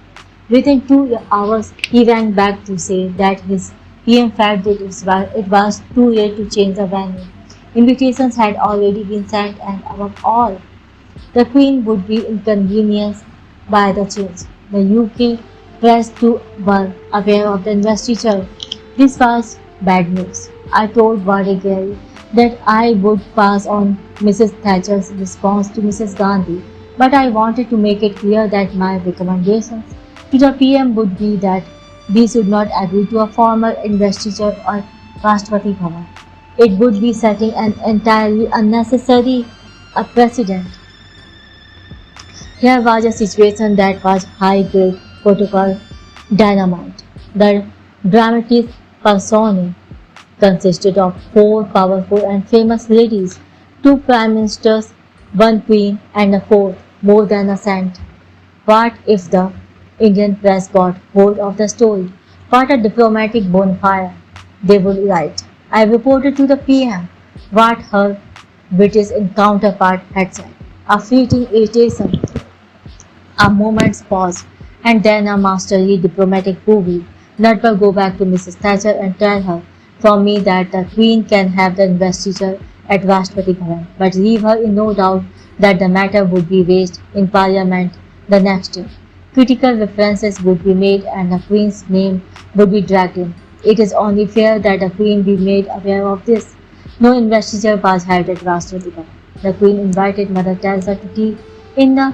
Within 2 hours he rang back to say that his PM felt that it was too late to change the venue. Invitations had already been sent and above all, the Queen would be inconvenienced by the change. The UK press too were aware of the investiture. This was bad news. I told Gary that I would pass on Mrs. Thatcher's response to Mrs. Gandhi, but I wanted to make it clear that my recommendations to the PM would be that we should not agree to a formal investiture at Rashtrapati Bhavan. It would be setting an entirely unnecessary precedent. Here was a situation that was high-grade protocol dynamite. The dramatis personae consisted of 4 powerful and famous ladies, 2 prime ministers, 1 queen, and a 4th, more than a saint. What if the Indian press got hold of the story? What a diplomatic bonfire they would light. I reported to the PM what her British counterpart had said. A fleeting irritation, a moment's pause, and then a masterly diplomatic movie. Let her go back to Mrs. Thatcher and tell her from me that the Queen can have the investiture at Rashtrapati Bhavan, but leave her in no doubt that the matter would be raised in Parliament the next day. Critical references would be made and the Queen's name would be dragged in. It is only fair that the Queen be made aware of this. No investiture was held at Rashtrapati Bhavan. The Queen invited Mother Teresa to tea in the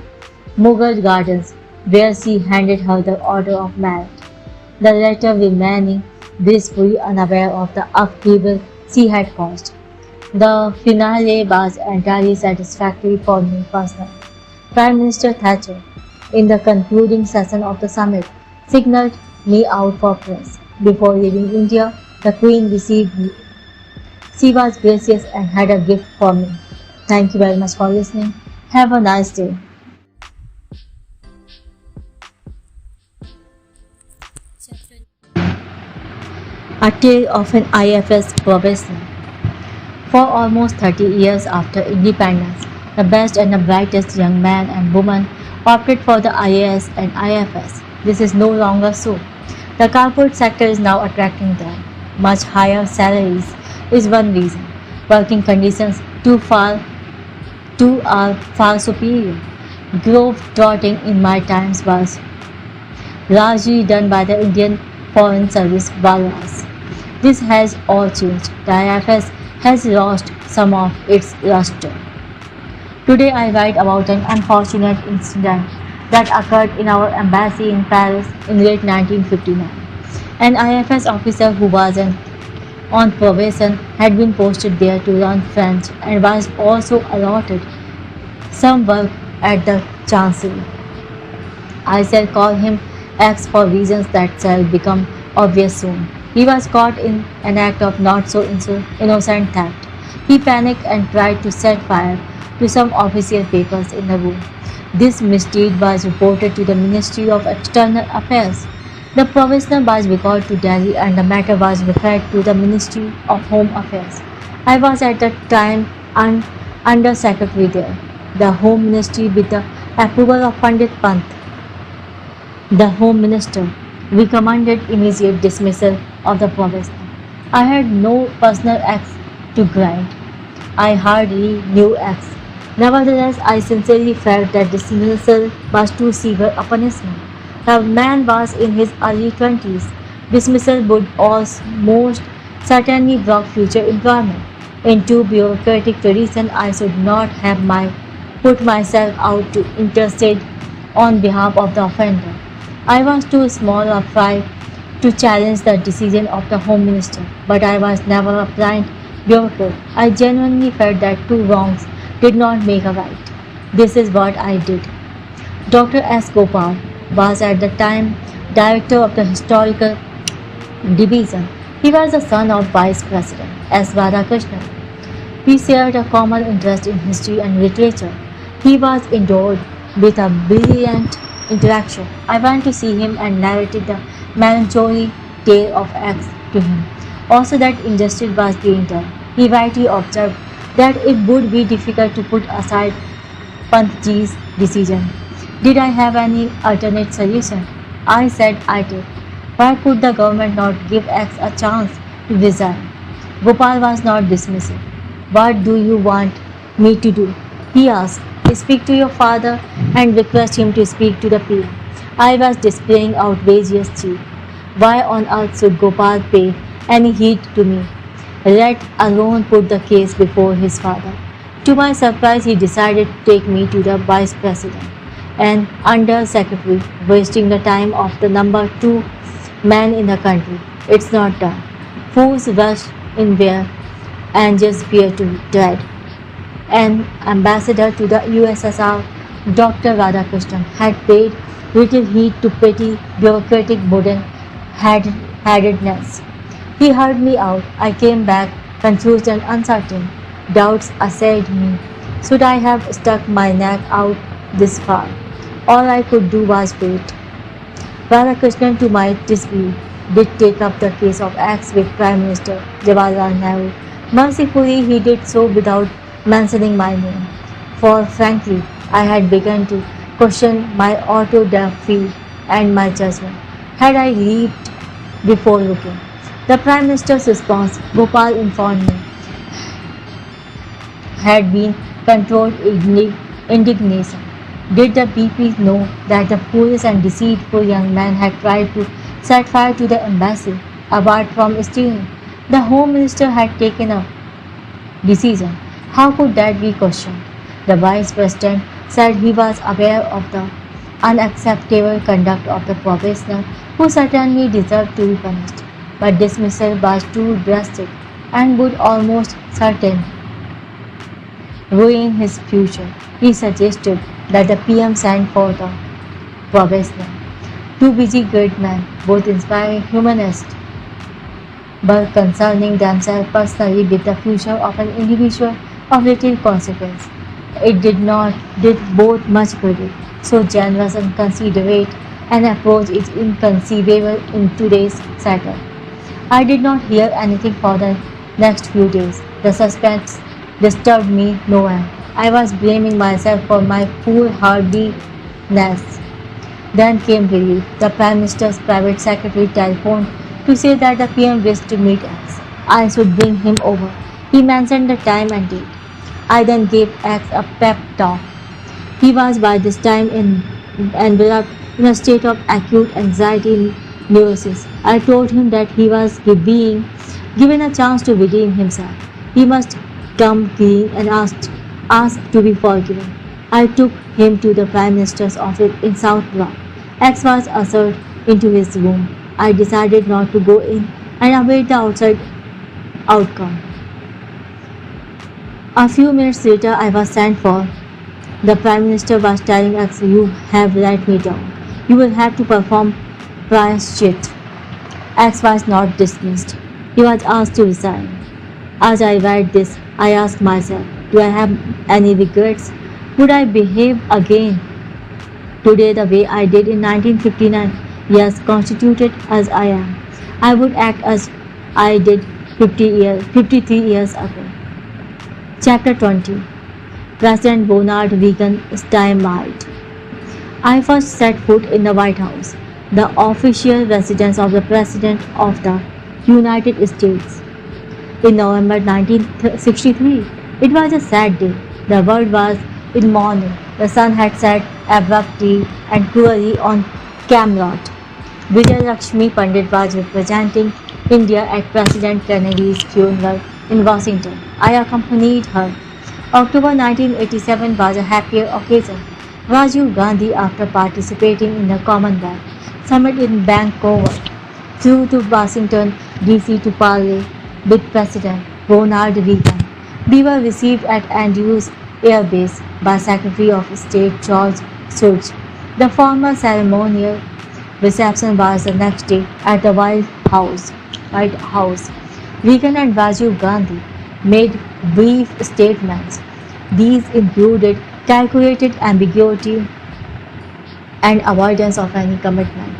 Mughal gardens, where she handed her the order of merit, the latter remaining blissfully unaware of the upheaval she had caused. The finale was entirely satisfactory for me personally. Prime Minister Thatcher, in the concluding session of the summit, signalled me out for press. Before leaving India, the Queen received me. She was gracious and had a gift for me. Thank you very much for listening. Have a nice day. A tale of an IFS professional. For almost 30 years after independence, the best and the brightest young men and women opted for the IAS and IFS. This is no longer so. The corporate sector is now attracting them. Much higher salaries is one reason. Working conditions are far superior. Grove trotting in my times was largely done by the Indian Foreign Service Walras. This has all changed. The IFS has lost some of its luster. Today I write about an unfortunate incident that occurred in our embassy in Paris in late 1959. An IFS officer who was on probation had been posted there to learn French and was also allotted some work at the Chancery. I shall call him X for reasons that shall become obvious soon. He was caught in an act of not so innocent theft. He panicked and tried to set fire to some official papers in the room. This misdeed was reported to the Ministry of External Affairs. The provisional was recalled to Delhi and the matter was referred to the Ministry of Home Affairs. I was at the time Under Secretary there. The Home Ministry, with the approval of Pandit Pant, the Home Minister, recommended immediate dismissal of the provisional. I had no personal axe to grind. I hardly knew axe. Nevertheless, I sincerely felt that dismissal was too severe a punishment. The man was in his early 20s. Dismissal would almost certainly block future employment. In true bureaucratic tradition, I should not have put myself out to intercede on behalf of the offender. I was too small a fry to challenge the decision of the Home Minister, but I was never a blind bureaucrat. I genuinely felt that two wrongs did not make a right. This is what I did. Dr. S. Gopal was at the time director of the historical division. He was the son of Vice President S. Radhakrishnan. We shared a common interest in history and literature. He was endowed with a brilliant intellect. I went to see him and narrated the melancholy tale of X to him. Also that injustice was being done. He rightly observed that it would be difficult to put aside Pantji's decision. Did I have any alternate solution? I said I did. Why could the government not give X a chance to resign? Gopal was not dismissive. What do you want me to do? He asked. Speak to your father and request him to speak to the PM. I was displaying outrageous cheek. Why on earth should Gopal pay any heed to me, let alone put the case before his father? To my surprise, he decided to take me to the Vice President and Under Secretary, wasting the time of the number 2 man in the country. It's not done. Fools rush in there and just fear to dread. An ambassador to the USSR, Dr. Radhakrishnan, had paid little heed to petty bureaucratic wooden-headedness. He heard me out. I came back confused and uncertain. Doubts assailed me. Should I have stuck my neck out this far? All I could do was wait. Radhakrishnan, to my disbelief, did take up the case of X with Prime Minister Jawaharlal Nehru. Mercifully, he did so without mentioning my name, for frankly, I had begun to question my orthodoxy and my judgment. Had I leaped before looking? The Prime Minister's response, Gopal informed me, had been controlled indignation. Did the BP know that the foolish and deceitful young man had tried to set fire to the embassy? Apart from stealing, the Home Minister had taken a decision. How could that be questioned? The Vice President said he was aware of the unacceptable conduct of the probationer, who certainly deserved to be punished, but dismissal was too drastic and would almost certainly ruin his future. He suggested that the PM send for the probationer. Two busy great men, both inspiring humanists, but concerning themselves personally with the future of an individual of little consequence. It did both much credit. So generous and considerate an approach is inconceivable in today's setting. I did not hear anything for the next few days. The suspense disturbed me no end. I was blaming myself for my foolhardiness. Then came relief. The Prime Minister's private secretary telephoned to say that the PM wished to meet X. I should bring him over. He mentioned the time and date. I then gave X a pep talk. He was by this time enveloped in a state of acute anxiety and neurosis. I told him that he was being given a chance to redeem himself. He must come clean and ask to be forgiven. I took him to the Prime Minister's office in South Block. X was ushered into his room. I decided not to go in and await the outside outcome. A few minutes later, I was sent for. The Prime Minister was telling X, "You have let me down. You will have to perform prayashchit." X was not dismissed. He was asked to resign. As I read this, I asked myself, do I have any regrets? Would I behave again today the way I did in 1959? Yes, constituted as I am, I would act as I did 53 years ago. Chapter 20. President Ronald Reagan stymied. I first set foot in the White House, the official residence of the President of the United States, in November 1963. It was a sad day. The world was in mourning. The sun had set abruptly and cruelly on Camelot. Vijay Lakshmi Pandit was representing India at President Kennedy's funeral in Washington. I accompanied her. October 1987 was a happier occasion. Rajiv Gandhi, after participating in the Commonwealth Summit in Vancouver, flew to Washington, D.C. to parley with President Ronald Reagan. We were received at Andrews Air Base by Secretary of State George Shultz. The formal ceremonial reception was the next day at the White House. Reagan and Rajiv Gandhi made brief statements. These included calculated ambiguity and avoidance of any commitment.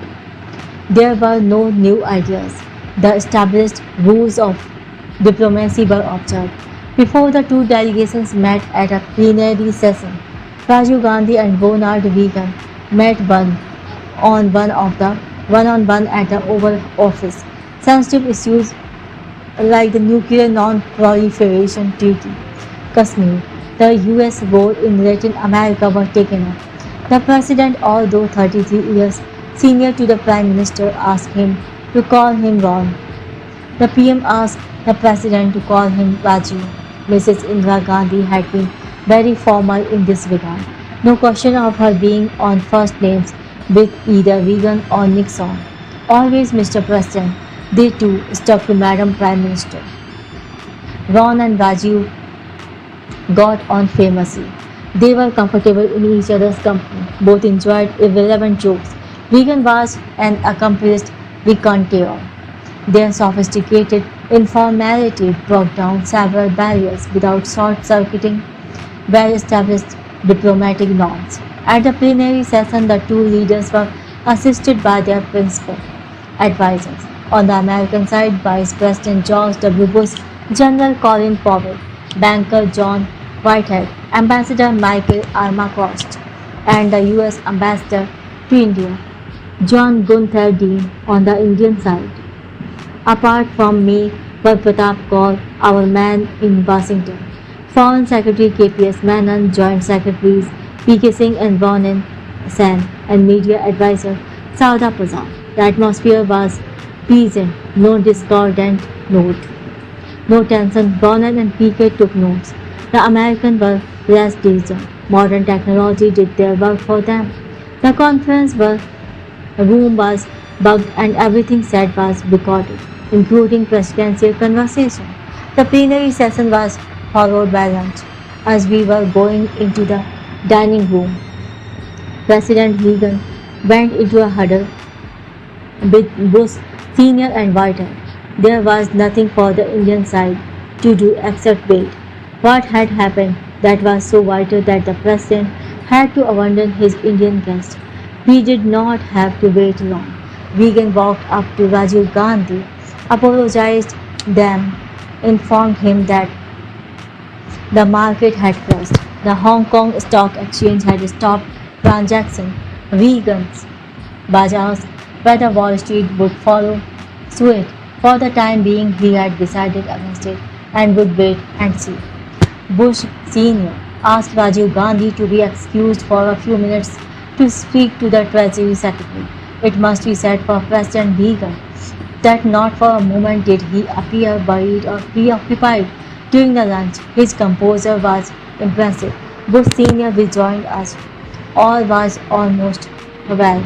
There were no new ideas. The established rules of diplomacy were observed. Before the two delegations met at a plenary session, Rajiv Gandhi and Ronald Reagan met one-on-one at the Oval Office. Sensitive issues like the Nuclear Non-Proliferation Treaty, Kashmir, the US role in Latin America were taken up. The President, although 33 years senior to the Prime Minister, asked him to call him Ron. The PM asked the President to call him Rajiv. Mrs. Indira Gandhi had been very formal in this regard. No question of her being on first names with either Reagan or Nixon. Always Mr. President, they too stuck to Madam Prime Minister. Ron and Rajiv got on famously. They were comfortable in each other's company. Both enjoyed irrelevant jokes. Reagan was an accomplished raconteur. Their sophisticated informality broke down several barriers without short-circuiting well-established diplomatic norms. At the plenary session, the two leaders were assisted by their principal advisors. On the American side, Vice President George W. Bush, General Colin Powell, banker John Whitehead, Ambassador Michael Armacost, and the US Ambassador to India, John Gunther Dean, on the Indian side. Apart from me were Pratap Kaur, our man in Washington, Foreign Secretary KPS Menon, Joint Secretaries PK Singh and Ronan Sen, and Media Advisor Sauda Prasad. The atmosphere was pleasant, no discordant note, no tension. Ronan and PK took notes. The Americans were less diligent. Modern technology did their work for them. The room was bugged and everything said was recorded, including presidential conversation. The plenary session was followed by lunch. As we were going into the dining room, President Reagan went into a huddle with Bush Senior and Whitehead. There was nothing for the Indian side to do except wait. What had happened that was so vital that the President had to abandon his Indian guest? We did not have to wait long. Reagan walked up to Rajiv Gandhi, apologized, then informed him that the market had crashed. The Hong Kong Stock Exchange had stopped transactions. Reagan's was asked whether Wall Street would follow suit. For the time being, he had decided against it and would wait and see. Bush Sr. asked Rajiv Gandhi to be excused for a few minutes to speak to the Treasury Secretary. It must be said for President Reagan that not for a moment did he appear worried or preoccupied. During the lunch, his composure was impressive. Bush Sr. rejoined us. All was almost well.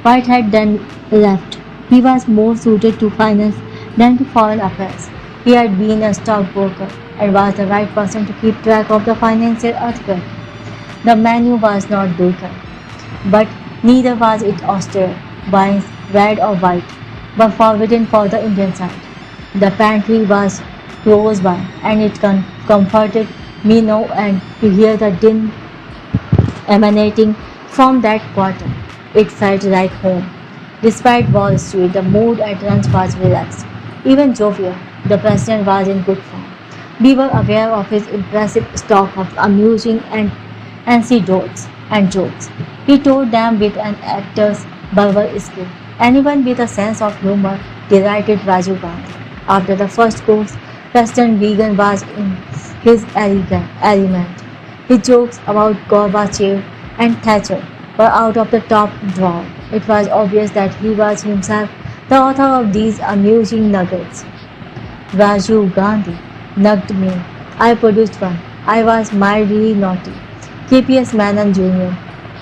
Whitehead then left. He was more suited to finance than to foreign affairs. He had been a stockbroker and was the right person to keep track of the financial earthquake. The menu was not broken, but neither was it austere, wines, red or white, but forbidden for the Indian side. The pantry was close by, and it comforted me no end to hear the din emanating from that quarter. It felt like home. Despite Wall Street, the mood at lunch was relaxed, even jovial. The President was in good form. We were aware of his impressive stock of amusing and anecdotes and jokes. He told them with an actor's verbal skill. Anyone with a sense of humor delighted Rajiv Gandhi. After the first course, President Reagan was in his element. His jokes about Gorbachev and Thatcher were out of the top drawer. It was obvious that he was himself the author of these amusing nuggets. Rajiv Gandhi nugged me. I produced one. I was mildly naughty. KPS Menon Jr.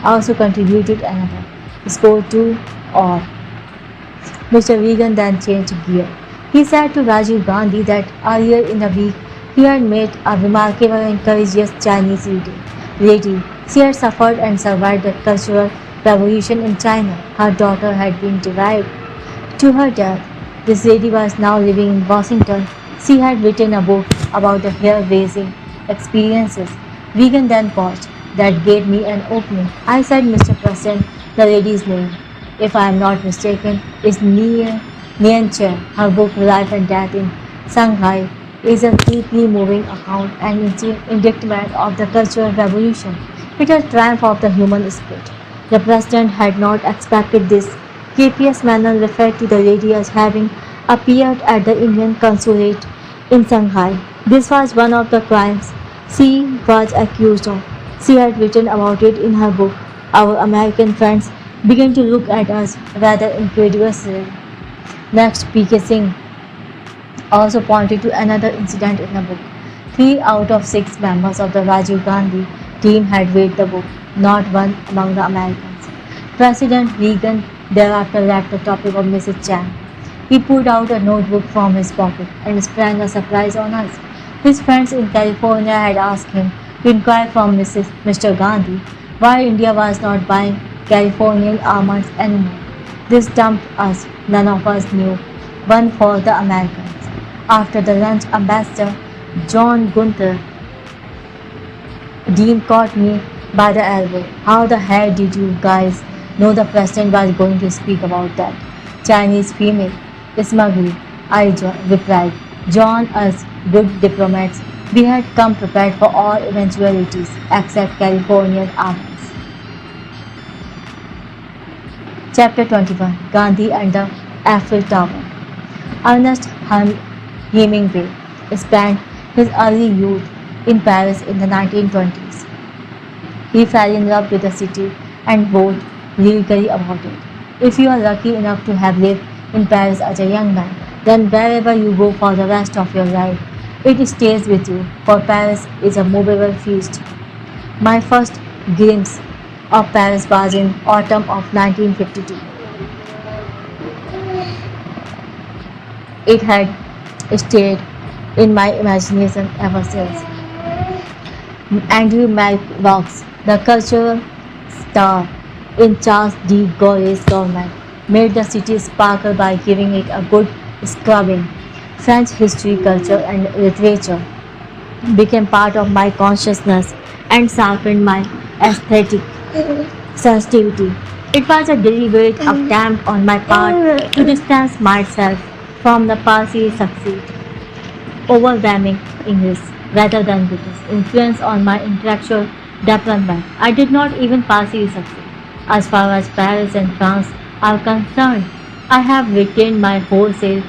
also contributed another. Score 2 or Mr. Reagan then changed gear. He said to Rajiv Gandhi that earlier in the week he had met a remarkable and courageous Chinese lady. She had suffered and survived the Cultural Revolution in China. Her daughter had been derived to her death. This lady was now living in Washington. She had written a book about the hair-raising experiences. Reagan then paused. That gave me an opening. I said, Mr. President, the lady's name, if I am not mistaken, is Nian Chen. Her book, Life and Death in Shanghai, is a deeply moving account and indictment of the Cultural Revolution. It is a triumph of the human spirit. The President had not expected this. KPS Menon referred to the lady as having appeared at the Indian consulate in Shanghai. This was one of the crimes she was accused of. She had written about it in her book. Our American friends began to look at us rather incredulously. Next, P.K. Singh also pointed to another incident in the book. 3 out of 6 members of the Rajiv Gandhi team had read the book, not one among the Americans. President Reagan thereafter left the topic of Mrs. Chan. He pulled out a notebook from his pocket and sprang a surprise on us. His friends in California had asked him to inquire from Mr. Gandhi why India was not buying Californian almonds anymore. This stumped us. None of us knew one for the Americans. After the lunch, Ambassador John Gunther Dean caught me by the elbow. How the hell did you guys know the President was going to speak about that? Chinese female smuggling, I replied. John, us good diplomats, we had come prepared for all eventualities except Californian almonds. Chapter 21 Gandhi and the Eiffel Tower. Ernest Hemingway spent his early youth in Paris in the 1920s. He fell in love with the city and wrote lyrically about it. If you are lucky enough to have lived in Paris as a young man, then wherever you go for the rest of your life, It stays with you, for Paris is a movable feast. My first glimpse of Paris was in autumn of 1952. It had stayed in my imagination ever since. Andrew Malraux, the cultural star in Charles de Gaulle's government, made the city sparkle by giving it a good scrubbing. French history, culture, and literature became part of my consciousness and sharpened my aesthetic sensitivity. It was a deliberate attempt on my part to distance myself from the Parsi succeed, overwhelming English rather than British influence on my intellectual development. I did not even Parsi succeed. As far as Paris and France are concerned, I have retained my wholesale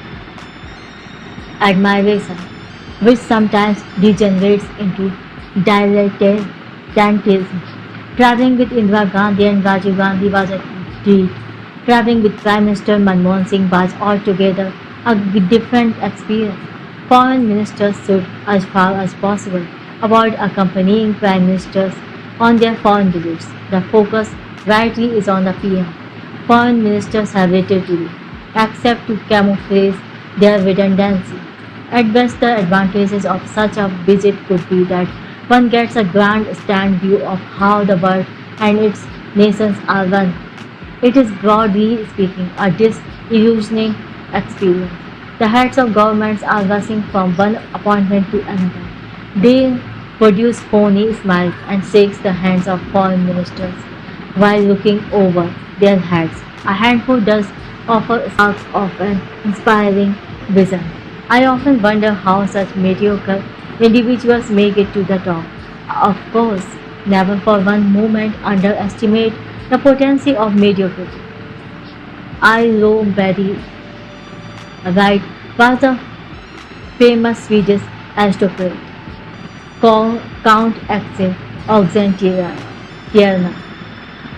admiration, which sometimes degenerates into dilettantism. Traveling with Indira Gandhi and Rajiv Gandhi was a treat. Traveling with Prime Minister Manmohan Singh was altogether a different experience. Foreign ministers should, as far as possible, avoid accompanying prime ministers on their foreign visits. The focus rightly is on the PM. Foreign ministers have little to do, except to camouflage their redundancy. At best, the advantages of such a visit could be that one gets a grandstand view of how the world and its nations are run. It is, broadly speaking, a disillusioning experience. The heads of governments are rushing from one appointment to another. They produce phony smiles and shakes the hands of foreign ministers while looking over their heads. A handful does offer sparks of an inspiring vision. I often wonder how such mediocre individuals make it to the top. Of course, never for one moment underestimate the potency of mediocrity. Ilo Betty Wright was a famous Swedish aristocrat, Count Axel Oxenstierna,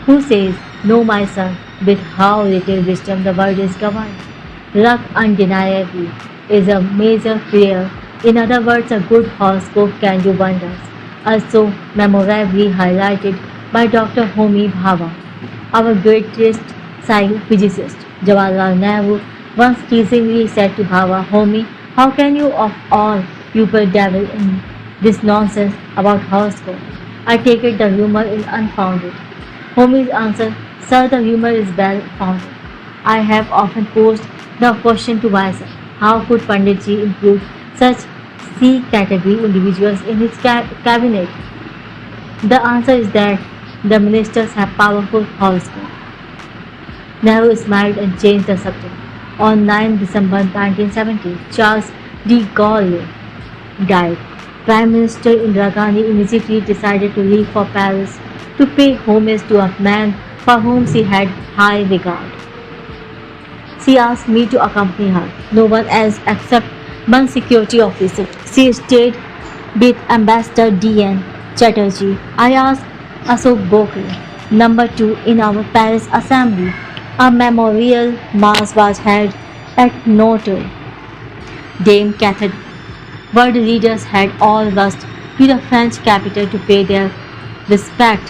who says, "Know my son, with how little wisdom the world is governed." Luck undeniably is a major player. In other words, a good horoscope can do wonders. Also memorably highlighted by Dr. Homi Bhabha, our greatest physicist. Jawaharlal Nehru once teasingly said to Bhabha, "Homi, how can you of all people dabble in this nonsense about horoscope? I take it the rumor is unfounded." Homi's answer, "Sir, the rumor is well founded. I have often posed the question to myself, how could Panditji include such C-category individuals in his cabinet? The answer is that the ministers have powerful horoscope." Nehru smiled and changed the subject. On 9 December 1970, Charles de Gaulle died. Prime Minister Indira Gandhi immediately decided to leave for Paris to pay homage to a man for whom she had high regard. She asked me to accompany her, no one else except one security officer. She stayed with Ambassador D.N. Chatterjee. I asked Ashok Gokhale, number 2 in our Paris Assembly. A memorial mass was held at Notre Dame Cathedral. World leaders had all rushed to the French capital to pay their respect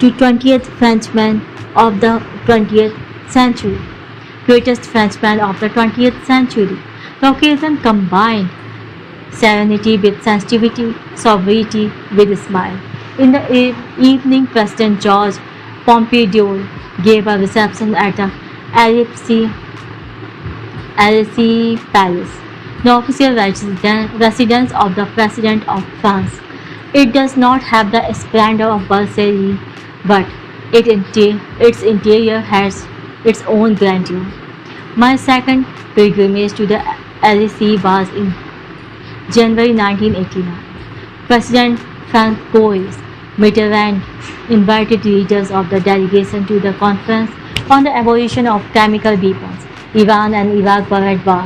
to 20th Frenchman of the 20th century, greatest Frenchman of the 20th century. The occasion combined serenity with sensitivity, sobriety with a smile. In the evening, President George Pompidou gave a reception at the Elysee Palace, the official residence of the President of France. It does not have the splendor of Versailles, but its interior has its own grandeur. My second pilgrimage to the Elysee was in January 1989. President Francois Mitterrand invited leaders of the delegation to the conference on the abolition of chemical weapons. Iran and Iraq were at war.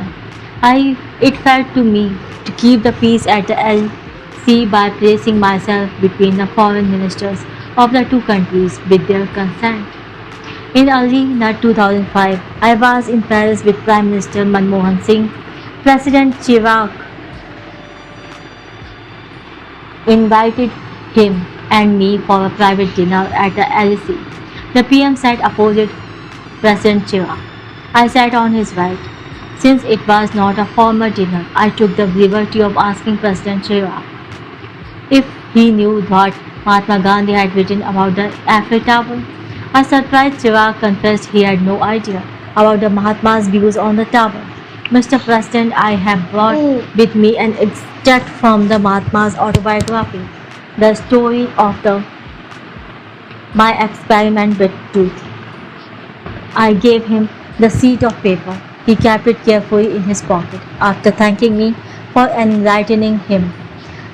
It fell to me to keep the peace at the Elysee by placing myself between the foreign ministers of the two countries with their consent. In early 2005, I was in Paris with Prime Minister Manmohan Singh, President Chirac invited him and me for a private dinner at the Elysee. The PM sat opposite President Chirac. I sat on his right. Since it was not a formal dinner, I took the liberty of asking President Chirac if he knew what Mahatma Gandhi had written about the Eiffel Tower. A surprised Chirac confessed he had no idea about the Mahatma's views on the tower. Mr. President, I have brought with me an extract from the Mahatma's autobiography, the story of my experiment with truth. I gave him the sheet of paper. He kept it carefully in his pocket. After thanking me for enlightening him,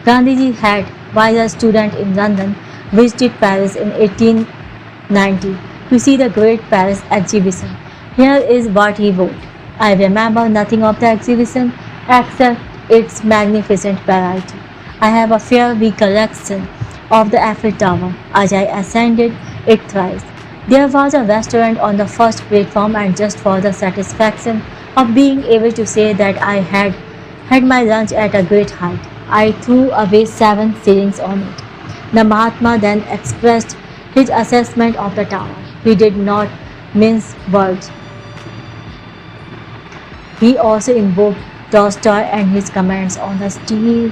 Gandhiji had, while a student in London, visited Paris in 1890 to see the Great Paris Exhibition. Here is what he wrote. I remember nothing of the exhibition except its magnificent variety. I have a fair recollection of the Eiffel Tower as I ascended it thrice. There was a restaurant on the first platform, and just for the satisfaction of being able to say that I had had my lunch at a great height, I threw away 7 shillings on it. The Mahatma then expressed his assessment of the tower. He did not mince words. He also invoked Tolstoy and his comments on the steel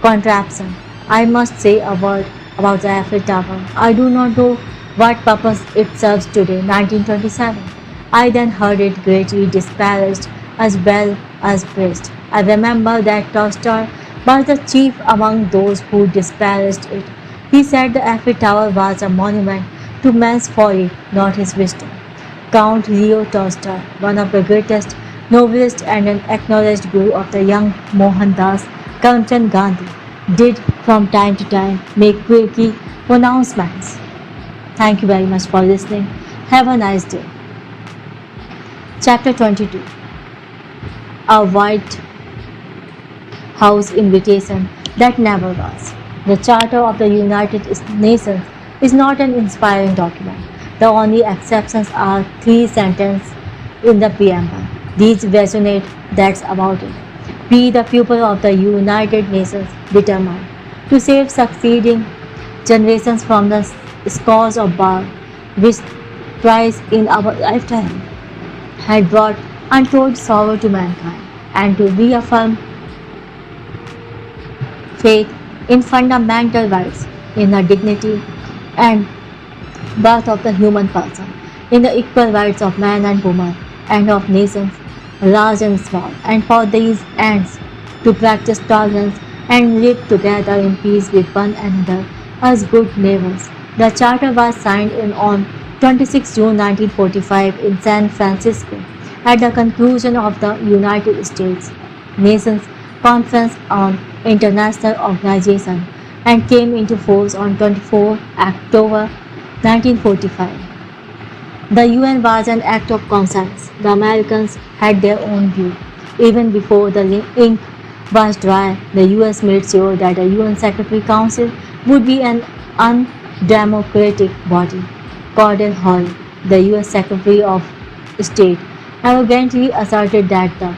contraption. I must say a word about the Eiffel Tower. I do not know what purpose it serves today, 1927. I then heard it greatly disparaged as well as praised. I remember that Tolstoy was the chief among those who disparaged it. He said the Eiffel Tower was a monument to man's folly, not his wisdom. Count Leo Tolstoy, one of the greatest novelists and an acknowledged guru of the young Mohandas Karamchand Gandhi, did from time to time make quirky pronouncements. Thank you very much for listening. Have a nice day. Chapter 22. A White House Invitation That Never Was. The Charter of the United Nations is not an inspiring document. The only exceptions are 3 sentences in the preamble. These resonate, that's about it. We, the people of the United Nations, determined to save succeeding generations from the scores of bar which thrice in our lifetime had brought untold sorrow to mankind, and to reaffirm faith in fundamental rights, in the dignity and birth of the human person, in the equal rights of man and woman and of nations large and small, and for these ends to practice tolerance and live together in peace with one another as good neighbors. The charter was signed on 26 June 1945 in San Francisco at the conclusion of the United States Nations Conference on International Organization, and came into force on 24 October 1945. The UN was an act of conscience. The Americans had their own view. Even before the ink was dry, the US made sure that the UN Secretary Council would be an undemocratic body. Cordell Hull, the US Secretary of State, arrogantly asserted that the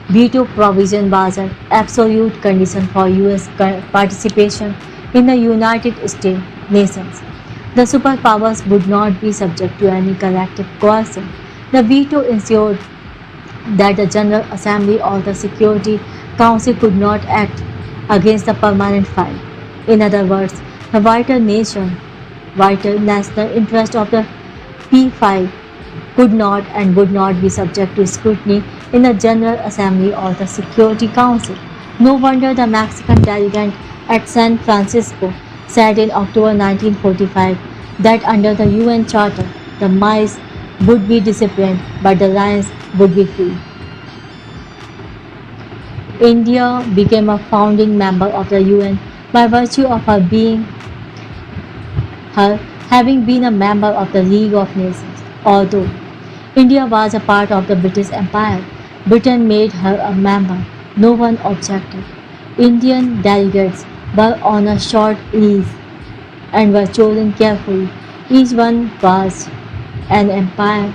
veto provision was an absolute condition for US participation in the United States Nations. The superpowers would not be subject to any collective coercion. The veto ensured that the General Assembly or the Security Council could not act against the permanent fight. In other words, the vital national interest of the P5 could not and would not be subject to scrutiny in the General Assembly or the Security Council. No wonder the Mexican delegate at San Francisco said in October 1945 that under the UN Charter, the mice would be disciplined but the lions would be free. India became a founding member of the UN by virtue of her having been a member of the League of Nations. Although India was a part of the British Empire, Britain made her a member. No one objected. Indian delegates were on a short lease and were chosen carefully. Each one was an empire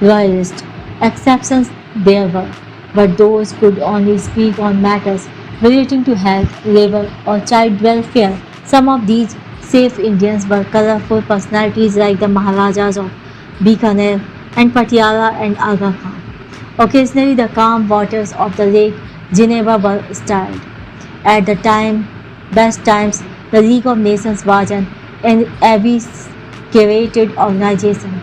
royalist. Exceptions there were, but those could only speak on matters relating to health, labor, or child welfare. Some of these safe Indians were colorful personalities like the Maharajas of Bikaner and Patiala and Aga Khan. Occasionally, the calm waters of the Lake Geneva were stirred. At the time, best times, the League of Nations was an curated organization.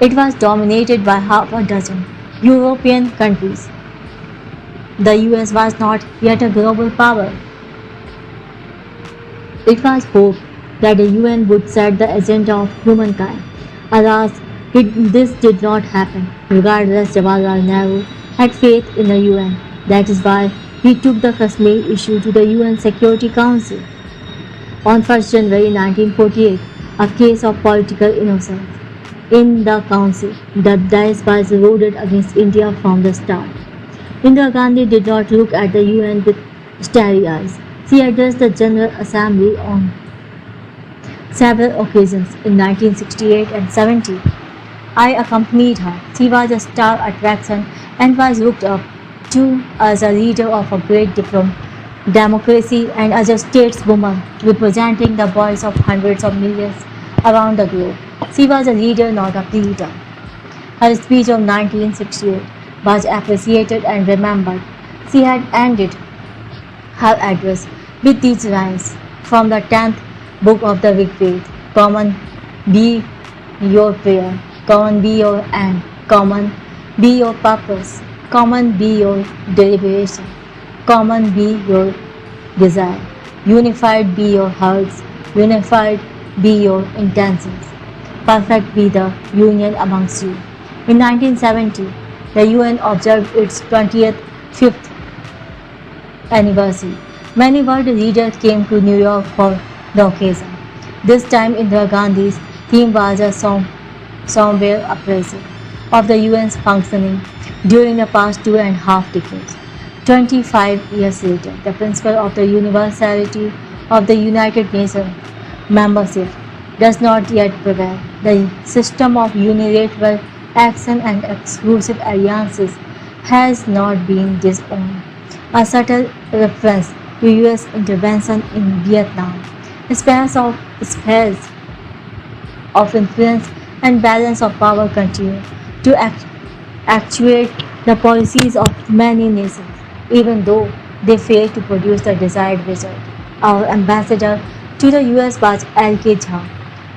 It was dominated by half a dozen European countries. The US was not yet a global power. It was hoped that the UN would set the agenda of humankind. Alas, this did not happen. Regardless, Jawaharlal Nehru had faith in the UN. That is why he took the Kashmir issue to the UN Security Council. On 1st January 1948, a case of political innocence. In the council, the dice was loaded against India from the start. Indira Gandhi did not look at the UN with starry eyes. She addressed the General Assembly on several occasions in 1968 and 70. I accompanied her. She was a star attraction and was looked up to as a leader of a great democracy and as a stateswoman representing the voice of hundreds of millions around the globe. She was a leader, not a pleader. Her speech of 1968 was appreciated and remembered. She had ended her address with these lines from the 10th book of the Rigveda: Common be your prayer, common be your end, common be your purpose, common be your deliberation, common be your desire, unified be your hearts, unified be your intentions, perfect be the union amongst you. In 1970, the UN observed its 25th anniversary. Many world leaders came to New York for the occasion. This time, Indira Gandhi's theme was a somber appraisal of the UN's functioning during the past 2.5 decades. 25 years later, the principle of the universality of the United Nations membership does not yet prevail. The system of unilateral action and exclusive alliances has not been disowned. A subtle reference to US intervention in Vietnam, spheres of influence and balance of power continue to actuate the policies of many nations, even though they fail to produce the desired result. Our ambassador to the US was L.K. Jha,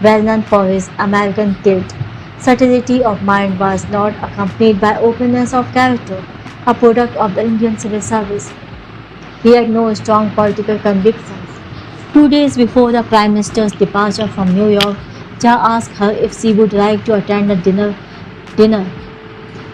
well known for his American tilt. Subtlety of mind was not accompanied by openness of character, a product of the Indian civil service. He had no strong political convictions. 2 days before the Prime Minister's departure from New York, Jha asked her if she would like to attend a dinner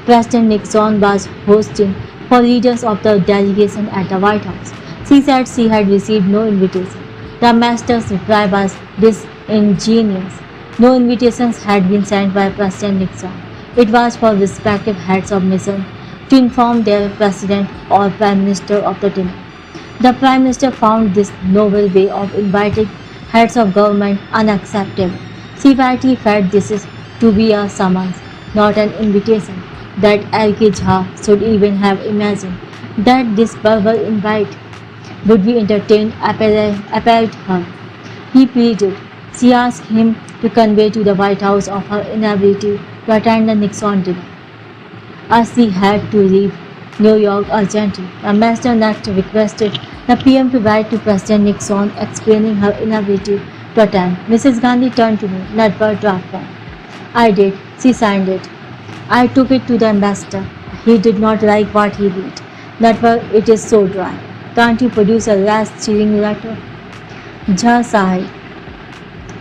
President Nixon was hosting for leaders of the delegation at the White House. She said she had received no invitation. The Master's reply was disingenuous. No invitations had been sent by President Nixon. It was for respective heads of mission to inform their President or Prime Minister of the dinner. The Prime Minister found this novel way of inviting heads of government unacceptable. She rightly felt this is to be a summons, not an invitation. That L.K. Jha should even have imagined that this verbal invite would be entertained appalled her. He pleaded. She asked him to convey to the White House of her inability to attend the Nixon dinner, as she had to leave New York urgently. The Master next requested the PM to write to President Nixon explaining her inability to attend. Mrs. Gandhi turned to me, Natwar draft form. I did. She signed it. I took it to the ambassador. He did not like what he read. Natwar, it is so dry. Can't you produce a less chilling letter? Jha sighed.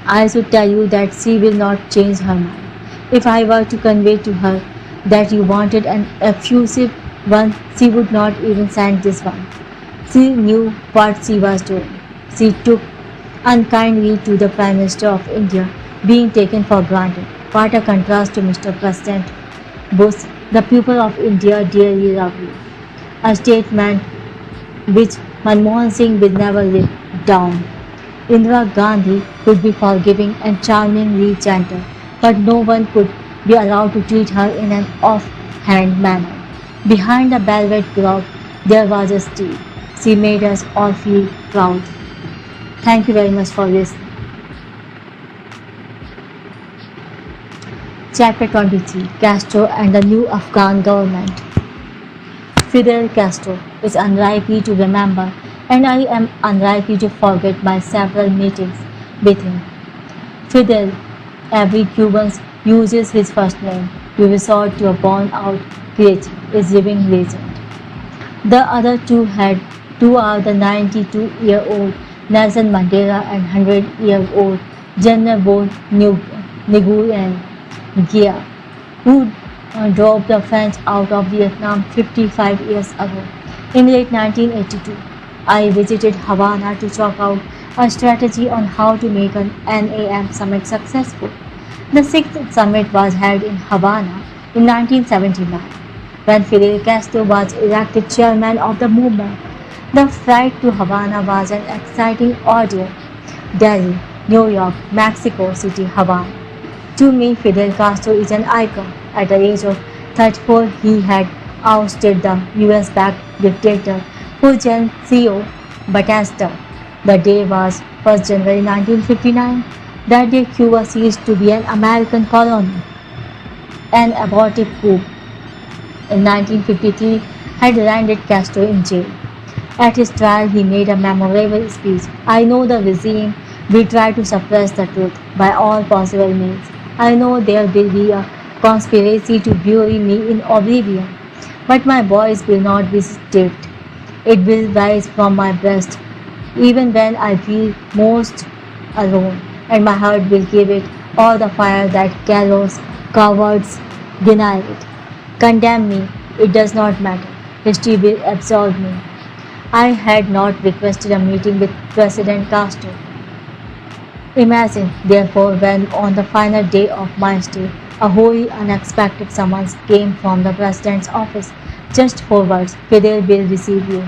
I should tell you that she will not change her mind. If I were to convey to her that you wanted an effusive one, she would not even send this one. She knew what she was doing. She took unkindly to the Prime Minister of India being taken for granted. What a contrast to Mr. President Bush, the people of India dearly love you. A statement which Manmohan Singh will never live down. Indira Gandhi could be forgiving and charmingly gentle, but no one could be allowed to treat her in an offhand manner. Behind the velvet glove, there was a steel. She made us all feel proud. Thank you very much for this. Chapter 23, Castro and the New Afghan Government. Fidel Castro is unlikely to remember, and I am unlikely to forget my several meetings with him. Fidel, every Cuban uses his first name to resort to a born-out creature, is living legend. The other two are the 92-year-old Nelson Mandela and 100-year-old General Nguyen and Gia, who drove the French out of Vietnam 55 years ago. In late 1982, I visited Havana to chalk out a strategy on how to make an NAM summit successful. The sixth summit was held in Havana in 1979, when Fidel Castro was elected chairman of the movement. The flight to Havana was an exciting ordeal. Delhi, New York, Mexico City, Havana. To me, Fidel Castro is an icon. At the age of 34, he had ousted the US-backed dictator Fulgencio Batista. The day was 1st January 1959. That day, Cuba ceased to be an American colony. An abortive coup in 1953 had landed Castro in jail. At his trial, he made a memorable speech. I know the regime will try to suppress the truth by all possible means. I know there will be a conspiracy to bury me in oblivion, but my voice will not be stilted. It will rise from my breast, even when I feel most alone, and my heart will give it all the fire that callous cowards deny it. Condemn me, it does not matter. History will absolve me. I had not requested a meeting with President Castro. Imagine, therefore, when on the final day of my stay, a wholly unexpected summons came from the President's office. Just 4 words, Fidel will receive you.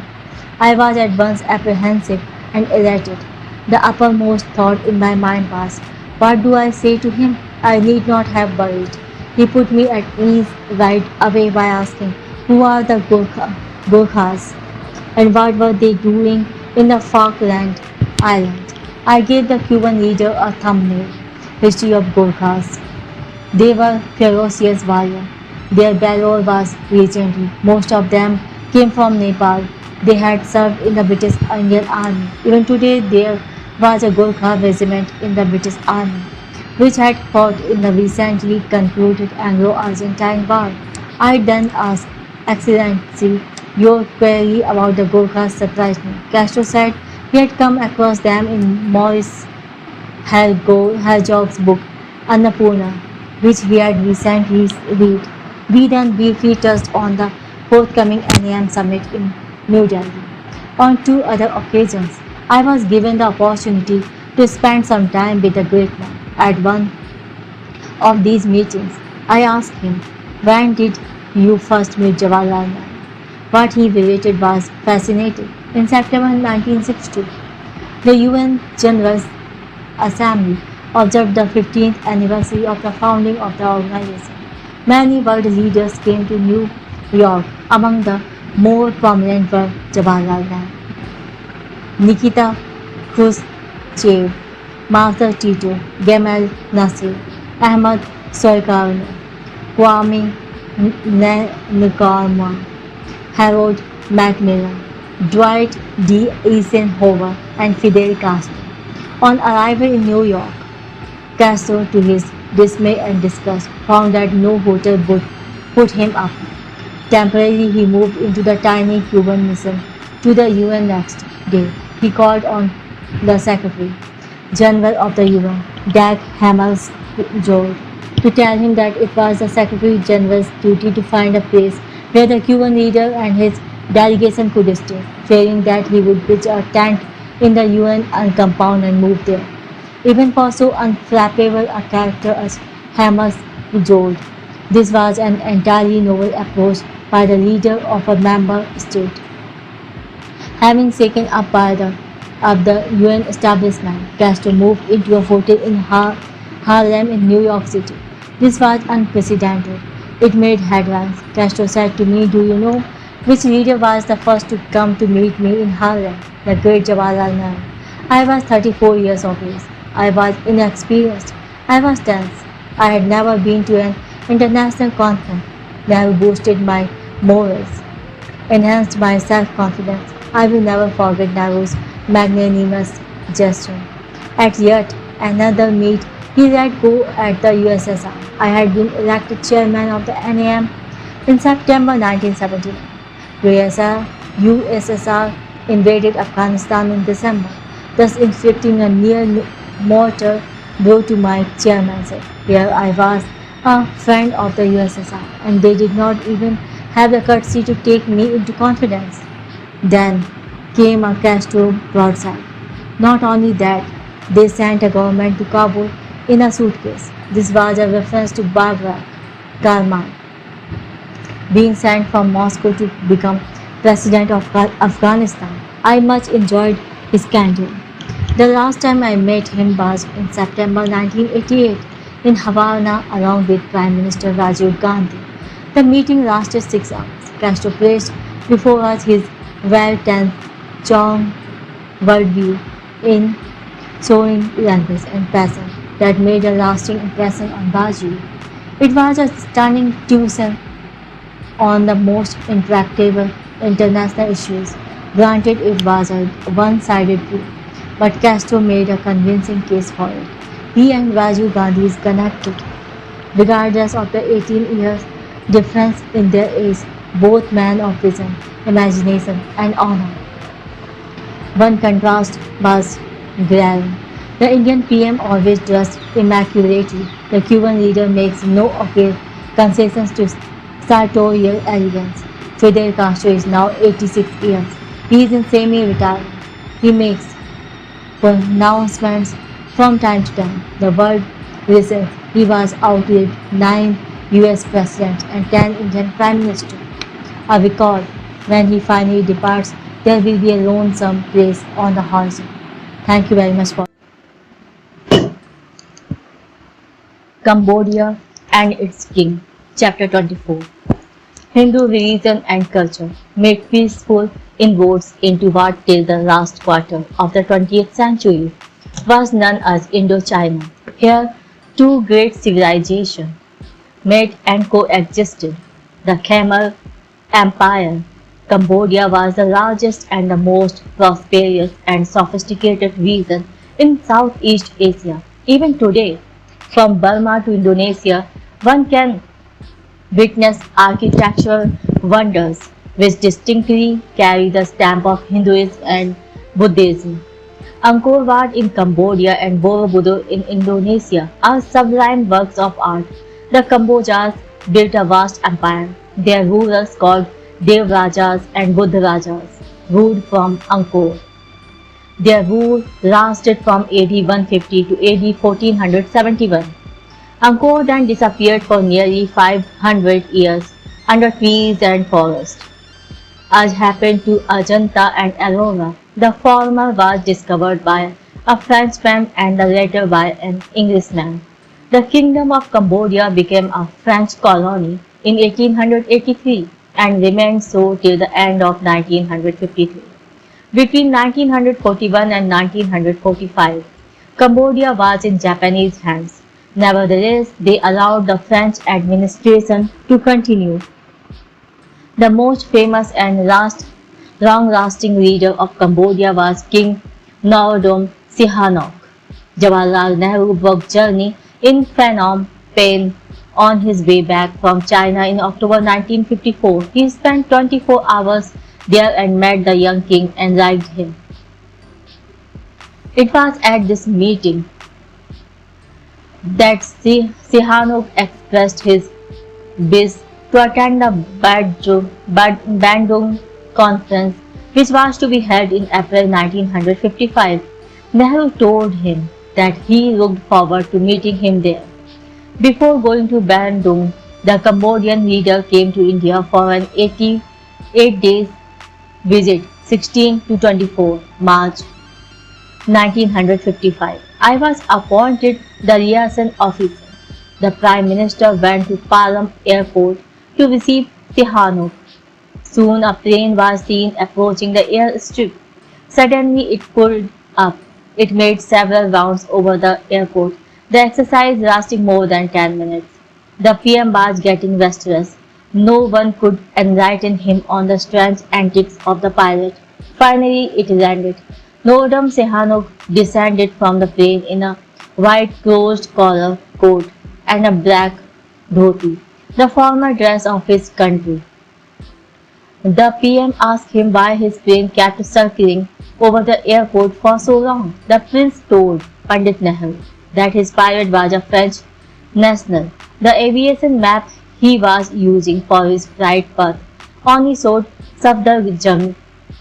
I was at once apprehensive and elated. The uppermost thought in my mind was, what do I say to him? I need not have worried. He put me at ease right away by asking, who are the Gurkhas? And what were they doing in the Falkland Islands? I gave the Cuban leader a thumbnail, History of Gurkhas. They were ferocious warriors. Their valor was legendary. Most of them came from Nepal. They had served in the British Indian Army. Even today there was a Gurkha regiment in the British Army, which had fought in the recently concluded Anglo-Argentine War. I then asked, Excellency, your query about the Gurkhas surprised me. Castro said he had come across them in Maurice Herjog's book, Annapurna, which he had recently read. We then briefly touched on the forthcoming NAM summit in New Delhi. On 2 other occasions, I was given the opportunity to spend some time with the great man. At one of these meetings, I asked him, when did you first meet Jawaharlal Nehru? What he related was fascinating. In September 1960, the UN General Assembly observed the 15th anniversary of the founding of the organization. Many world leaders came to New York. Among the more prominent were Jawaharlal Nehru, Nikita Khrushchev, Mao Tito, Gamal Nasser, Ahmad Soekarno, Kwame Nkrumah, Harold Macmillan, Dwight D. Eisenhower, and Fidel Castro. On arrival in New York, Castro, to his dismay and disgust, found that no hotel would put him up. Temporarily, he moved into the tiny Cuban mission to the UN next day. He called on the Secretary General of the UN, Dag Hammarskjöld, to tell him that it was the Secretary General's duty to find a place where the Cuban leader and his delegation could stay, fearing that he would pitch a tent in the UN compound and move there. Even for so unflappable a character as Hammarskjöld, this was an entirely novel approach by the leader of a member state. Having taken up the UN establishment, Castro moved into a hotel in Harlem in New York City. This was unprecedented. It made headlines. Castro said to me, do you know, Which leader was the first to come to meet me in Harlem? The great Jawaharlal Nehru. I was 34 years of age. I was inexperienced. I was tense. I had never been to an international conference. Nehru boosted my morals, enhanced my self-confidence. I will never forget Nehru's magnanimous gesture. At yet another meet, he let go at the USSR. I had been elected chairman of the NAM in September 1979. USSR invaded Afghanistan in December, thus inflicting a near mortal blow to my chairmanship. Here I was, a friend of the USSR, and they did not even have the courtesy to take me into confidence. Then came a Castro broadside. Not only that, they sent a government to Kabul in a suitcase. This was a reference to Barbara Karman being sent from Moscow to become president of Afghanistan. I much enjoyed his candour. The last time I met him was in September 1988 in Havana along with Prime Minister Rajiv Gandhi. The meeting lasted 6 hours. Castro placed before us his well-tense Chong worldview in showing language and passion that made a lasting impression on Baji. It was a stunning tuition on the most intractable international issues. Granted, it was a one-sided view, but Castro made a convincing case for it. He and Rajiv Gandhi is connected. Regardless of the 18 years difference in their age, both men of vision, imagination, and honor. One contrast was glaring. The Indian PM always dressed immaculately. The Cuban leader makes no concessions to sartorial elegance. Fidel Castro is now 86 years. He is in semi-retirement. He makes pronouncements from time to time. The world listens. He was outlived 9 US presidents and 10 Indian prime ministers. A record, when he finally departs, there will be a lonesome place on the horizon. Thank you very much for Cambodia and its King. Chapter 24. Hindu religion and culture made peaceful inroads into what till the last quarter of the 20th century was known as Indochina. Here, two great civilizations met and coexisted. The Khmer Empire. Cambodia was the largest and the most prosperous and sophisticated region in Southeast Asia. Even today, from Burma to Indonesia, one can witness architectural wonders which distinctly carry the stamp of Hinduism and Buddhism. Angkor Wat in Cambodia and Borobudur in Indonesia are sublime works of art. The Kambodjas built a vast empire. Their rulers, called Dev Rajas and Buddha Rajas, ruled from Angkor. Their rule lasted from AD 150 to AD 1471. Angkor then disappeared for nearly 500 years under trees and forests. As happened to Ajanta and Ellora, the former was discovered by a Frenchman and the latter by an Englishman. The Kingdom of Cambodia became a French colony in 1883 and remained so till the end of 1953. Between 1941 and 1945, Cambodia was in Japanese hands. Nevertheless, they allowed the French administration to continue. The most famous and long-lasting leader of Cambodia was King Norodom Sihanouk. Jawaharlal Nehru worked journey in Phnom Penh on his way back from China in October 1954. He spent 24 hours there and met the young king and liked him. It was at this meeting that Sihanouk expressed his wish to attend the Bandung Conference, which was to be held in April 1955. Nehru told him that he looked forward to meeting him there. Before going to Bandung, the Cambodian leader came to India for an 88 days visit, 16 to 24 March 1955. I was appointed the liaison officer. The Prime Minister went to Palam Airport to receive Sihanouk. Soon a plane was seen approaching the airstrip. Suddenly it pulled up. It made several rounds over the airport, the exercise lasting more than 10 minutes. The PM was getting restless. No one could enlighten him on the strange antics of the pilot. Finally it landed. Nodam Sihanouk descended from the plane in a white closed-collar coat and a black dhoti, the former dress of his country. The PM asked him why his plane kept circling over the airport for so long. The prince told Pandit Nehru that his pilot was a French national. The aviation map he was using for his flight path only showed Safdarjung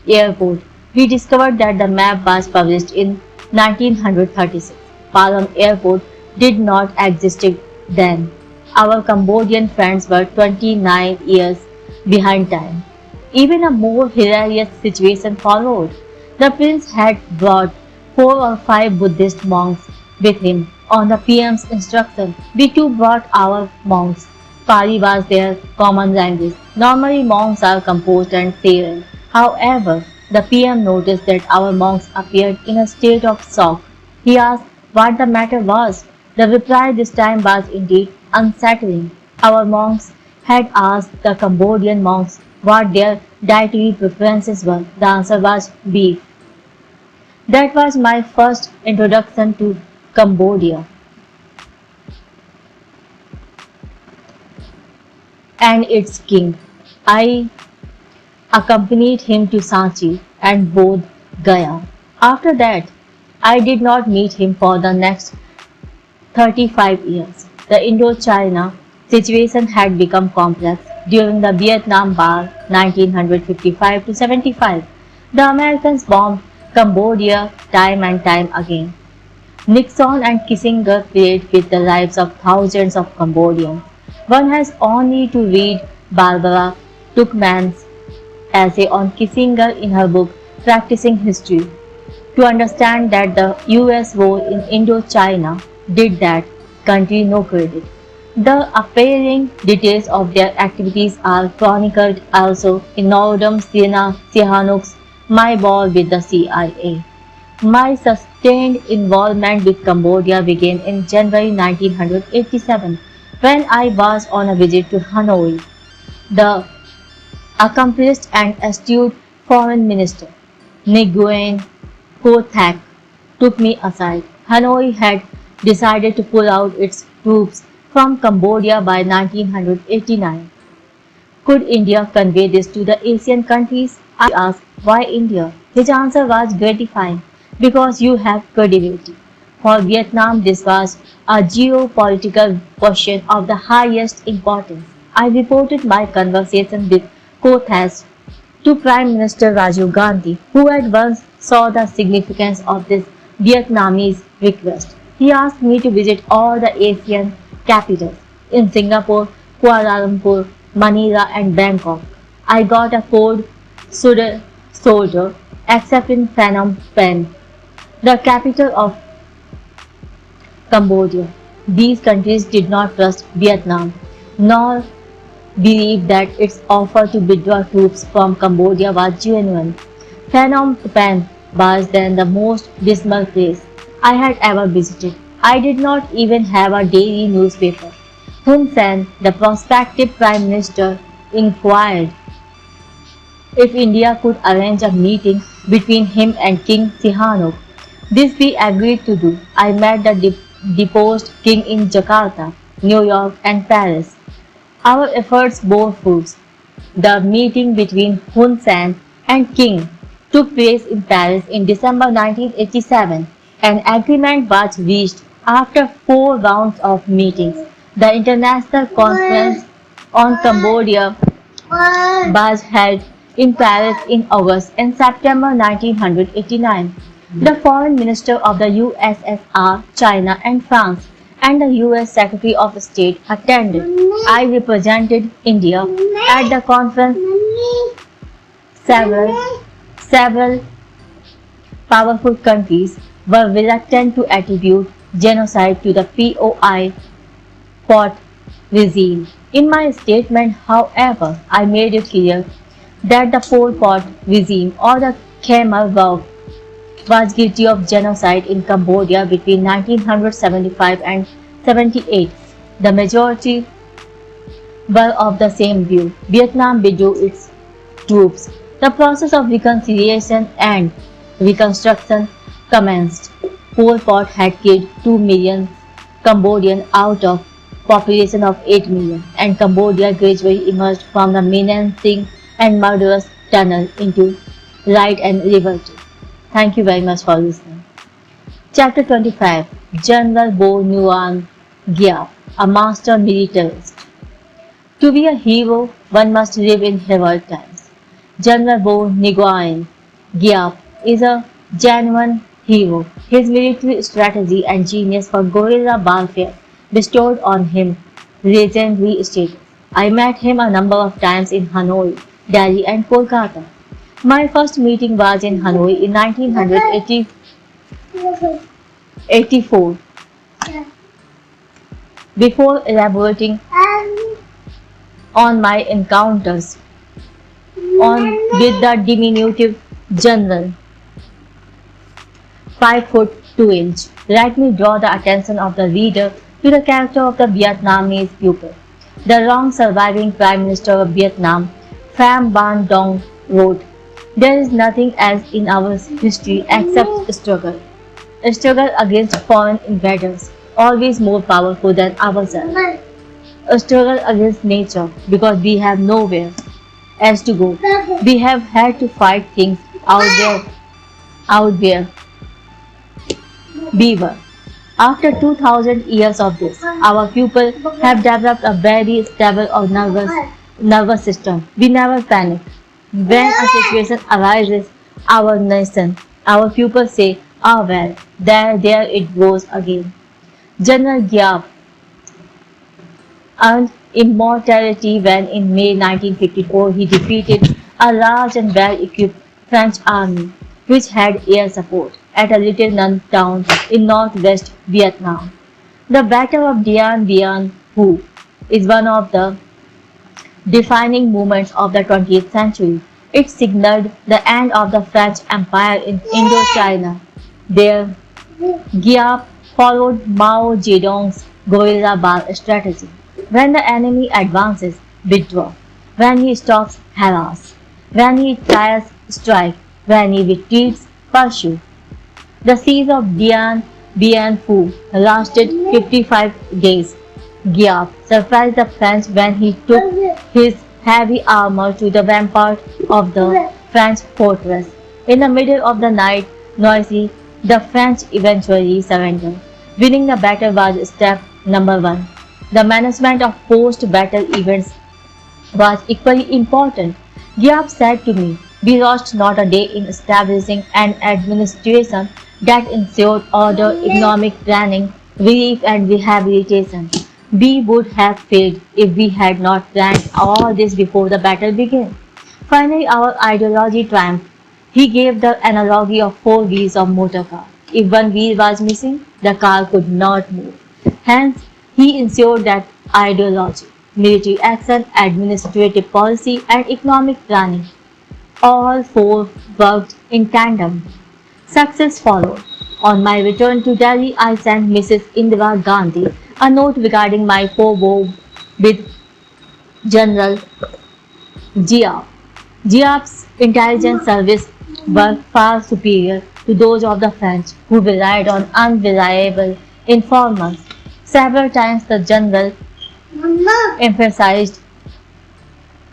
Airport. We discovered that the map was published in 1936. Palam Airport did not exist then. Our Cambodian friends were 29 years behind time. Even a more hilarious situation followed. The prince had brought 4 or 5 Buddhist monks with him on the PM's instruction. We too brought our monks. Pali was their common language. Normally monks are composed and serene. However, the PM noticed that our monks appeared in a state of shock. He asked what the matter was. The reply this time was indeed unsettling. Our monks had asked the Cambodian monks what their dietary preferences were. The answer was beef. That was my first introduction to Cambodia and its king. I accompanied him to Sanchi and Bodh Gaya. After that, I did not meet him for the next 35 years. The Indochina situation had become complex during the Vietnam War 1955 to 75. The Americans bombed Cambodia time and time again. Nixon and Kissinger played with the lives of thousands of Cambodians. One has only to read Barbara Tuchman's essay on Kissinger in her book Practicing History to understand that the US role in Indochina did that country no credit. The appalling details of their activities are chronicled also in Nodam Sihanouk's My War with the CIA. My sustained involvement with Cambodia began in January 1987 when I was on a visit to Hanoi. The accomplished and astute foreign minister, Nguyen Co Thach, took me aside. Hanoi had decided to pull out its troops from Cambodia by 1989. Could India convey this to the Asian countries? I asked, why India? His answer was gratifying, because you have credibility. For Vietnam, this was a geopolitical question of the highest importance. I reported my conversation with Co Thach to Prime Minister Rajiv Gandhi, who at once saw the significance of this Vietnamese request. He asked me to visit all the Asian capitals in Singapore, Kuala Lumpur, Manila and Bangkok. I got a cold soldier except in Phnom Penh, the capital of Cambodia. These countries did not trust Vietnam, nor believed that its offer to withdraw troops from Cambodia was genuine. Phnom Penh was then the most dismal place I had ever visited. I did not even have a daily newspaper. Hun Sen, the prospective Prime Minister, inquired if India could arrange a meeting between him and King Sihanouk. This we agreed to do. I met the deposed king in Jakarta, New York and Paris. Our efforts bore fruits. The meeting between Hun Sen and King took place in Paris in December 1987. An agreement was reached after 4 rounds of meetings. The International Conference on Cambodia was held in Paris in August and September 1989. The Foreign Minister of the USSR, China and France and the US Secretary of State attended. I represented India at the conference. Several powerful countries were reluctant to attribute genocide to the POI Pot regime. In my statement, however, I made it clear that the Pol Pot regime or the Khmer Rouge was guilty of genocide in Cambodia between 1975 and 78. The majority were of the same view. Vietnam withdrew its troops. The process of reconciliation and reconstruction commenced. Pol Pot had killed 2 million Cambodians out of population of 8 million, and Cambodia gradually emerged from the menacing and murderous tunnel into right and liberty. Thank you very much for listening. Chapter 25. General Bo Nguyen Giap, a master militarist. To be a hero, one must live in heroic times. General Bo Nguyen Giap is a genuine hero. His military strategy and genius for guerrilla warfare bestowed on him legendary status. I met him a number of times in Hanoi, Delhi and Kolkata. My first meeting was in Hanoi in 1984. Before elaborating on my encounters with the diminutive general, 5 foot 2 inch, let me draw the attention of the reader to the character of the Vietnamese people. The long surviving Prime Minister of Vietnam, Pham Van Dong, wrote, "There is nothing else in our history except struggle. A struggle against foreign invaders, always more powerful than ourselves. A struggle against nature, because we have nowhere else to go. We have had to fight things out where we were. After 2000 years of this, our people have developed a very stable nervous system. We never panic. When a situation arises, our people say, 'Ah well, there it goes again.'" General Giap earned immortality when in May 1954 he defeated a large and well-equipped French army which had air support at a little known town in northwest Vietnam. The Battle of Dien Bien Phu is one of the defining moments of the 20th century. It signaled the end of the French Empire in Indochina. There, Giap followed Mao Zedong's guerrilla war strategy. When the enemy advances, withdraw. When he stops, harass. When he tires, strike. When he retreats, pursue. The siege of Dien Bien Phu lasted 55 days. Giap surprised the French when he took his heavy armor to the rampart of the French fortress. In the middle of the night, noisy, the French eventually surrendered. Winning the battle was step number 1. The management of post-battle events was equally important. Giap said to me, "We lost not a day in establishing an administration that ensured order, economic planning, relief and rehabilitation. We would have failed if we had not planned all this before the battle began." Finally, our ideology triumphed. He gave the analogy of 4 wheels of motor car. If one wheel was missing, the car could not move. Hence, he ensured that ideology, military action, administrative policy, and economic planning, all 4 worked in tandem. Success followed. On my return to Delhi, I sent Mrs. Indira Gandhi a note regarding my powwow with General Giap. Giap's intelligence service were far superior to those of the French, who relied on unreliable informers. Several times the general emphasized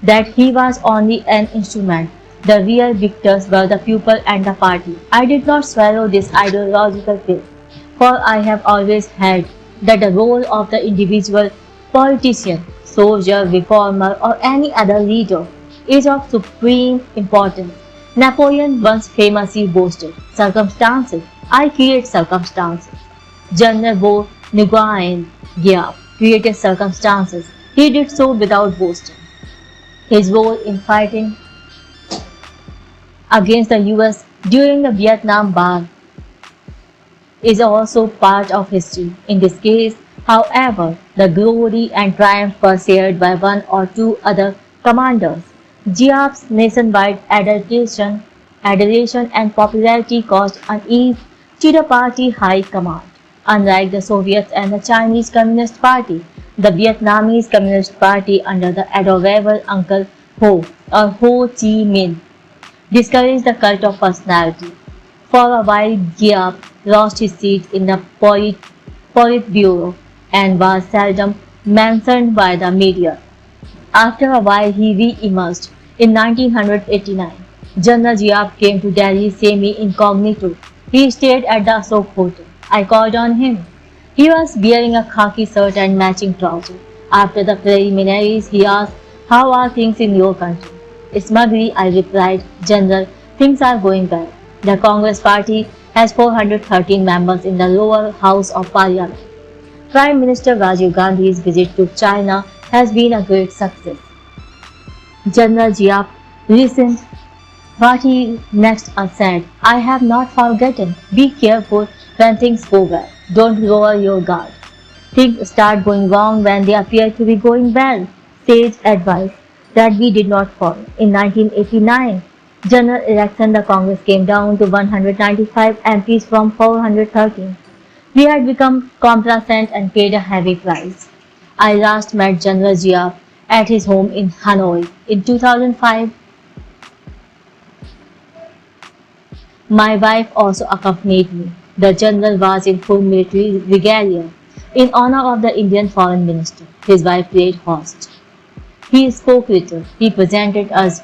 that he was only an instrument. The real victors were the people and the party. I did not swallow this ideological pill, for I have always held that the role of the individual politician, soldier, reformer, or any other leader is of supreme importance. Napoleon once famously boasted, "Circumstances, I create circumstances." General Bo Nguyen Giap created circumstances. He did so without boasting. His role in fighting against the US during the Vietnam War is also part of history. In this case, however, the glory and triumph were shared by 1 or 2 other commanders. Giap's nationwide adoration and popularity caused unease to the party high command. Unlike the Soviets and the Chinese Communist Party, the Vietnamese Communist Party under the adorable Uncle Ho or Ho Chi Minh discouraged the cult of personality. For a while, Giap lost his seat in the Politburo and was seldom mentioned by the media. After a while he re-emerged. In 1989, General Giap came to Delhi semi-incognito. He stayed at the Asok Hotel. I called on him. He was wearing a khaki shirt and matching trousers. After the preliminaries, he asked, "How are things in your country?" Smugly, I replied, "General, things are going well. The Congress Party has 413 members in the lower house of Parliament. Prime Minister Rajiv Gandhi's visit to China has been a great success." General Giap listened. What he next said, "I have not forgotten. Be careful when things go well. Don't lower your guard. Things start going wrong when they appear to be going well." Sage advice that we did not follow. In 1989, general election, the Congress came down to 195 MPs from 413. We had become complacent and paid a heavy price. I last met General Giap at his home in Hanoi in 2005. My wife also accompanied me. The general was in full military regalia. In honor of the Indian Foreign Minister, his wife played host. He spoke little. He presented us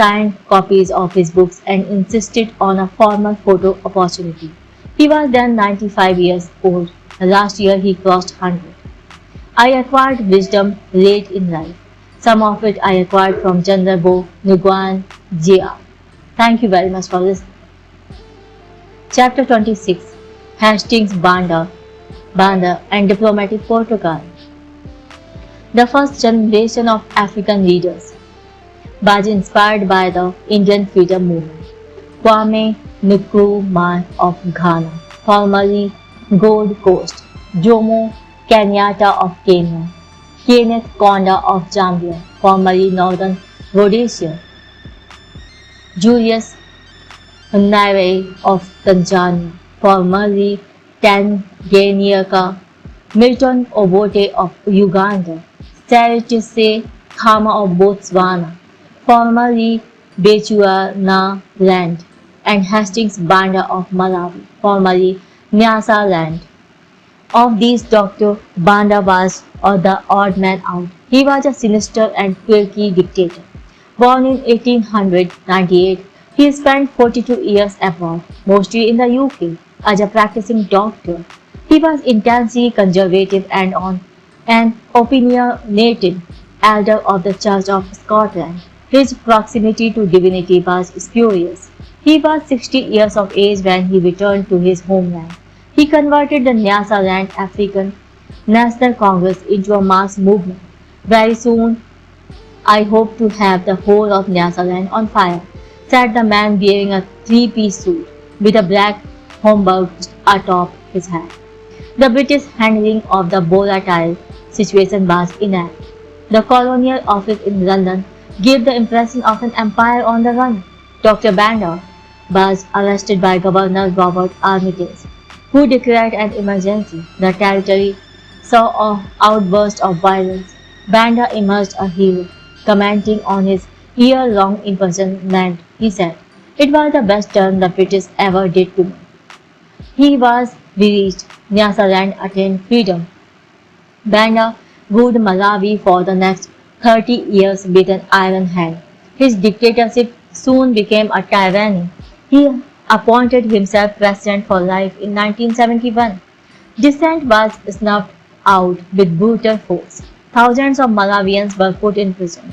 signed copies of his books and insisted on a formal photo opportunity. He was then 95 years old. Last year he crossed 100. I acquired wisdom late in life. Some of it I acquired from General Bo Nguyen Gia. Thank you very much for listening. Chapter 26. Hastings Banda and Diplomatic Protocol. The first generation of African leaders was inspired by the Indian freedom movement. Kwame Nkrumah of Ghana, formerly Gold Coast, Jomo Kenyatta of Kenya, Kenneth Kaunda of Zambia, formerly Northern Rhodesia, Julius Nyerere of Tanzania, formerly Tanganyika, Milton Obote of Uganda, Seretse Khama of Botswana, formerly Bechuanaland, and Hastings Banda of Malawi, formerly Nyasaland. Of these, Dr. Banda was the odd man out. He was a sinister and quirky dictator. Born in 1898, he spent 42 years abroad, mostly in the UK, as a practicing doctor. He was intensely conservative and an opinionated elder of the Church of Scotland. His proximity to divinity was spurious. He was 60 years of age when he returned to his homeland. He converted the Nyasaland African National Congress into a mass movement. "Very soon, I hope to have the whole of Nyasaland on fire," said the man wearing a three-piece suit with a black homburg atop his head. The British handling of the volatile situation was inept. The colonial office in London gave the impression of an empire on the run. Dr. Banda was arrested by Governor Robert Armitage, who declared an emergency. The territory saw an outburst of violence. Banda emerged a hero, commenting on his year-long imprisonment. He said, "It was the best turn the British ever did to me." He was released. Nyasaland attained freedom. Banda ruled Malawi for the next 30 years with an iron hand. His dictatorship soon became a tyranny. He appointed himself president for life in 1971. Dissent was snuffed out with brutal force. Thousands of Malawians were put in prison,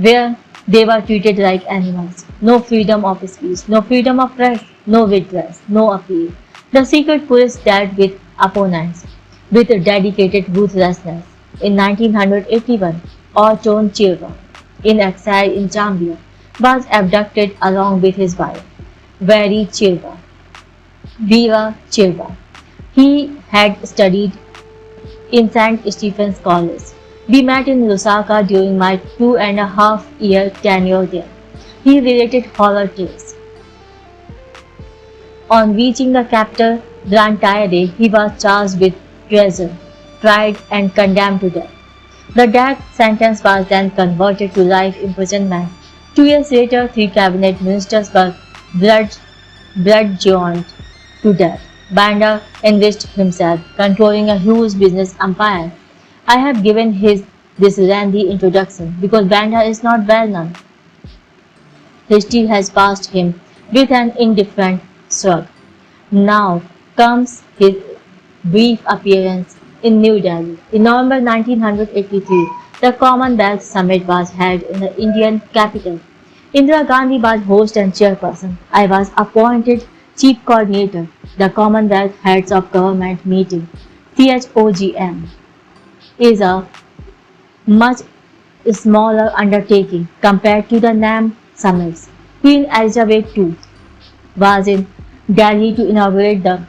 where they were treated like animals. No freedom of speech, no freedom of press, no redress, no appeal. The secret police dealt with opponents with dedicated ruthlessness. In 1981, Orton Chilwa, in exile in Zambia, was abducted along with his wife, Vera Chilwa. He had studied in St. Stephen's College, We met in Lusaka during my 2.5-year tenure there. He related horror tales. On reaching the capital, Grand Day, he was charged with treason, tried and condemned to death. The death sentence was then converted to life imprisonment. 2 years later, 3 cabinet ministers were bludgeoned to death. Banda enriched himself, controlling a huge business empire. I have given this lengthy introduction because Banda is not well known. History has passed him with an indifferent shrug. Now comes his brief appearance in New Delhi. In November 1983, the Commonwealth Summit was held in the Indian capital. Indira Gandhi was host and chairperson. I was appointed chief coordinator. The Commonwealth Heads of Government meeting, CHOGM, is a much smaller undertaking compared to the NAM summits. Queen Elizabeth II was in Delhi to inaugurate the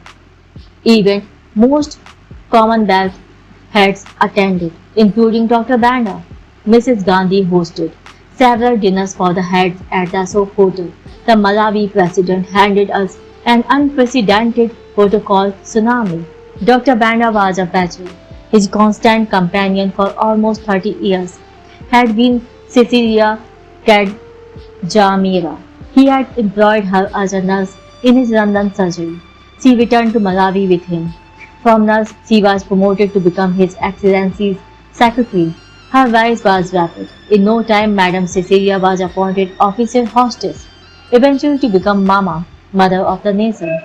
event. Most Commonwealth heads attended, including Dr. Banda. Mrs. Gandhi hosted several dinners for the heads at the Asok Hotel. The Malawi president handed us an unprecedented protocol tsunami. Dr. Banda was a bachelor. His constant companion for almost 30 years had been Cecilia Kadjamira. He had employed her as a nurse in his London surgery. She returned to Malawi with him. From nurse, she was promoted to become His Excellency's secretary. Her rise was rapid. In no time, Madam Cecilia was appointed official hostess, eventually to become Mama, Mother of the Nation.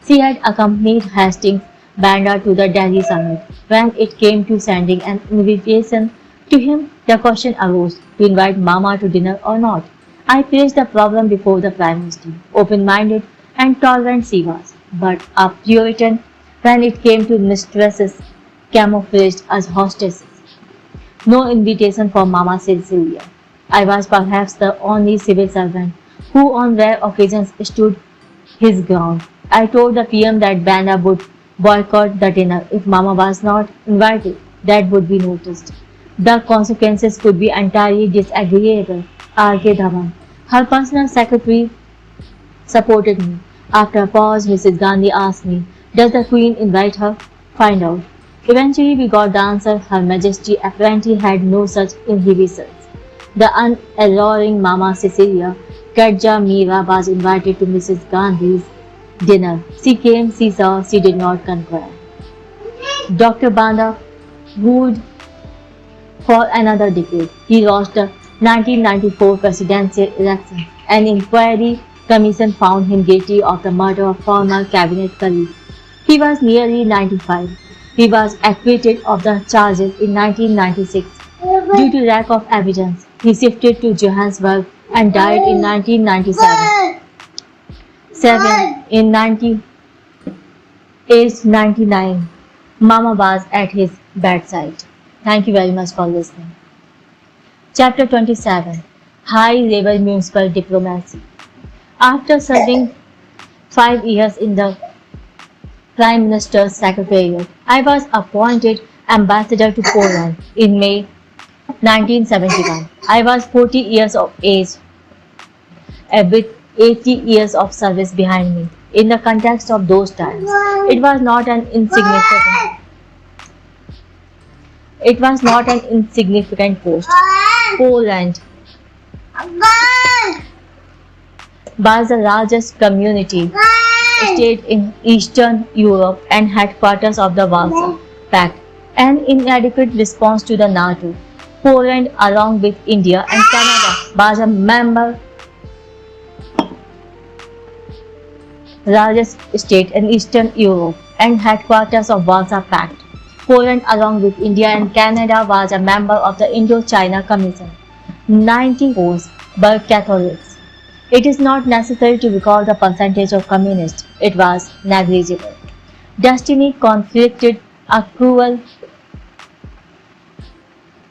She had accompanied Hastings Banda to the Delhi summit. When it came to sending an invitation to him, the question arose to invite Mama to dinner or not. I placed the problem before the Prime Minister. Open-minded and tolerant she was, but a Puritan when it came to mistresses camouflaged as hostesses. No invitation for Mama Cecilia. I was perhaps the only civil servant who on rare occasions stood his ground. I told the PM that Banda would boycott the dinner if Mama was not invited. That would be noticed. The consequences could be entirely disagreeable. R.K. Dhawan, her personal secretary, supported me. After a pause, Mrs. Gandhi asked me, "Does the Queen invite her?" "Find out." Eventually we got the answer. Her Majesty apparently had no such inhibitions. The unalluring Mama Cecilia Kadjamira was invited to Mrs. Gandhi's dinner. She came, she saw, she did not conquer. Dr. Banda ruled for another decade. He lost the 1994 presidential election. An inquiry commission found him guilty of the murder of former cabinet colleague. He was nearly 95. He was acquitted of the charges in 1996. Due to lack of evidence, he shifted to Johannesburg and died in 1997. Aged 99. Mama was at his bedside. Thank you very much for listening. Chapter 27. High-level municipal diplomacy. After serving 5 years in the Prime Minister's Secretariat, I was appointed ambassador to Poland in May 1971. I was 40 years of age, with 80 years of service behind me. In the context of those times, it was not an insignificant post. Poland was the largest community state in Eastern Europe and headquarters of the Warsaw Pact, an inadequate response to the NATO. Poland, along with India and Canada, was a member largest state in Eastern Europe and headquarters of Warsaw Pact. Poland, along with India and Canada, was a member of the Indo-China Commission. 94% were Catholics. It is not necessary to recall the percentage of communists. It was negligible. Destiny conflicted, a cruel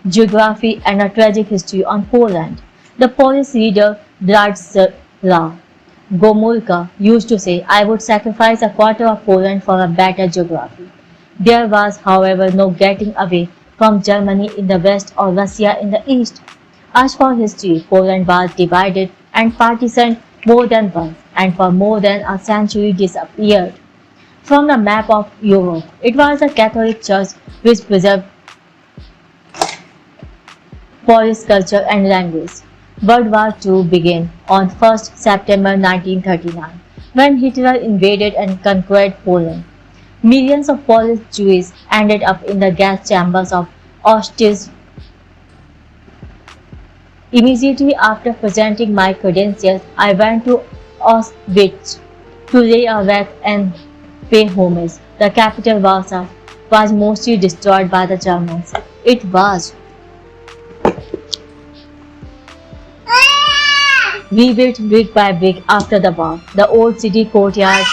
geography and a tragic history on Poland. The Polish leader Władysław Gomulka used to say, "I would sacrifice a quarter of Poland for a better geography." There was, however, no getting away from Germany in the west or Russia in the east. As for history, Poland was divided and partitioned more than once, and for more than a century disappeared from the map of Europe. It was the Catholic Church which preserved Polish culture and language. World War II began on 1st September 1939 when Hitler invaded and conquered Poland. Millions of Polish Jews ended up in the gas chambers of Auschwitz. Immediately after presenting my credentials, I went to Auschwitz to lay a wreath and pay homage. The capital Warsaw was mostly destroyed by the Germans. It was rebuilt brick by brick after the war. The old city courtyard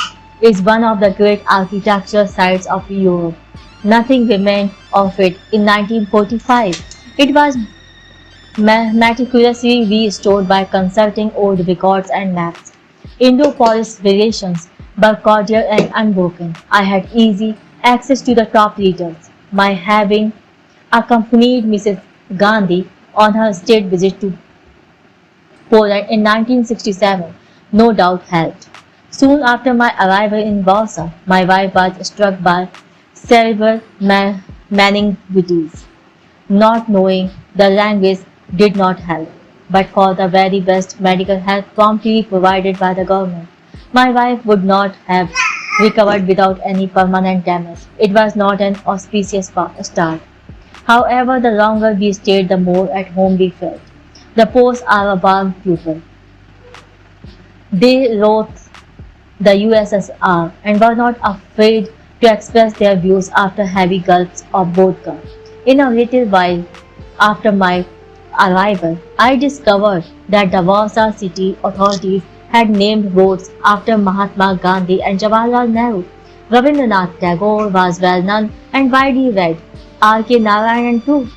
is one of the great architectural sites of Europe. Nothing remained of it in 1945. It was meticulously restored by consulting old records and maps. Indo-Polish relations were cordial and unbroken. I had easy access to the top leaders. My having accompanied Mrs. Gandhi on her state visit to Poland in 1967 no doubt helped. Soon after my arrival in Warsaw, my wife was struck by cerebral meningitis. Not knowing the language did not help, but for the very best medical help promptly provided by the government, my wife would not have recovered without any permanent damage. It was not an auspicious start. However, the longer we stayed, the more at home we felt. The Poles are a warm people. They loathed the USSR and were not afraid to express their views after heavy gulps of vodka. In a little while after my arrival, I discovered that the Warsaw city authorities had named roads after Mahatma Gandhi and Jawaharlal Nehru. Rabindranath Tagore was well known and widely read. R.K. Narayanan too.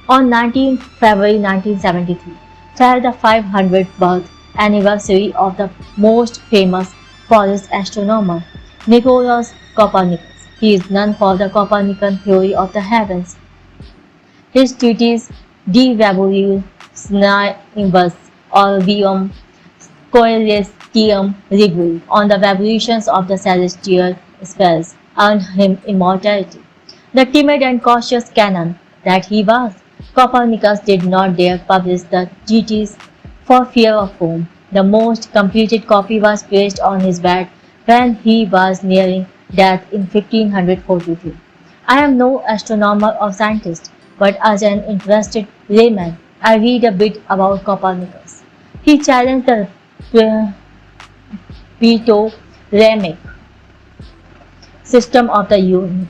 On 19 February 1973 fell the 500th birth anniversary of the most famous Polish astronomer, Nicolaus Copernicus. He is known for the Copernican theory of the heavens. His treatise De Revolutionibus Orbium Coelestium Regui on the revolutions of the celestial spheres earned him immortality. The timid and cautious canon that he was, Copernicus did not dare publish the treatise for fear of foam. The most completed copy was placed on his bed when he was nearing death in 1543. I am no astronomer or scientist, but as an interested layman, I read a bit about Copernicus. He challenged the Ptolemaic system of the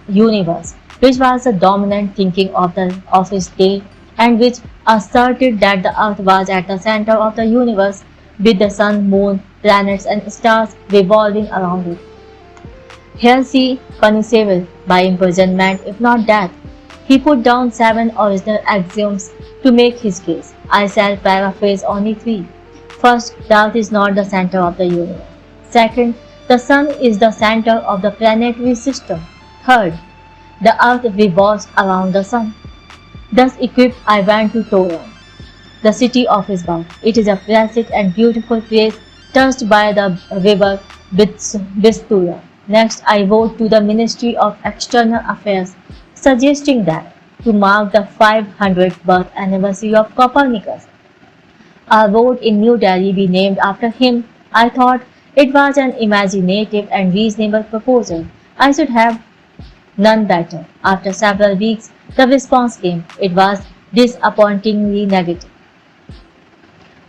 universe, which was the dominant thinking of his day, and which asserted that the earth was at the center of the universe with the sun, moon, planets and stars revolving around it. Here he punishable by imprisonment if not death. He put down 7 original axioms to make his case. I shall paraphrase only 3. First, the earth is not the center of the universe. Second, the sun is the center of the planetary system. Third, the earth revolves around the sun. Thus equipped, I went to Toron, the city of his birth. It is a placid and beautiful place touched by the river Vistula. Next, I wrote to the Ministry of External Affairs suggesting that, to mark the 500th birth anniversary of Copernicus, a road in New Delhi be named after him. I thought it was an imaginative and reasonable proposal. I should have none better. After several weeks, the response came. It was disappointingly negative,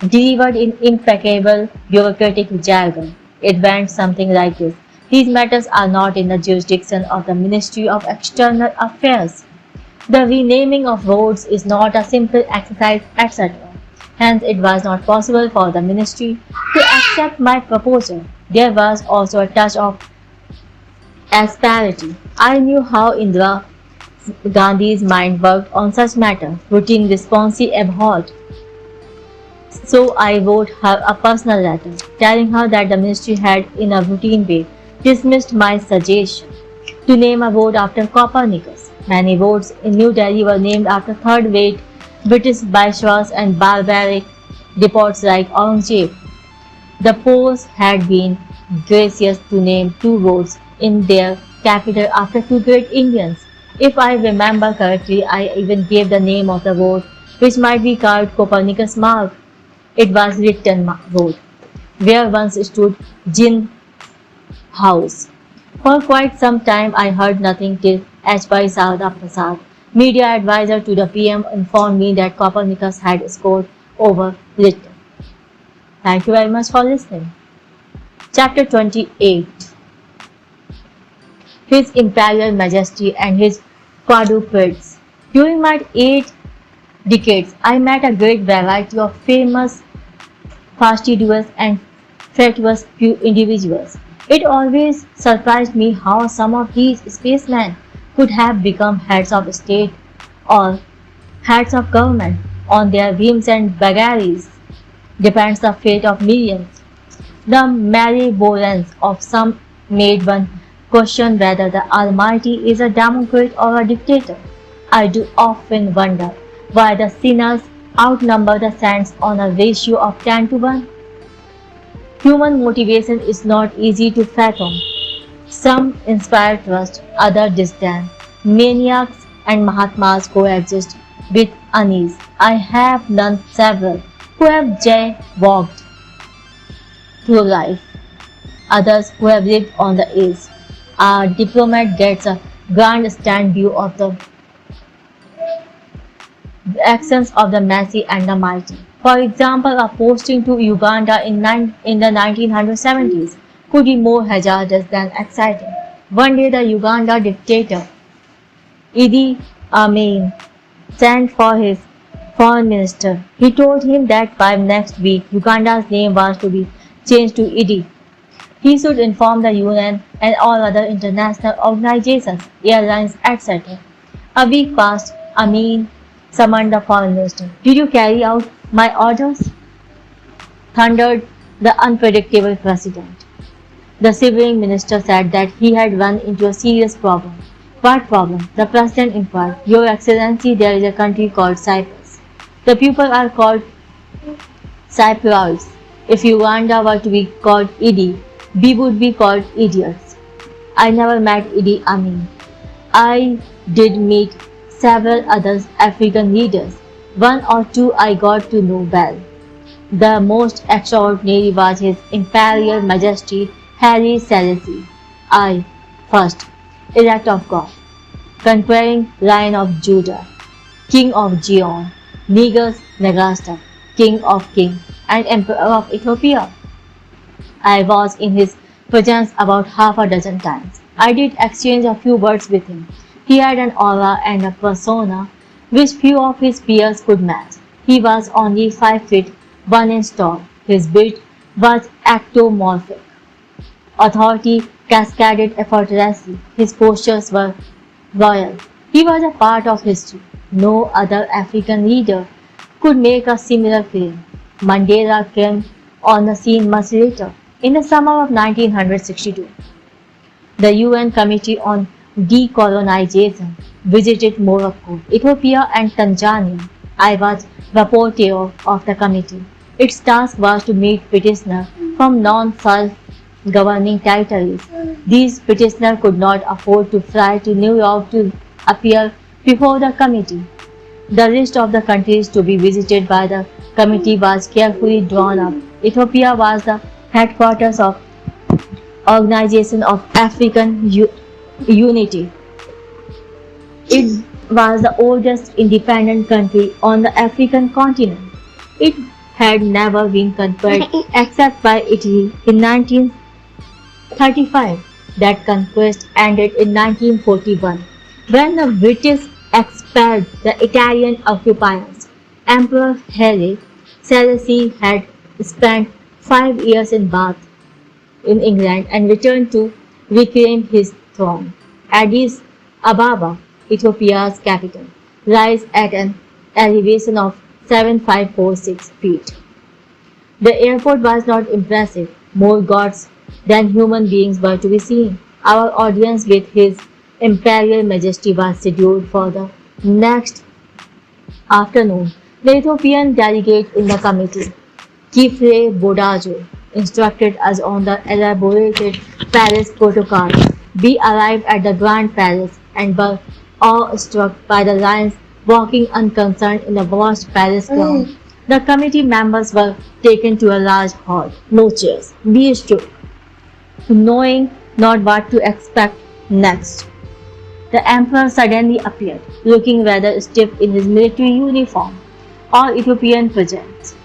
delivered in impeccable bureaucratic jargon. It went something like this: these matters are not in the jurisdiction of the Ministry of External Affairs. The renaming of roads is not a simple exercise, etc. Hence, it was not possible for the ministry to accept my proposal. There was also a touch of asperity. I knew how Indira Gandhi's mind worked on such matters. Routine response she abhorred. So I wrote her a personal letter, telling her that the ministry had, in a routine way, dismissed my suggestion to name a road after Copernicus. Many roads in New Delhi were named after third-rate British viceroys and barbaric despots like Aurangzeb. The Poles had been gracious to name two roads in their capital after two great Indians. If I remember correctly, I even gave the name of the road, which might be called Copernicus Marg. It was Richton Road, where once stood Gin House. For quite some time I heard nothing till H. Sada Prasad, media advisor to the PM, informed me that Copernicus had scored over Richton. Thank you very much for listening. Chapter 28. His Imperial Majesty and his quadrupeds. During my 8 decades, I met a great variety of famous, fastidious and fatuous individuals. It always surprised me how some of these spacemen could have become heads of state or heads of government. On their whims and vagaries depends the fate of millions. The malevolence of some made one question whether the Almighty is a democrat or a dictator. I do often wonder why the sinners outnumber the saints on a ratio of 10 to 1. Human motivation is not easy to fathom. Some inspire trust, others disdain. Maniacs and Mahatmas coexist with unease. I have known several who have jaywalked through life, others who have lived on the edge. A diplomat gets a grandstand view of the actions of the messy and the mighty. For example, a posting to Uganda in the 1970s could be more hazardous than exciting. One day the Uganda dictator, Idi Amin, sent for his foreign minister. He told him that by next week Uganda's name was to be changed to Idi. He should inform the UN and all other international organizations, airlines, etc. A week passed. Amin summoned the foreign minister. "Did you carry out my orders?" thundered the unpredictable president. The civilian minister said that he had run into a serious problem. "What problem?" the president inquired. "Your Excellency, there is a country called Cyprus. The people are called Cypriots. If Uganda were to be called Idi, we would be called idiots." I never met Idi Amin. I did meet several other African leaders. One or two I got to know well. The most extraordinary was His Imperial Majesty Haile Selassie I, first, elect of God, conquering Lion of Judah, King of Zion, Negus Nagasta, King of Kings, and Emperor of Ethiopia. I was in his presence about half a dozen times. I did exchange a few words with him. He had an aura and a persona which few of his peers could match. He was only 5 feet 1 inch tall. His build was ectomorphic. Authority cascaded effortlessly. His postures were royal. He was a part of history. No other African leader could make a similar claim. Mandela came on the scene much later, in the summer of 1962. The UN Committee on Decolonization visited Morocco, Ethiopia and Tanzania. I was rapporteur of the committee. Its task was to meet petitioners from non-self-governing territories. These petitioners could not afford to fly to New York to appear before the committee. The list of the countries to be visited by the committee was carefully drawn up. Ethiopia was the headquarters of Organization of African Unity. It was the oldest independent country on the African continent. It had never been conquered except by Italy in 1935. That conquest ended in 1941 when the British expelled the Italian occupiers. Emperor Haile Selassie had spent 5 years in Bath in England and returned to reclaim his throne. Addis Ababa, Ethiopia's capital, lies at an elevation of 7,546 feet. The airport was not impressive. More gods than human beings were to be seen. Our audience with His Imperial Majesty was scheduled for the next afternoon. The Ethiopian delegate in the committee, Kifre Bodajo, instructed us on the elaborated palace protocol. We arrived at the Grand Palace and were awestruck by the lions walking unconcerned in the vast palace ground. The committee members were taken to a large hall. No chairs. We stood, knowing not what to expect next. The emperor suddenly appeared, looking rather stiff in his military uniform. All Ethiopian presents,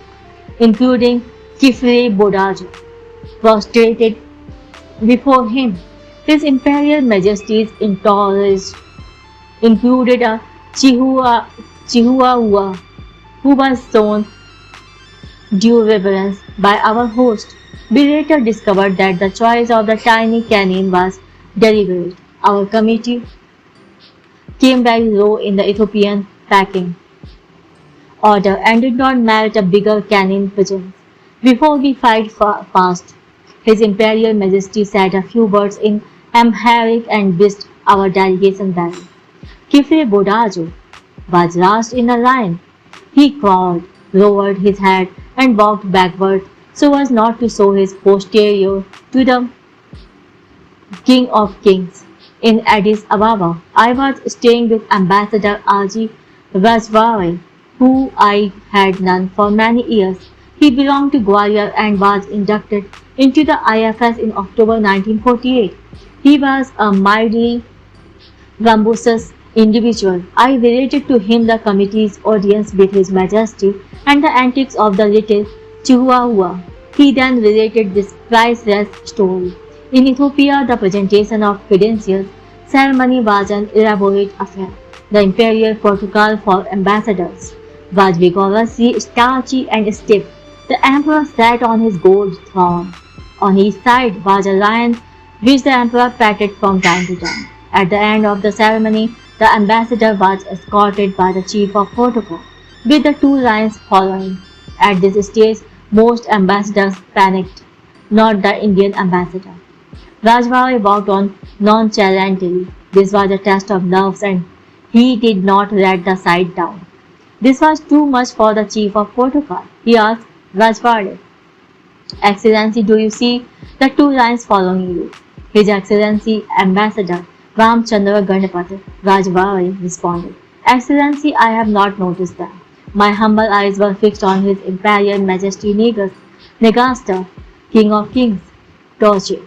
including Kifre Bodajo, prostrated before him. His Imperial Majesty's entourage included a Chihuahua who was shown due reverence by our host. We later discovered that the choice of the tiny canine was deliberate. Our committee came very low in the Ethiopian packing order and did not merit a bigger canine presence. Before we filed past, His Imperial Majesty said a few words in Amharic and wished our delegation well. Kifre Bodajo was last in the line. He crawled, lowered his head, and walked backward so as not to show his posterior to the King of Kings in Addis Ababa. I was staying with Ambassador Aji Rajwari, who I had known for many years. He belonged to Gwalior and was inducted into the IFS in October 1948. He was a mildly rambunctious individual. I related to him the committee's audience with His Majesty and the antics of the little Chihuahua. He then related this priceless story. In Ethiopia, the presentation of credentials ceremony was an elaborate affair. The imperial protocol for ambassadors was vigorously starchy and stiff. The emperor sat on his gold throne. On his side was a lion which the emperor patted from time to time. At the end of the ceremony, the ambassador was escorted by the chief of protocol, with the two lions following. At this stage, most ambassadors panicked, not the Indian ambassador. Rajwari walked on nonchalantly. This was a test of nerves and he did not let the sight down. This was too much for the chief of protocol. He asked Rajwari, "Excellency, do you see the two lions following you?" His Excellency Ambassador Ramchandra Gandhi Rajwari responded, "Excellency, I have not noticed them. My humble eyes were fixed on His Imperial Majesty Negaster, King of Kings, Torche."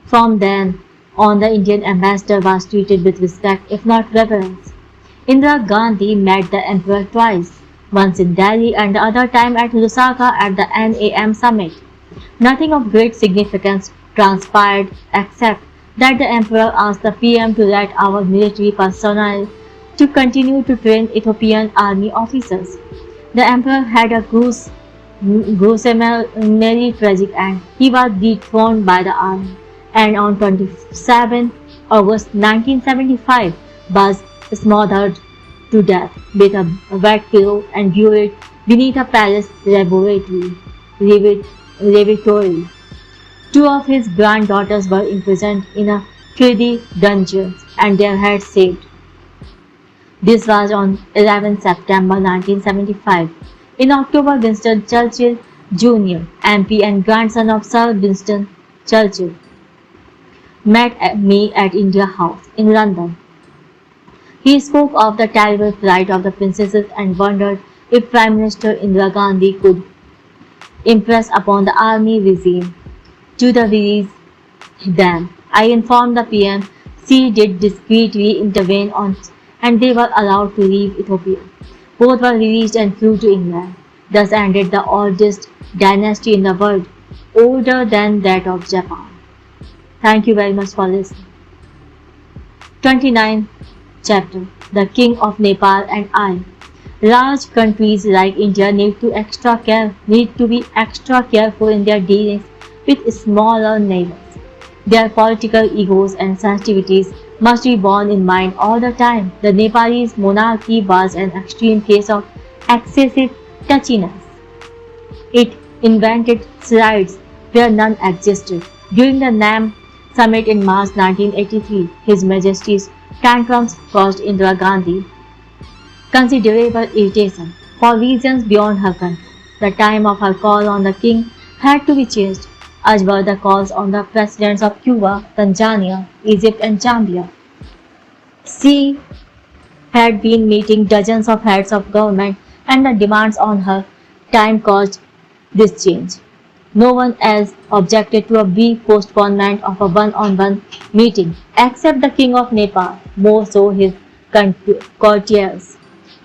From then on, the Indian ambassador was treated with respect, if not reverence. Indira Gandhi met the emperor twice, once in Delhi and the other time at Lusaka at the NAM summit. Nothing of great significance transpired except that the emperor asked the PM to let our military personnel to continue to train Ethiopian army officers. The emperor had a gruesomely tragic end. He was dethroned by the army and on 27 August 1975 was smothered to death with a wet pillow and buried beneath a palace lavatory. Two of his granddaughters were imprisoned in a filthy dungeon and their heads shaved. This was on 11 September 1975. In October, Winston Churchill Jr., MP and grandson of Sir Winston Churchill, met me at India House in London. He spoke of the terrible plight of the princesses and wondered if Prime Minister Indira Gandhi could impress upon the army regime to release them. I informed the PM. She did discreetly intervene and they were allowed to leave Ethiopia. Both were released and flew to England. Thus ended the oldest dynasty in the world, older than that of Japan. Thank you very much for listening. 29th chapter. The King of Nepal and I. Large countries like India need to be extra careful in their dealings with smaller neighbors. Their political egos and sensitivities must be borne in mind all the time. The Nepalese monarchy was an extreme case of excessive touchiness. It invented slides where none existed. During the Nam summit in March 1983, His Majesty's tantrums caused Indira Gandhi considerable irritation for reasons beyond her control. The time of her call on the king had to be changed, as were the calls on the presidents of Cuba, Tanzania, Egypt and Zambia. She had been meeting dozens of heads of government and the demands on her time caused this change. No one else objected to a brief postponement of a one-on-one meeting except the King of Nepal, more so his courtiers,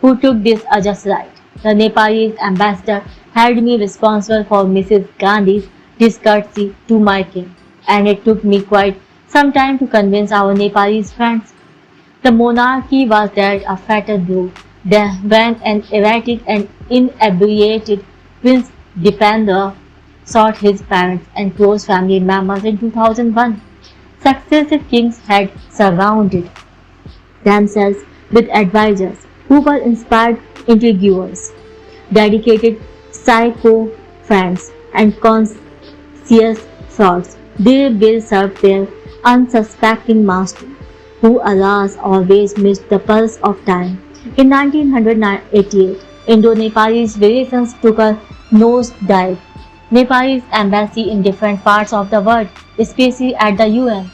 who took this as a right. The Nepalese ambassador held me responsible for Mrs. Gandhi's discourtesy to my king, and it took me quite some time to convince our Nepalese friends. The monarchy was dealt a fatal blow when an erratic and inebriated Prince Dipendra sought his parents and close family members in 2001. Successive kings had surrounded themselves with advisors who were inspired intriguers, dedicated sycophants, and conscious frauds. Their bill served their unsuspecting master, who alas always missed the pulse of time. In 1988, Indo-Nepalese relations took a nosedive. Nepalese embassy in different parts of the world, especially at the UN,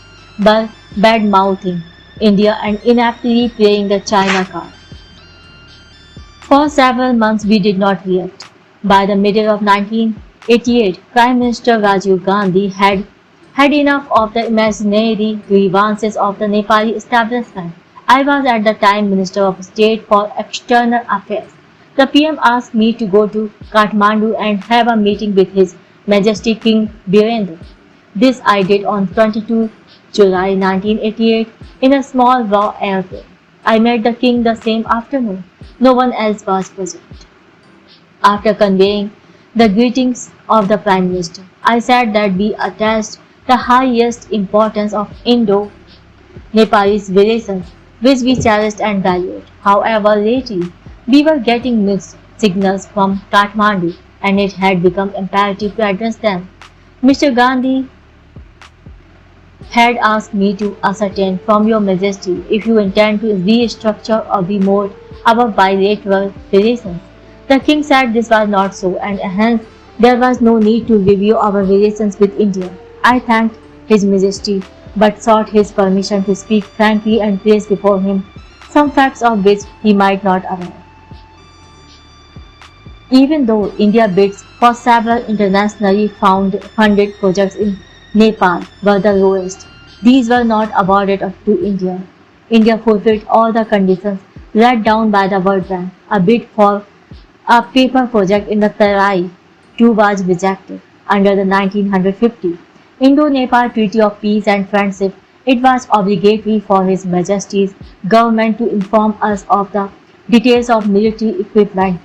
were bad-mouthing India and inaptly playing the China card. For several months we did not react. By the middle of 1988, Prime Minister Rajiv Gandhi had had enough of the imaginary grievances of the Nepali establishment. I was at the time Minister of State for External Affairs. The PM asked me to go to Kathmandu and have a meeting with His Majesty King Birendra. This I did on 22 July 1988 in a small raw airport. I met the king the same afternoon. No one else was present. After conveying the greetings of the Prime Minister, I said that we attached the highest importance of Indo-Nepalese relations, which we cherished and valued. However, lately, we were getting mixed signals from Kathmandu, and it had become imperative to address them. Mr. Gandhi had asked me to ascertain from Your Majesty if you intend to restructure or remold our bilateral relations. The king said this was not so, and hence there was no need to review our relations with India. I thanked His Majesty, but sought his permission to speak frankly and place before him some facts of which he might not aware. Even though India bids for several internationally funded projects in Nepal were the lowest, these were not awarded to India. India fulfilled all the conditions laid down by the World Bank. A bid for a paper project in the Terai too was rejected. Under the 1950 Indo-Nepal Treaty of Peace and Friendship, it was obligatory for His Majesty's government to inform us of the details of military equipment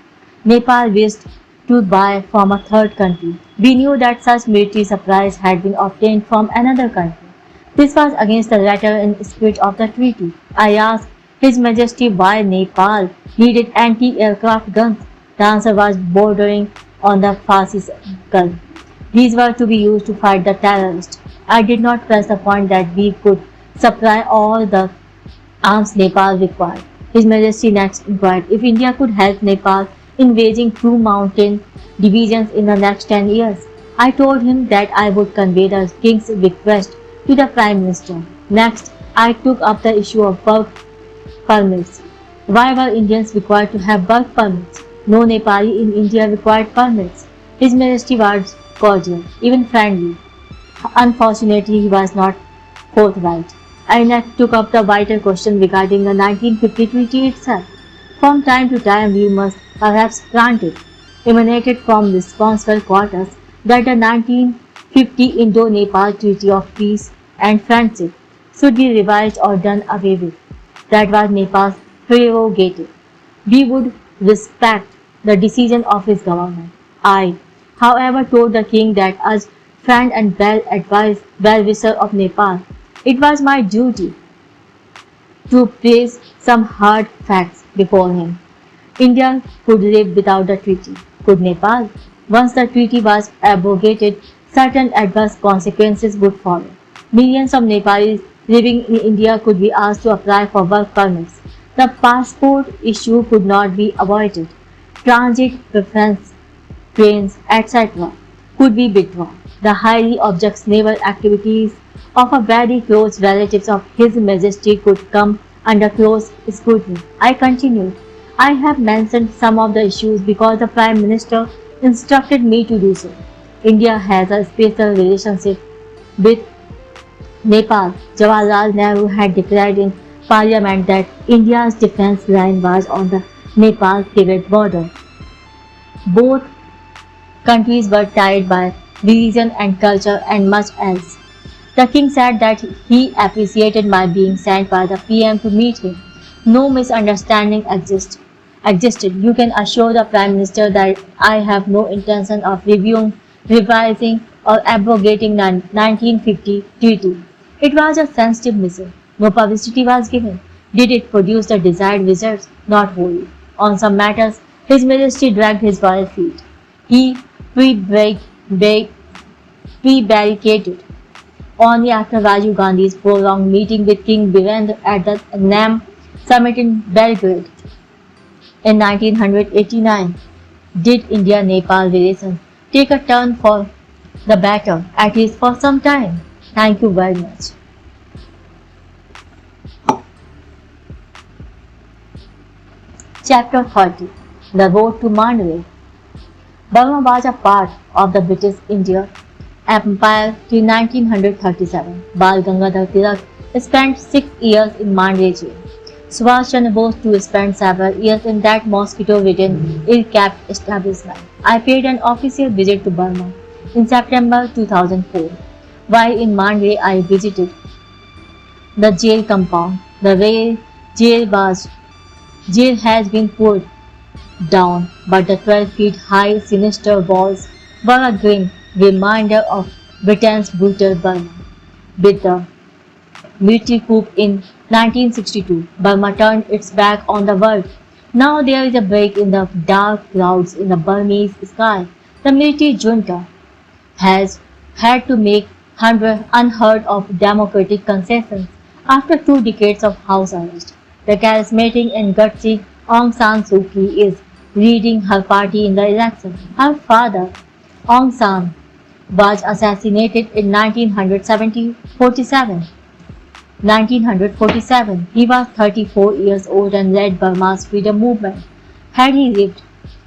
Nepal wished to buy from a third country. We knew that such military supplies had been obtained from another country. This was against the letter and spirit of the treaty. I asked His Majesty why Nepal needed anti-aircraft guns. The answer was bordering on the farcical. These were to be used to fight the terrorists. I did not press the point that we could supply all the arms Nepal required. His Majesty next inquired if India could help Nepal in waging two mountain divisions in the next 10 years. I told him that I would convey the king's request to the Prime Minister. Next, I took up the issue of work permits. Why were Indians required to have work permits? No Nepali in India required permits. His Majesty was cordial, even friendly. Unfortunately, he was not forthright. I next took up the vital question regarding the 1950 treaty itself. From time to time, we must perhaps grant it, emanated from responsible quarters, that the 1950 Indo-Nepal Treaty of Peace and Friendship should be revised or done away with. That was Nepal's prerogative. We would respect the decision of his government. I, however, told the king that as friend and well-wisher of Nepal, it was my duty to place some hard facts before him. India could live without the treaty. Could Nepal? Once the treaty was abrogated, certain adverse consequences would follow. Millions of Nepalis living in India could be asked to apply for work permits. The passport issue could not be avoided. Transit preference trains, etc. could be withdrawn. The highly objectionable activities of a very close relatives of His Majesty could come under close scrutiny. I continued. I have mentioned some of the issues because the Prime Minister instructed me to do so. India has a special relationship with Nepal. Jawaharlal Nehru had declared in Parliament that India's defence line was on the Nepal-Tibet border. Both countries were tied by religion and culture and much else. The king said that he appreciated my being sent by the PM to meet him. No misunderstanding existed. You can assure the Prime Minister that I have no intention of reviewing, revising or abrogating the 1950 treaty. It was a sensitive mission. No publicity was given. Did it produce the desired results? Not wholly. On some matters, His Majesty dragged his royal feet. He pre-barricaded. Only after Rajiv Gandhi's prolonged meeting with King Birendra at the NAM summit in Belgrade in 1989 did India-Nepal relations take a turn for the better, at least for some time. Thank you very much. Chapter 30. The Road to Mandalay. Burma was a part of the British India Empire till 1937. Bal Gangadhar Tilak spent 6 years in Mandalay jail. Subhash Chandra Bose too spent several years in that mosquito-ridden, ill-kept establishment. I paid an official visit to Burma in September 2004. While in Mandalay, I visited the jail compound. The jail has been pulled down, but the 12 feet high sinister walls were a grim reminder of Britain's brutal Burma. With the military coup in 1962, Burma turned its back on the world. Now there is a break in the dark clouds in the Burmese sky. The military junta has had to make unheard of democratic concessions after 2 decades of house arrest. The charismatic and gutsy Aung San Suu Kyi is leading her party in the election. Her father, Aung San, was assassinated in 1947. He was 34 years old and led Burma's freedom movement. Had he lived,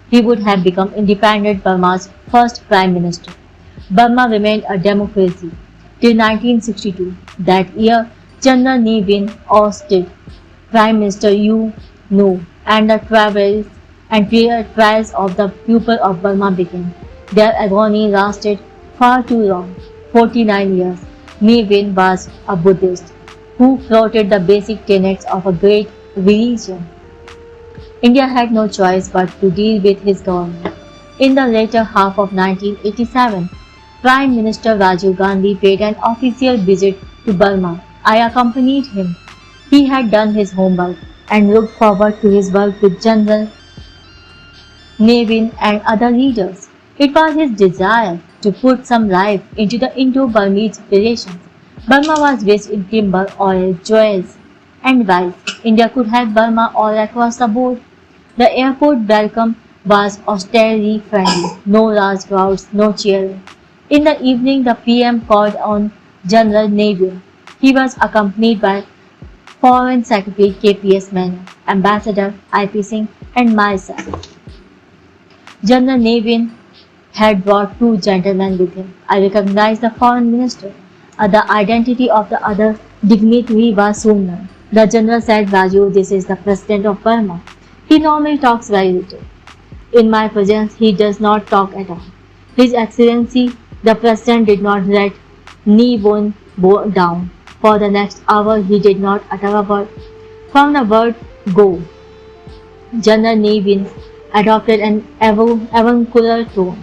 he would have become independent Burma's first prime minister. Burma remained a democracy till 1962. That year, General Ne Win ousted Prime Minister U Nu, and the trials of the people of Burma began. Their agony lasted far too long, 49 years. Ne Win was a Buddhist who floated the basic tenets of a great religion. India had no choice but to deal with his government. In the later half of 1987, Prime Minister Rajiv Gandhi paid an official visit to Burma. I accompanied him. He had done his homework and looked forward to his work with General Ne Win and other leaders. It was his desire to put some life into the Indo-Burmese relations. Burma was rich in timber, oil, jewels, and rice. India could have Burma all across the board. The airport welcome was austerely friendly. No large crowds, no cheering. In the evening, the PM called on General Ne Win. He was accompanied by Foreign Secretary KPS Menon, Ambassador IP Singh, and myself. General Ne Win had brought 2 gentlemen with him. I recognized the foreign minister. The identity of the other dignitary was soon known. The general said, "Raju, this is the president of Burma. He normally talks very little. In my presence, he does not talk at all. His Excellency, the president did not let Ne Win down. For the next hour, he did not utter a word. From the word go, General Ne Win adopted an avuncular tone.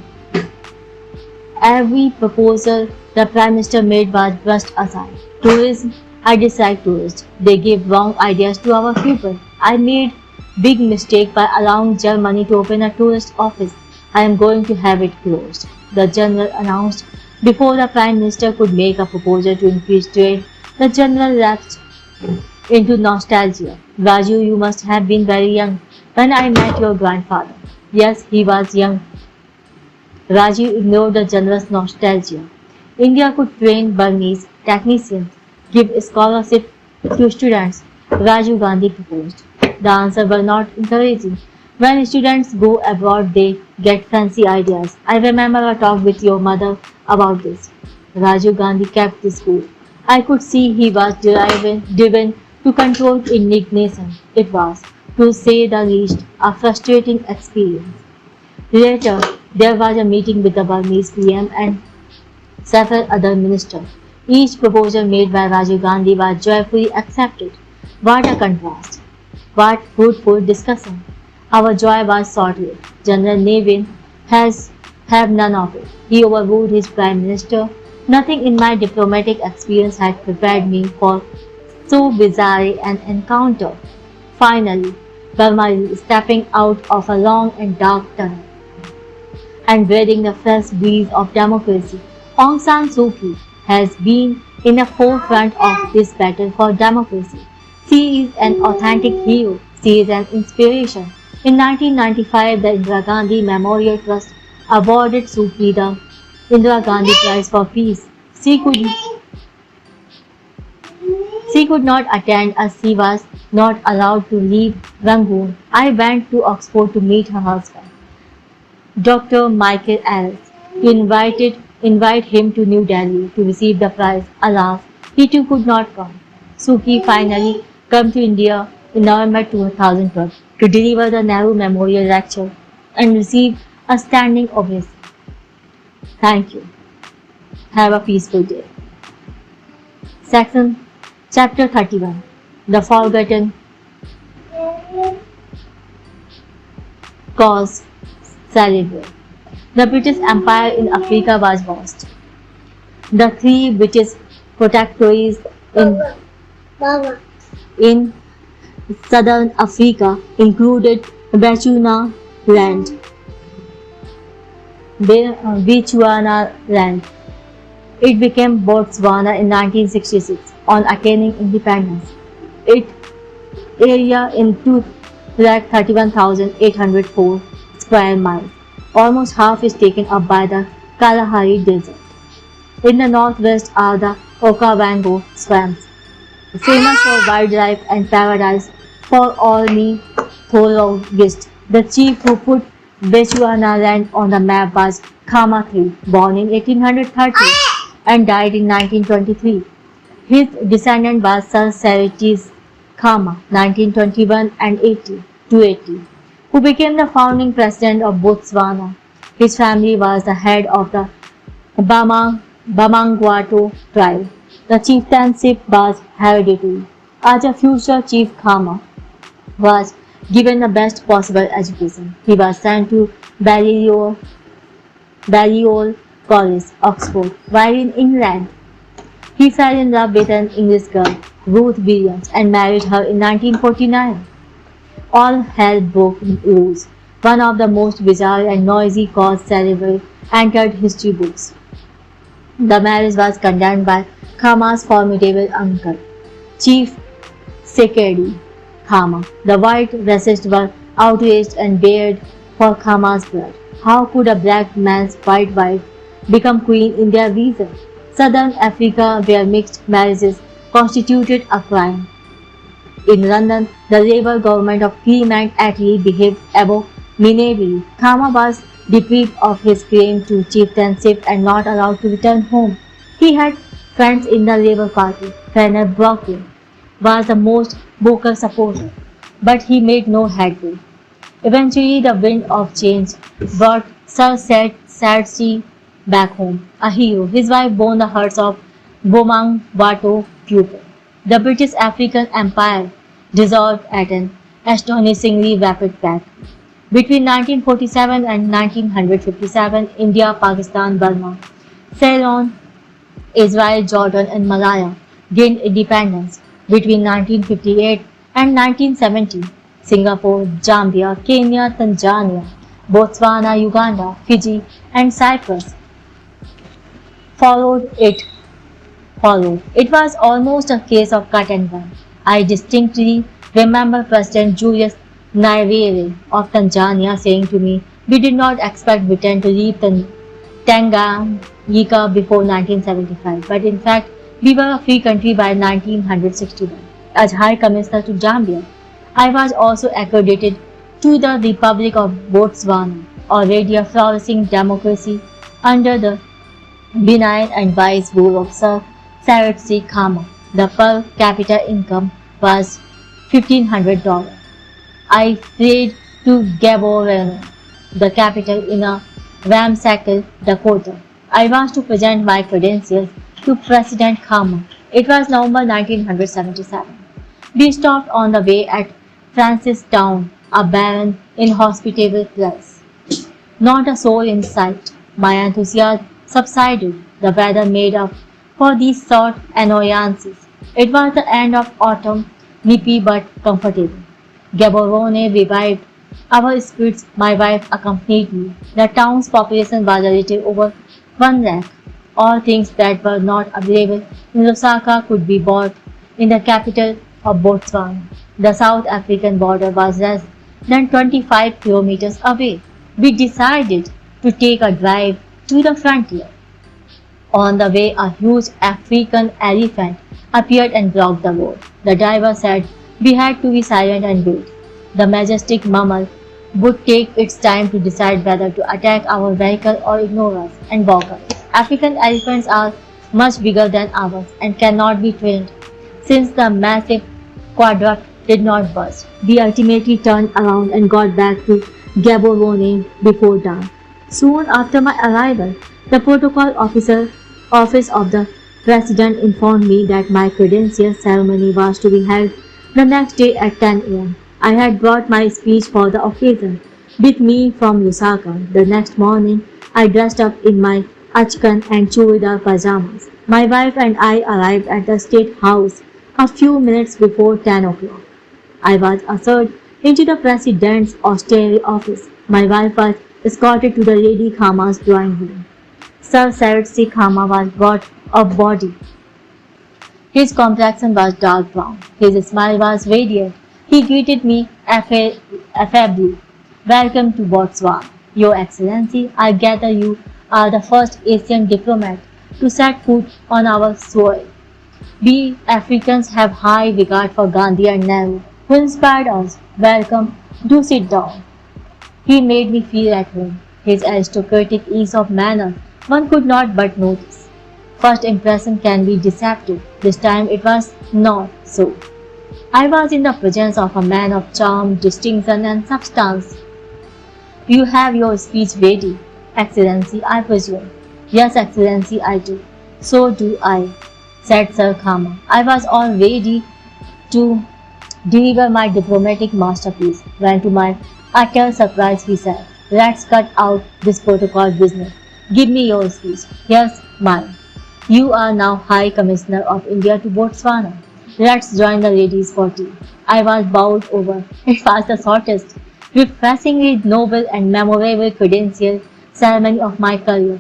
Every proposal the Prime Minister made was brushed aside. Tourism, I dislike tourists. They give wrong ideas to our people. I made big mistake by allowing Germany to open a tourist office. I am going to have it closed. The general announced Before the Prime Minister could make a proposal to increase trade, the General lapsed into nostalgia. Raju, you must have been very young when I met your grandfather. Yes, he was young. Raju ignored the General's nostalgia. India could train Burmese technicians, give scholarships to students. Rajiv Gandhi proposed. The answers were not encouraging. When students go abroad, they get fancy ideas. I remember a talk with your mother about this. Rajiv Gandhi kept this cool. I could see he was driven to control indignation. It was, to say the least, a frustrating experience. Later, there was a meeting with the Burmese PM and several other ministers. Each proposal made by Rajiv Gandhi was joyfully accepted. What a contrast! What fruitful discussion! Our joy was short-lived. General Nevin has have none of it. He overruled his prime minister. Nothing in my diplomatic experience had prepared me for so bizarre an encounter. Finally, Burma is stepping out of a long and dark tunnel and breathing the fresh breeze of democracy. Aung San Suu Kyi has been in the forefront of this battle for democracy. She is an authentic hero. She is an inspiration. In 1995, the Indira Gandhi Memorial Trust awarded Suu Kyi the Indira Gandhi Prize for Peace. She could not attend as she was not allowed to leave Rangoon. I went to Oxford to meet her husband, Dr. Michael Ellis, to invite him to New Delhi to receive the prize. Alas, he too could not come. Suu Kyi finally came to India in November 2012 to deliver the Nehru Memorial Lecture and receive a standing ovation. Thank you. Have a peaceful day. Chapter 31. The Forgotten Cause. Celebrate. The British Empire in Africa was vast. The three British protectorates in southern Africa included Bechuanaland. It became Botswana in 1966 on attaining independence. Its area in 31,804 square miles. Almost half is taken up by the Kalahari Desert. In the northwest are the Okavango swamps, famous for wildlife and paradise for ornithologists. The chief who put Bechuanaland on the map was Khama III, born in 1830 and died in 1923. His descendant was Sir Seritius Khama, 1921 and 280, who became the founding president of Botswana. His family was the head of the Bamangwato tribe. The chieftainship was hereditary. As a future chief, Khama was given the best possible education. He was sent to Balliol College, Oxford, while in England. He fell in love with an English girl, Ruth Williams, and married her in 1949. All hell broke loose. One of the most bizarre and noisy cause celebre entered history books. The marriage was condemned by Khama's formidable uncle, Chief Sekedi Khama. The white racists were outraged and bared for Khama's blood. How could a black man's white wife become queen in their region? Southern Africa, where mixed marriages constituted a crime. In London, the Labour government of Clement Attlee behaved abominably. Khama was deprived of his claim to chieftainship and not allowed to return home. He had friends in the Labour Party. Colonel Brockley was the most vocal supporter, but he made no headway. Eventually, the wind of change brought Sir Seretse back home, a hero. His wife won the hearts of Bamangwato people. The British African Empire dissolved at an astonishingly rapid pace. Between 1947 and 1957, India, Pakistan, Burma, Ceylon, Israel, Jordan, and Malaya gained independence. Between 1958 and 1970, Singapore, Zambia, Kenya, Tanzania, Botswana, Uganda, Fiji, and Cyprus followed it followed. It was almost a case of cut and run. I distinctly remember President Julius Nyerere of Tanzania saying to me, "We did not expect Britain to leave Tanganyika before 1975, but in fact, we were a free country by 1961. As High Commissioner to Zambia, I was also accredited to the Republic of Botswana, already a flourishing democracy under the benign and wise rule of Sir Seretse Khama. The per capita income was $1,500. I fled to Gaborone, the capital, in a ramshackle Dakota. I was to present my credentials to President Khama. It was November 1977. We stopped on the way at Francistown, a barren, inhospitable place. Not a soul in sight. My enthusiasm subsided. The weather made up for these short annoyances. It was the end of autumn, nippy but comfortable. Gaborone revived our spirits. My wife accompanied me. The town's population was a little over 1 lakh. All things that were not available in Lusaka could be bought in the capital of Botswana. The South African border was less than 25 kilometers away. We decided to take a drive to the frontier. On the way, a huge African elephant appeared and blocked the road. The driver said we had to be silent and wait. The majestic mammal would take its time to decide whether to attack our vehicle or ignore us and walk away. African elephants are much bigger than ours and cannot be trained. Since the massive quadruped did not burst, we ultimately turned around and got back to Gaborone before dawn. Soon after my arrival, the protocol office of the president informed me that my credential ceremony was to be held the next day at 10 a.m. I had brought my speech for the occasion with me from Lusaka. The next morning, I dressed up in my achkan and churidar pajamas. My wife and I arrived at the State House a few minutes before 10 o'clock. I was ushered into the president's austere office. My wife was escorted to the Lady Khama's drawing room. Sir Seretse Khama was broad of body. His complexion was dark brown. His smile was radiant. He greeted me affably. "Welcome to Botswana, Your Excellency. I gather you are the first Asian diplomat to set foot on our soil. We Africans have high regard for Gandhi and Nehru, who inspired us. Welcome. Do sit down." He made me feel at home. His aristocratic ease of manner one could not but notice. First impression can be deceptive. This time it was not so. I was in the presence of a man of charm, distinction, and substance. "You have your speech ready, Excellency, I presume." "Yes, Excellency, I do." "So do I," said Sir Khama. I was all ready to deliver my diplomatic masterpiece when, to my utter surprise, he said, "Let's cut out this protocol business. Give me your speech." "Yes, mine. You are now High Commissioner of India to Botswana. Let's join the ladies for tea." I was bowed over. It was the shortest, refreshingly noble and memorable credential ceremony of my career.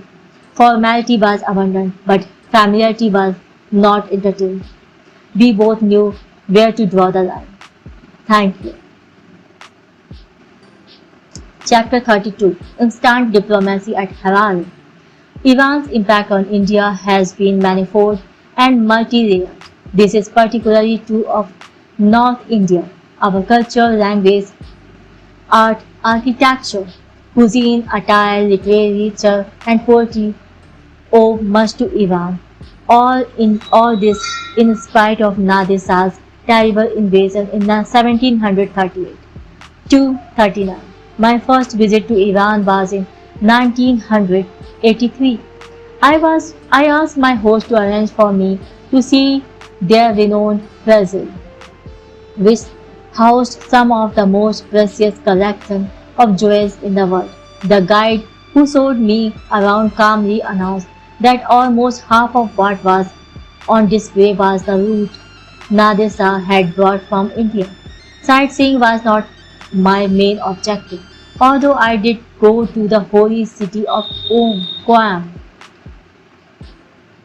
Formality was abundant, but familiarity was not entertained. We both knew where to draw the line. Thank you. Chapter 32. Instant Diplomacy at Harare. Iran's impact on India has been manifold and multi-layered. This is particularly true of North India. Our culture, language, art, architecture, cuisine, attire, literature, and poetry owe much to Iran. All this in spite of Nadir Shah's terrible invasion in 1738 to 39. My first visit to Iran was in 1983. I asked my host to arrange for me to see their renowned treasury, which housed some of the most precious collection of jewels in the world. The guide who showed me around calmly announced that almost half of what was on display was the route Nadir Shah had brought from India. Sightseeing was not my main objective, although I did go to the holy city of Qom.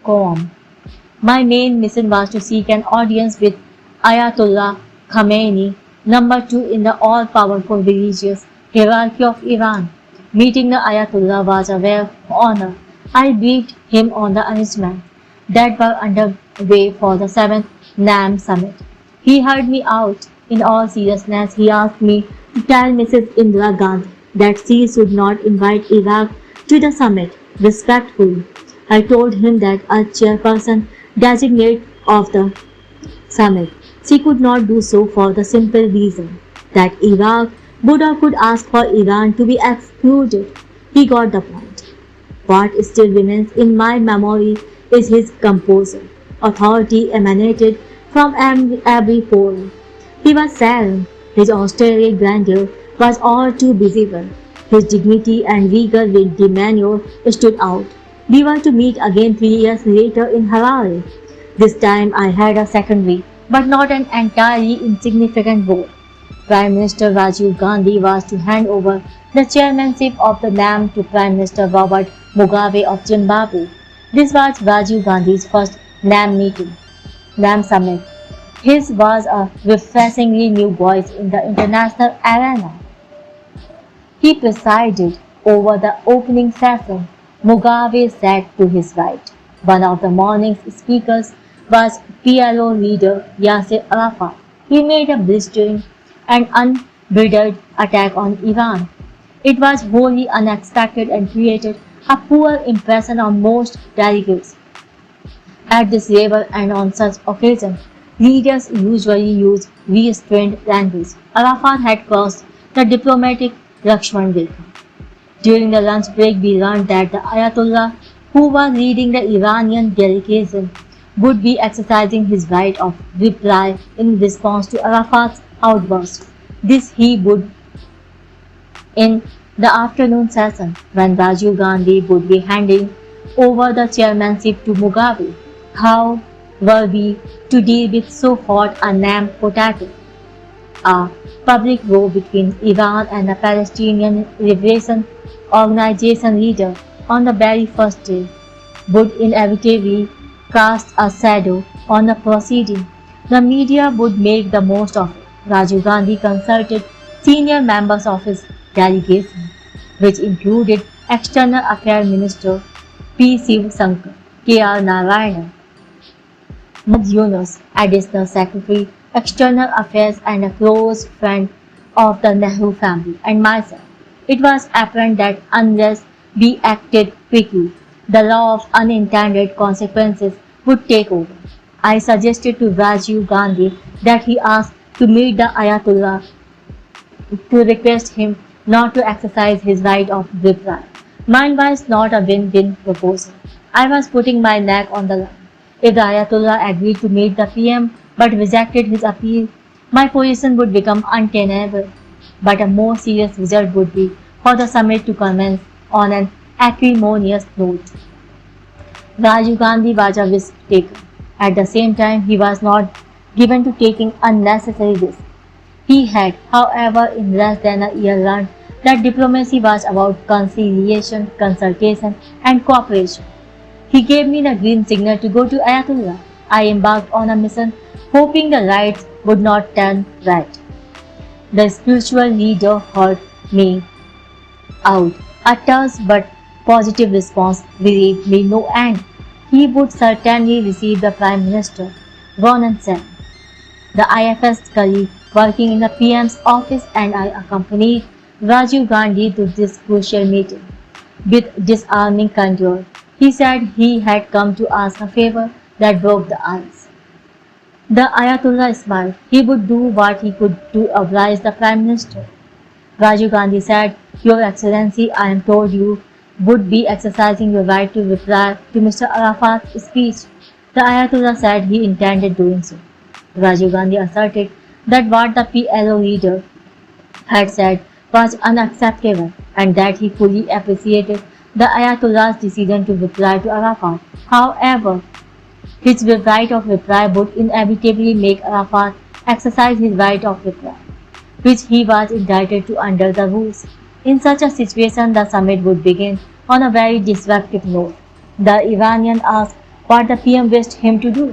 Qom. My main mission was to seek an audience with Ayatollah Khamenei, number 2 in the all-powerful religious hierarchy of Iran. Meeting the Ayatollah was a rare honor. I briefed him on the arrangements that were underway for the 7th NAM summit. He heard me out. In all seriousness, he asked me to tell Mrs. Indira Gandhi that she should not invite Iraq to the summit respectfully. I told him that as chairperson designate of the summit, she could not do so for the simple reason that Iraq would or could ask for Iran to be excluded. He got the point. What still remains in my memory is his composure. Authority emanated from every pore. He was silent. His austere grandeur was all too visible. His dignity and vigor with demeanor stood out. We were to meet again 3 years later in Harare. This time I had a secondary, but not an entirely insignificant role. Prime Minister Rajiv Gandhi was to hand over the chairmanship of the NAM to Prime Minister Robert Mugabe of Zimbabwe. This was Rajiv Gandhi's first NAM summit. His was a refreshingly new voice in the international arena. He presided over the opening session. Mugabe sat to his right. One of the morning's speakers was PLO leader Yasser Arafat. He made a blistering and unbridled attack on Iran. It was wholly unexpected and created a poor impression on most delegates. At this level and on such occasions, leaders usually use restrained language. Arafat had crossed the diplomatic Lakshman Rekha. During the lunch break, we learned that the Ayatollah, who was leading the Iranian delegation, would be exercising his right of reply in response to Arafat's outburst. This he would in the afternoon session, when Rajiv Gandhi would be handing over the chairmanship to Mugabe. How were we to deal with so hot a NAM potato? A public war between Iran and the Palestinian Liberation Organization leader on the very first day would inevitably cast a shadow on the proceeding. The media would make the most of it. Rajiv Gandhi consulted senior members of his delegation, which included External Affairs Minister P. Shiv Shankar, K.R. Narayana, Muhammad Yunus, Additional Secretary, External Affairs and a close friend of the Nehru family, and myself. It was apparent that unless we acted quickly, the law of unintended consequences would take over. I suggested to Rajiv Gandhi that he ask to meet the Ayatollah to request him not to exercise his right of reply. Mine was not a win-win proposal. I was putting my neck on the line. If the Ayatollah agreed to meet the PM but rejected his appeal, my position would become untenable. But a more serious result would be for the summit to commence on an acrimonious note. Rajiv Gandhi was a risk taker. At the same time, he was not given to taking unnecessary risks. He had, however, in less than a year learned that diplomacy was about conciliation, consultation, and cooperation. He gave me the green signal to go to Ayatollah. I embarked on a mission, hoping the lights would not turn right. The spiritual leader heard me out. A terse but positive response relieved me no end. He would certainly receive the Prime Minister, Ronan said. The IFS colleague working in the PM's office and I accompanied Rajiv Gandhi to this crucial meeting. With disarming candour, he said he had come to ask a favor that broke the ice. The Ayatollah smiled. He would do what he could to oblige the Prime Minister. Rajiv Gandhi said, Your Excellency, I am told you would be exercising your right to reply to Mr. Arafat's speech. The Ayatollah said he intended doing so. Rajiv Gandhi asserted that what the PLO leader had said was unacceptable and that he fully appreciated the Ayatollah's decision to reply to Arafat. However, his right of reply would inevitably make Arafat exercise his right of reply, which he was entitled to under the rules. In such a situation, the summit would begin on a very disruptive note. The Iranian asked what the PM wished him to do.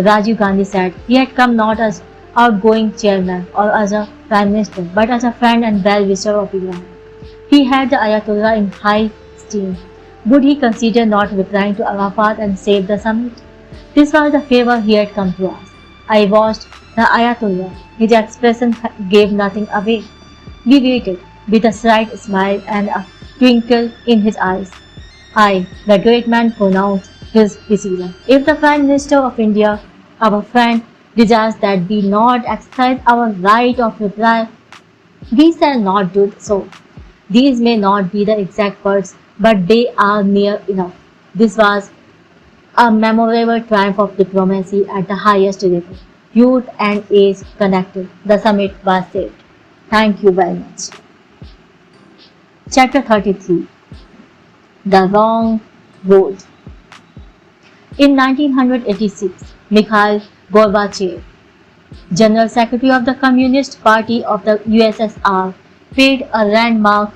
Rajiv Gandhi said he had come not as outgoing chairman or as a prime minister, but as a friend and well-wisher of Iran. He had the Ayatollah in high esteem. Would he consider not replying to Arafat and save the summit? This was the favor he had come to ask. I watched the Ayatollah. His expression gave nothing away. We waited with a slight smile and a twinkle in his eyes. I, the great man, pronounced his decision. If the Prime Minister of India, our friend, desires that we not exercise our right of reply, we shall not do so. These may not be the exact words, but they are near enough. This was a memorable triumph of diplomacy at the highest level. Youth and age connected. The summit was saved. Thank you very much. Chapter 33. The Wrong Road. In 1986, Mikhail Gorbachev, General Secretary of the Communist Party of the USSR, paid a landmark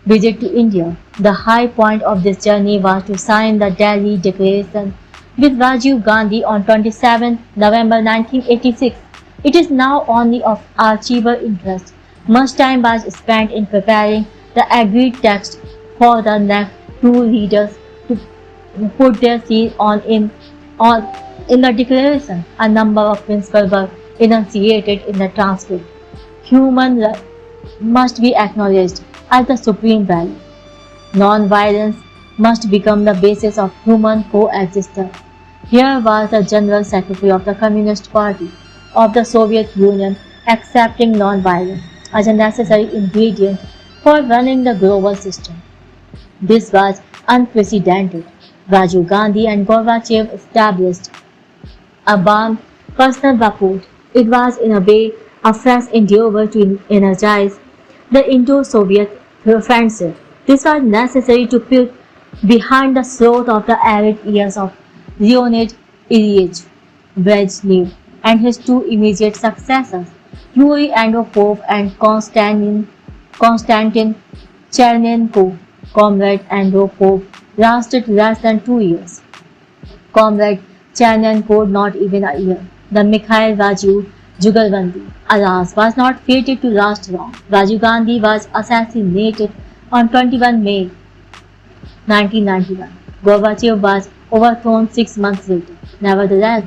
visit to India. The high point of this journey was to sign the Delhi Declaration with Rajiv Gandhi on 27 November 1986. It is now only of archival interest. Much time was spent in preparing the agreed text for the next two leaders to put their seal in the declaration. A number of principles were enunciated in the transcript. Human rights must be acknowledged as the supreme value. Non-violence must become the basis of human coexistence. Here was the General Secretary of the Communist Party of the Soviet Union accepting non-violence as a necessary ingredient for running the global system. This was unprecedented. Rajiv Gandhi and Gorbachev established a warm personal rapport. It was in a way a fresh endeavor to energize the Indo-Soviet offensive. This was necessary to put behind the sloth of the arid years of Leonid Ilyich Brezhnev and his two immediate successors, Yuri Andropov and Konstantin Chernenko. Comrade Andropov lasted less than 2 years. Comrade Chernenko not even a year. The Mikhail Rajiv Jugalbandi, alas, was not fated to last long. Rajiv Gandhi was assassinated on 21 May 1991. Gorbachev was overthrown 6 months later. Nevertheless,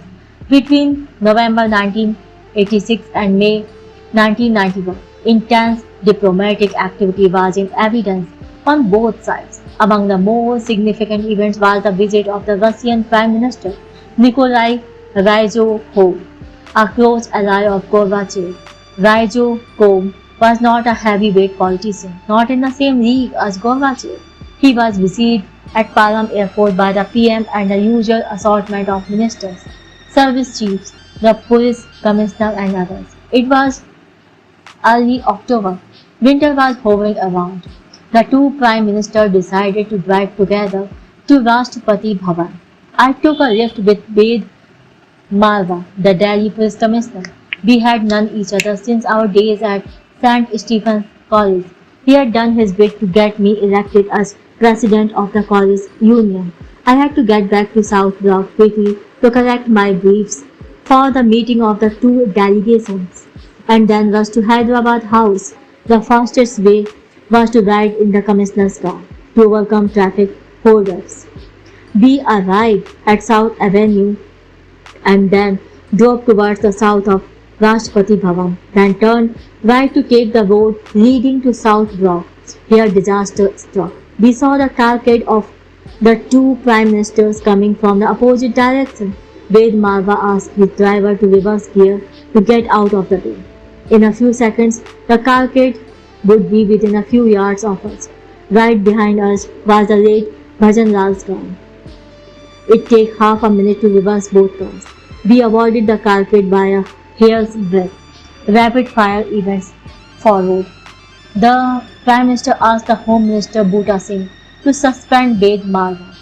between November 1986 and May 1991, intense diplomatic activity was in evidence on both sides. Among the most significant events was the visit of the Russian Prime Minister Nikolai Ryzhikov, a close ally of Gorbachev. Ryzhikov was not a heavyweight politician, not in the same league as Gorbachev. He was received at Palam Airport by the PM and the usual assortment of ministers, service chiefs, the police commissioner and others. It was early October. Winter was hovering around. The two prime ministers decided to drive together to Rashtrapati Bhavan. I took a lift with Ved Marva, the Delhi police commissioner. We had known each other since our days at St. Stephen's College. He had done his bit to get me elected as president of the college union. I had to get back to South Block quickly to collect my briefs for the meeting of the two delegations and then rush to Hyderabad House. The fastest way was to ride in the commissioner's car to overcome traffic holders. We arrived at South Avenue and then drove towards the south of Rashtrapati Bhavan, then turned right to take the road leading to South Block. Here disaster struck. We saw the cavalcade of the two prime ministers coming from the opposite direction. Ved Marva asked his driver to reverse gear to get out of the way. In a few seconds, the cavalcade would be within a few yards of us. Right behind us was the late Bhajan Lal's car. It took half a minute to reverse both cars. We avoided the cavalcade by a hair's breadth. Rapid fire events followed. The Prime Minister asked the Home Minister Bhutta Singh to suspend Ved Marva.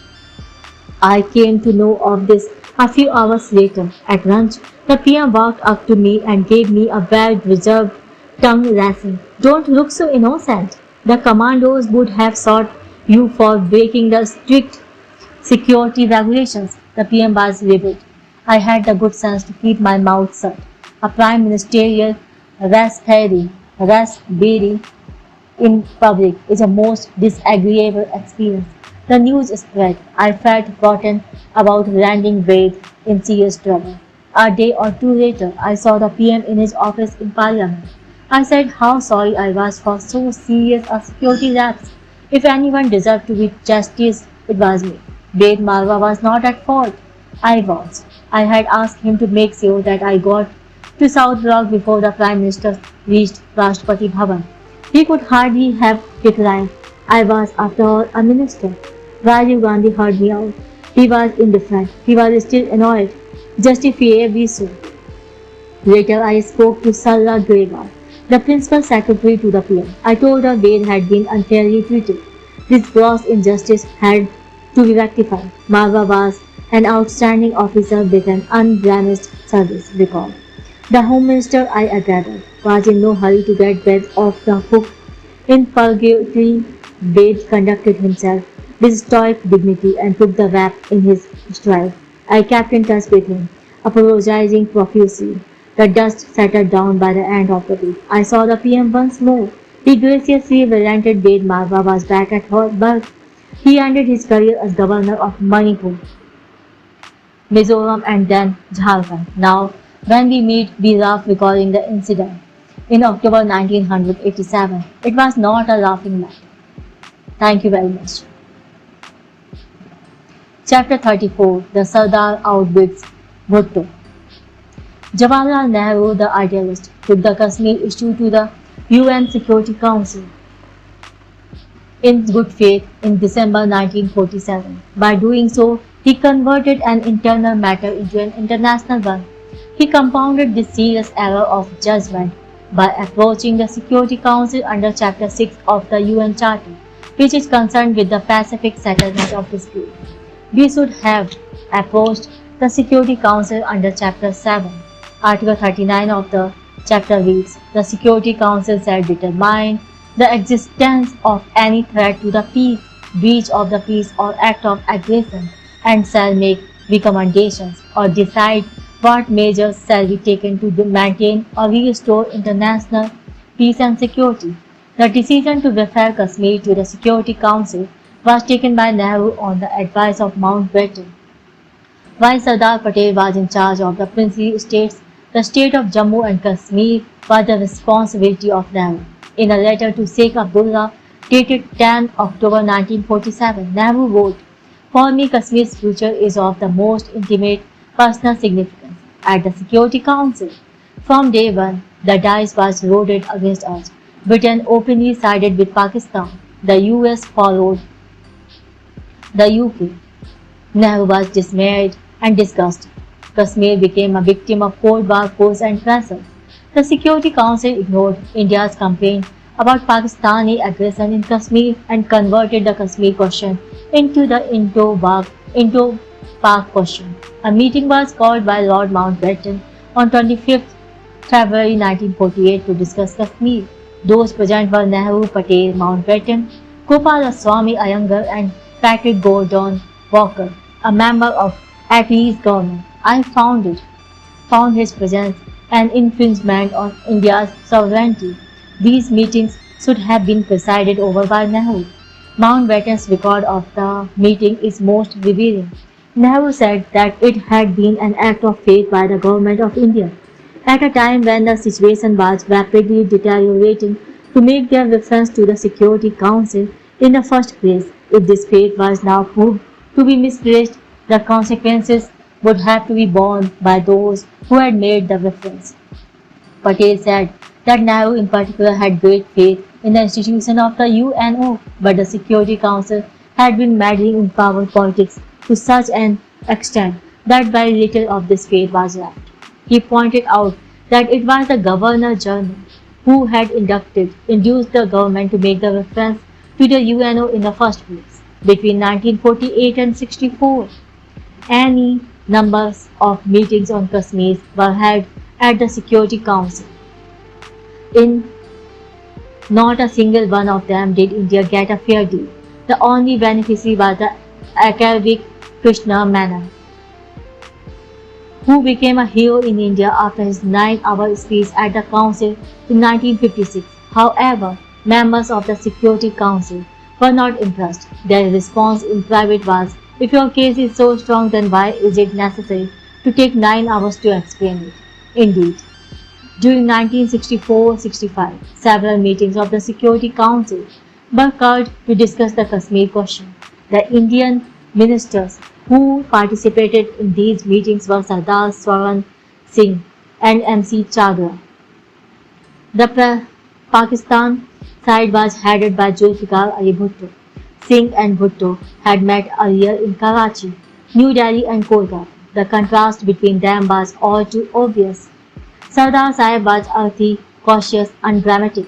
I came to know of this a few hours later. At lunch, the PM walked up to me and gave me a well reserved tongue lashing. Don't look so innocent. The commandos would have sought you for breaking the strict Security regulations. The PM was livid. I had the good sense to keep my mouth shut. A prime ministerial raspberry in public is a most disagreeable experience. The news spread. I felt rotten about landing Wade in serious trouble. A day or two later, I saw the PM in his office in Parliament. I said how sorry I was for so serious a security lapse. If anyone deserved to be chastised, it was me. Wade Marwa was not at fault. I was. I had asked him to make sure that I got to South Block before the Prime Minister reached Rashtrapati Bhavan. He could hardly have declined. I was, after all, a minister. Rajiv Gandhi heard me out. He was indifferent. He was still annoyed. Justifiably so. Later, I spoke to Sarla Grewal, the principal secretary to the PM. I told her Wade had been unfairly treated. This gross injustice had to be rectified. Marwa was an outstanding officer with an unblemished service record. The Home Minister, I gathered, was in no hurry to get Wade off the hook. In purgatory, Wade conducted himself with stoic dignity and took the rap in his stride. I kept in touch with him, apologizing profusely. The dust settled down by the end of the week. I saw the PM once more. He graciously relented. Wade Marwa was back at work. He ended his career as governor of Manipur, Mizoram and then Jharkhand. Now, when we meet, we laugh recalling the incident. In October 1987, it was not a laughing matter. Thank you very much. Chapter 34. The Sardar outbids Bhutto. Jawaharlal Nehru, the idealist, took the Kashmir issue to the UN Security Council in good faith in December 1947. By doing so, he converted an internal matter into an international one. He compounded this serious error of judgment by approaching the Security Council under Chapter 6 of the UN Charter, which is concerned with the pacific settlement of dispute. We should have approached the Security Council under Chapter 7. Article 39 of the chapter reads, the Security Council shall determine the existence of any threat to the peace, breach of the peace or act of aggression, and shall make recommendations or decide what measures shall be taken to maintain or restore international peace and security. The decision to refer Kashmir to the Security Council was taken by Nehru on the advice of Mountbatten. While Sardar Patel was in charge of the princely states, the state of Jammu and Kashmir was the responsibility of Nehru. In a letter to Sheikh Abdullah dated 10 October 1947, Nehru wrote, for me, Kashmir's future is of the most intimate personal significance. At the Security Council, from day one, the dice was loaded against us. Britain openly sided with Pakistan. The US followed the UK. Nehru was dismayed and disgusted. Kashmir became a victim of Cold War force and pressure. The Security Council ignored India's complaint about Pakistani aggression in Kashmir and converted the Kashmir question into the Indo-Pak question. A meeting was called by Lord Mountbatten on 25th February 1948 to discuss Kashmir. Those present were Nehru, Patel, Mountbatten, Gopalaswamy Iyengar and Patrick Gordon Walker, a member of Attlee's government. I found his presence an infringement on India's sovereignty. These meetings should have been presided over by Nehru. Mountbatten's record of the meeting is most revealing. Nehru said that it had been an act of faith by the government of India, at a time when the situation was rapidly deteriorating, to make their reference to the Security Council in the first place. If this faith was now proved to be misplaced, the consequences would have to be borne by those who had made the reference. Patel said that Nehru in particular had great faith in the institution of the UNO, but the Security Council had been meddling in power politics to such an extent that very little of this faith was left. He pointed out that it was the Governor-General who had induced the government to make the reference to the UNO in the first place. Between 1948 and 64, any numbers of meetings on Kashmir were held at the Security Council. In not a single one of them did India get a fair deal. The only beneficiary was the Arabic Krishna Menon, who became a hero in India after his 9-hour speech at the Council in 1956. However, members of the Security Council were not impressed. Their response in private was, "If your case is so strong, then why is it necessary to take 9 hours to explain it?" Indeed, during 1964-65, several meetings of the Security Council were called to discuss the Kashmir question. The Indian ministers who participated in these meetings were Sardar Swaran Singh and MC Chagra. The Pakistan side was headed by Zulfikar Ali Bhutto. Singh and Bhutto had met earlier in Karachi, New Delhi and Kolkata. The contrast between them was all too obvious. Sardar Sahib was earthy, cautious, undramatic,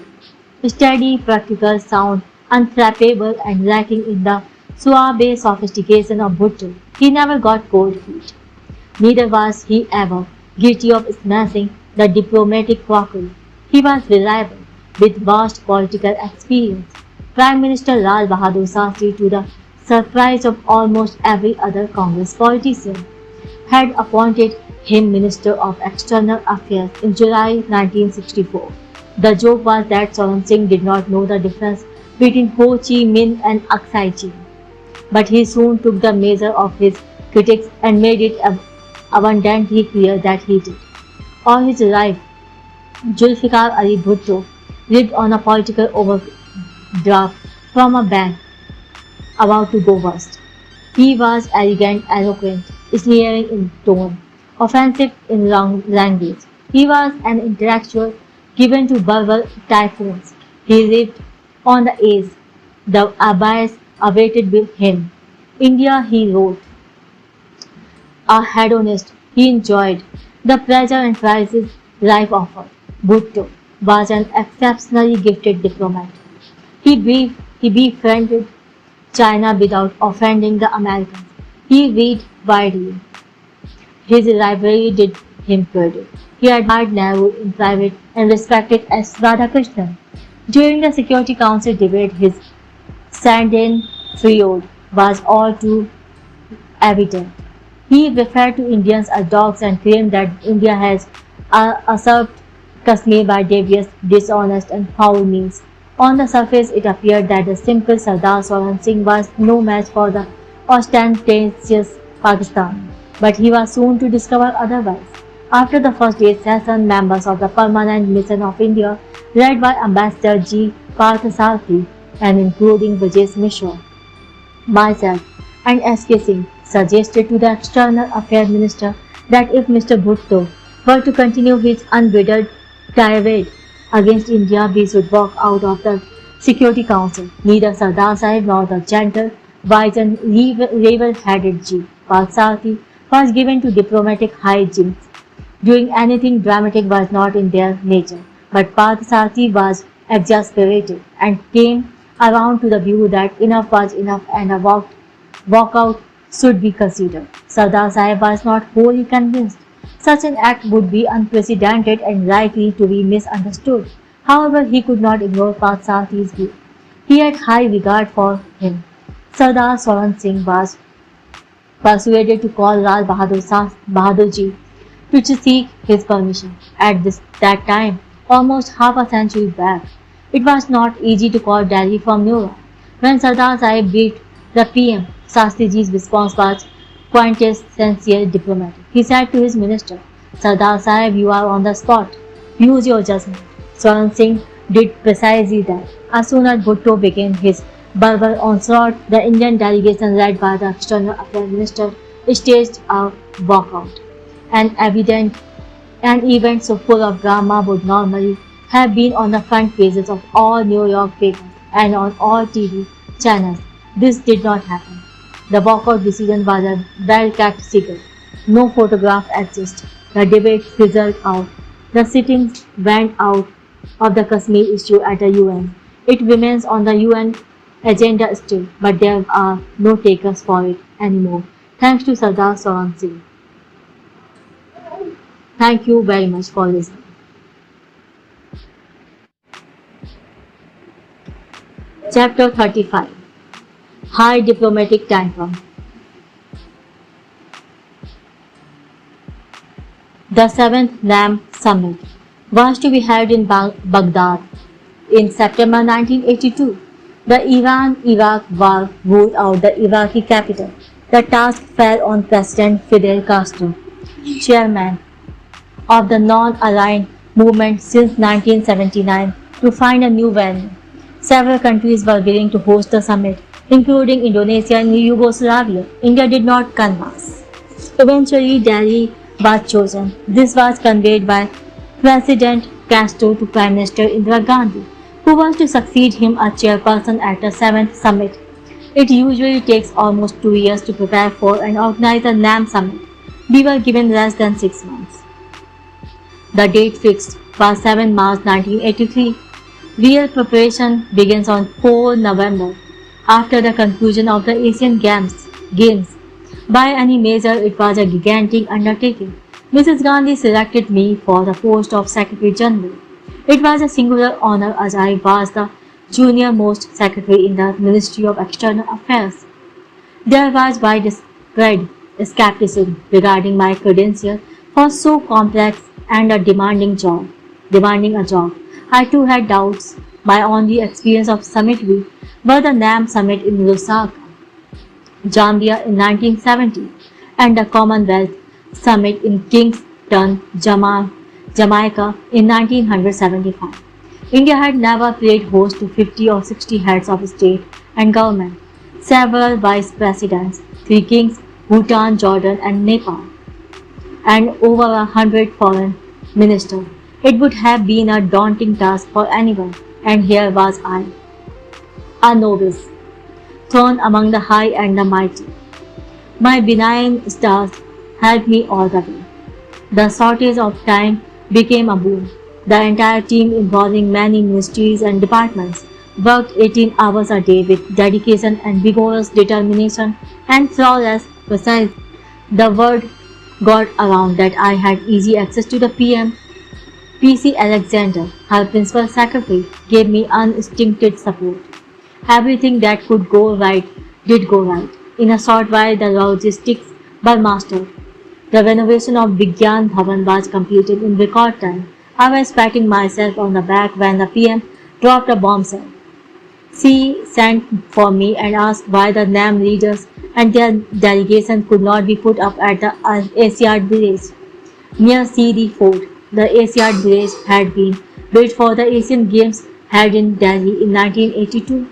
steady, practical, sound, unflappable, and lacking in the suave sophistication of Bhutto. He never got cold feet. Neither was he ever guilty of smashing the diplomatic crockery. He was reliable, with vast political experience. Prime Minister Lal Bahadur Shastri, to the surprise of almost every other Congress politician, had appointed him Minister of External Affairs in July 1964. The joke was that Swaran Singh did not know the difference between Ho Chi Minh and Aksai Chin. But he soon took the measure of his critics and made it abundantly clear that he did. All his life, Zulfikar Ali Bhutto lived on a political overdraft from a bank about to go bust. He was arrogant, eloquent, sneering in tone, offensive in language. He was an intellectual given to verbal typhoons. He lived on the edge. The abyss awaited with him. India, he wrote. A hedonist, he enjoyed the pleasure and prizes life offered. Bhutto was an exceptionally gifted diplomat. He befriended China without offending the Americans. He read widely. His rivalry did him credit. He admired Nehru in private and respected S. Radhakrishnan. During the Security Council debate, his schadenfreude was all too evident. He referred to Indians as dogs and claimed that India has usurped Kashmir by devious, dishonest and foul means. On the surface, it appeared that the simple Sardar Swaran Singh was no match for the ostentatious Pakistan. But he was soon to discover otherwise. After the first day's session, members of the Permanent Mission of India, led by Ambassador G. Parthasarathi and including Vijay Mishra, myself, and S.K. Singh, suggested to the External Affairs Minister that if Mr. Bhutto were to continue his unbridled tirade against India, we should walk out of the Security Council. Neither Sardar Sahib nor the gentle, wise and level-headed G. Parthasarathi was given to diplomatic hijinks. Doing anything dramatic was not in their nature, but Parthasarathi was exasperated and came around to the view that enough was enough and a walkout should be considered. Sardar Sahib was not wholly convinced. Such an act would be unprecedented and likely to be misunderstood. However, he could not ignore Parthasarathis view. He had high regard for him. Sardar Swaran Singh was persuaded to call Lal Bahadur Ji to seek his permission. At that time, almost half a century back, it was not easy to call Delhi from New York. When Sardar Sahib briefed the PM, Shastriji's response was quintessential diplomatic. He said to his minister, "Sardar Sahib, you are on the spot. Use your judgment." Swaran Singh did precisely that. As soon as Bhutto began his verbal onslaught, the Indian delegation led by the External Affairs Minister staged a walkout. An event so full of drama would normally have been on the front pages of all New York papers and on all TV channels. This did not happen. The walkout decision was a well-kept secret. No photograph exists. The debate fizzled out. The sittings went out of the Kashmir issue at the UN. It remains on the UN agenda still, but there are no takers for it anymore. Thanks to Sardar Swaran Singh. Thank you very much for listening. Chapter 35. High Diplomatic Tantrum. The seventh NAM Summit was to be held in Baghdad in September 1982. The Iran-Iraq war ruled out the Iraqi capital. The task fell on President Fidel Castro, chairman of the non-aligned movement since 1979, to find a new venue. Several countries were willing to host the summit, including Indonesia and Yugoslavia. India did not converse. Eventually, Delhi was chosen. This was conveyed by President Castro to Prime Minister Indira Gandhi, who was to succeed him as chairperson at the 7th summit. It usually takes almost 2 years to prepare for and organize a NAM summit. We were given less than 6 months. The date fixed was 7 March 1983. Real preparation begins on 4 November, after the conclusion of the Asian Games. By any measure, it was a gigantic undertaking. Mrs. Gandhi selected me for the post of Secretary General. It was a singular honor as I was the junior most secretary in the Ministry of External Affairs. There was widespread skepticism regarding my credentials for so complex and a demanding a job. I too had doubts. My only experience of summit week were the NAM summit in Lusaka, Zambia in 1970, and the Commonwealth Summit in Kingston, Jamaica in 1975. India had never played host to 50 or 60 heads of state and government, several vice presidents, 3 kings, Bhutan, Jordan, and Nepal, and over 100 foreign ministers. It would have been a daunting task for anyone, and here was I, a novice, thrown among the high and the mighty. My benign stars helped me all the way. The shortage of time became a boon. The entire team, involving many ministries and departments, worked 18 hours a day with dedication and vigorous determination and flawless precision. The word got around that I had easy access to the PM. PC Alexander, her principal secretary, gave me unstinted support. Everything that could go right did go right. In a short while, the logistics were mastered. The renovation of Vigyan Bhavan was completed in record time. I was patting myself on the back when the PM dropped a bombshell. She sent for me and asked why the NAM leaders and their delegation could not be put up at the Asiad village near CD Fort. The Asiad village had been built for the Asian Games held in Delhi in 1982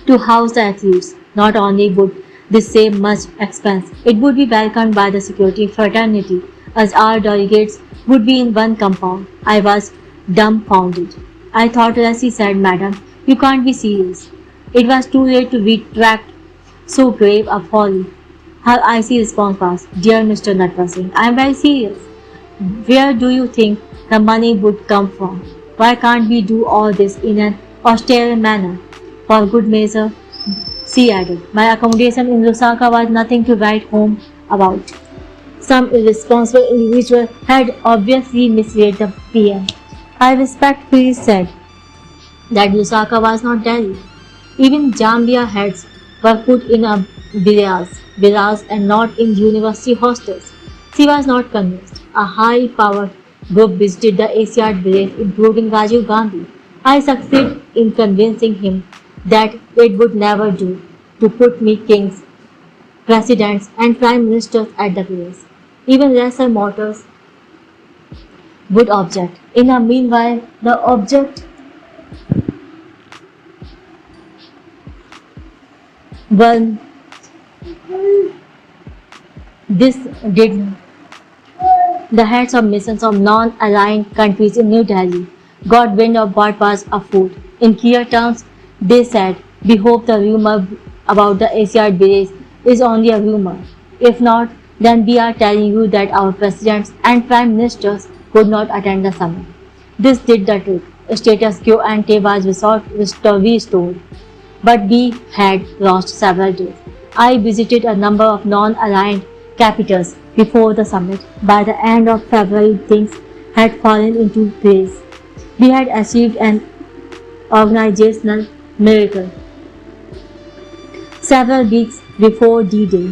to house the athletes. Not only would this save much expense, it would be welcomed by the security fraternity as our delegates would be in one compound. I was dumbfounded. I thought Lassie said, "Madam, you can't be serious." It was too late to retract so grave a folly. Her icy response was, "Dear Mr. Natwar Singh, I am very serious. Where do you think the money would come from? Why can't we do all this in an austere manner? For good measure," she added, "my accommodation in Lusaka was nothing to write home about." Some irresponsible individual had obviously misled the PM. I respectfully said that Lusaka was not Delhi. Even Zambia heads were put in a villas and not in university hostels. She was not convinced. A high-powered group visited the Asiad village, including Rajiv Gandhi. I succeeded in convincing him that it would never do to put me kings, presidents, and prime ministers at the village. Even lesser mortals would object. In the meanwhile, the object well, this did not. The heads of missions of non-aligned countries in New Delhi got wind of what was afoot. In clear terms, they said, "We hope the rumor about the Asiad village is only a rumor. If not, then we are telling you that our presidents and prime ministers could not attend the summit." This did the trick. Status quo ante was restored, but we had lost several days. I visited a number of non-aligned capitals before the summit. By the end of February, things had fallen into place. We had achieved an organizational miracle. Several weeks before D-Day,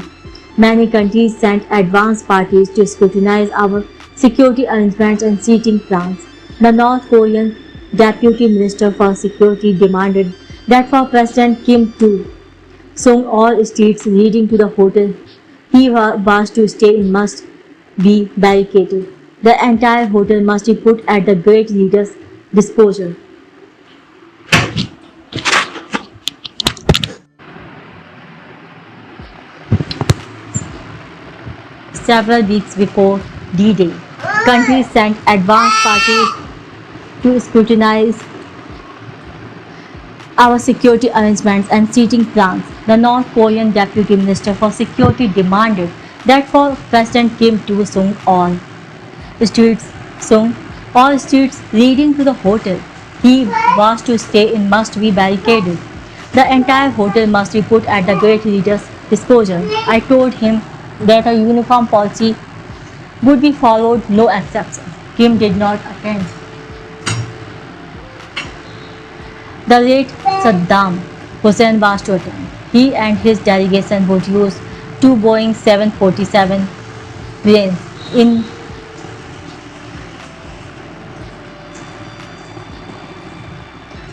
many countries sent advance parties to scrutinize our security arrangements and seating plans. The North Korean Deputy Minister for Security demanded that for President Kim Il-sung all streets leading to the hotel he was to stay in must be barricaded. The entire hotel must be put at the great leader's disposal. Several weeks before D-Day, countries sent advance parties to scrutinize our security arrangements and seating plans. The North Korean Deputy Minister for Security demanded that for President Kim Il-sung all streets leading to the hotel he was to stay in must be barricaded. The entire hotel must be put at the great leader's disposal. I told him that a uniform policy would be followed, no exception. Kim did not attend. The late Saddam Hussein was to attend. He and his delegation would use two Boeing 747 planes in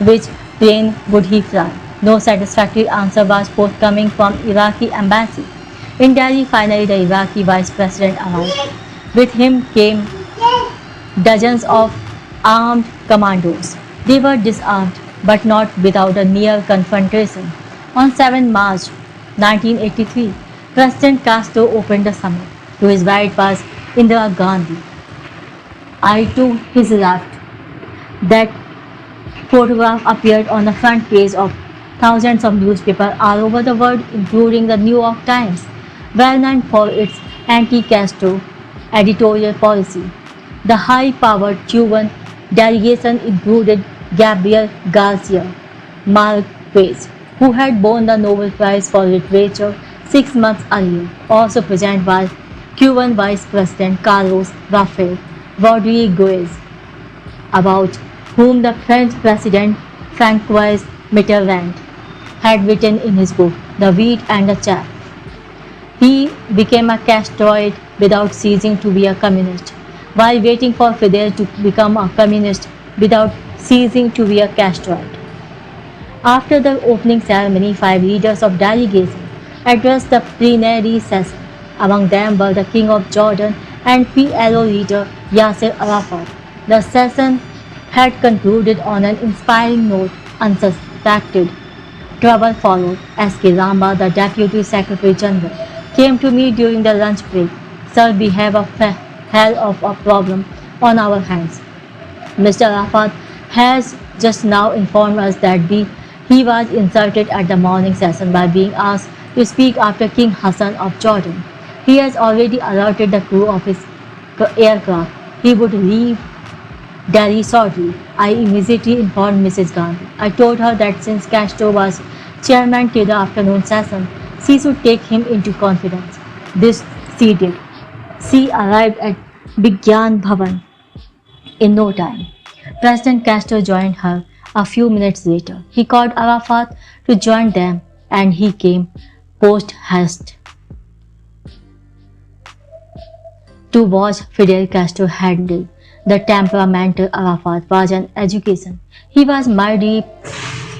which plane would he fly? No satisfactory answer was forthcoming from Iraqi embassy. In Delhi, finally the Iraqi vice president arrived. With him came dozens of armed commandos. They were disarmed, but not without a near confrontation. On 7 March 1983, President Castro opened the summit. To his right was Indira Gandhi. I to his left. That photograph appeared on the front page of thousands of newspapers all over the world, including the New York Times, well known for its anti-Castro editorial policy. The high-powered Cuban delegation included Gabriel Garcia Marquez, who had won the Nobel Prize for Literature 6 months earlier. Also present was Cuban Vice President Carlos Rafael Rodriguez, about whom the French President Francois Mitterrand had written in his book, The Wheat and the Chaff. He became a Castroid without ceasing to be a communist, while waiting for Fidel to become a communist without ceasing to be a Castroid. After the opening ceremony, 5 leaders of delegation addressed the plenary session. Among them were the King of Jordan and PLO leader Yasser Arafat. The session had concluded on an inspiring note. Unsuspected trouble followed. S.K. Ramba, the Deputy Secretary General, came to me during the lunch break. Sir, we have a hell of a problem on our hands. Mr. Arafat has just now informed us that he was insulted at the morning session by being asked to speak after King Hassan of Jordan. He has already alerted the crew of his aircraft. He would leave Delhi shortly. I immediately informed Mrs. Gandhi. I told her that since Castro was chairman till the afternoon session, she should take him into confidence. This she did. She arrived at Vigyan Bhavan in no time. President Castro joined her a few minutes later. He called Arafat to join them, and he came post-haste to watch Fidel Castro handle the temperamental Arafat was an education. He was mildly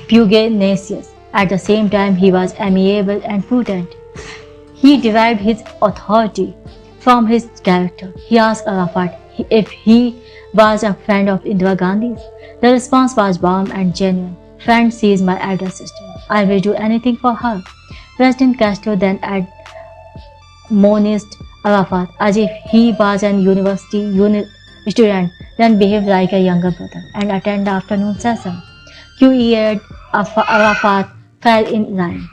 pugnacious. At the same time, he was amiable and prudent. He derived his authority from his character. He asked Arafat if he was a friend of Indira Gandhi's. The response was warm and genuine. Friend, she is my elder sister. I will do anything for her. President Castro then admonished Arafat as if he was an university student, then behave like a younger brother and attend the afternoon session. QE Arafat fell in line.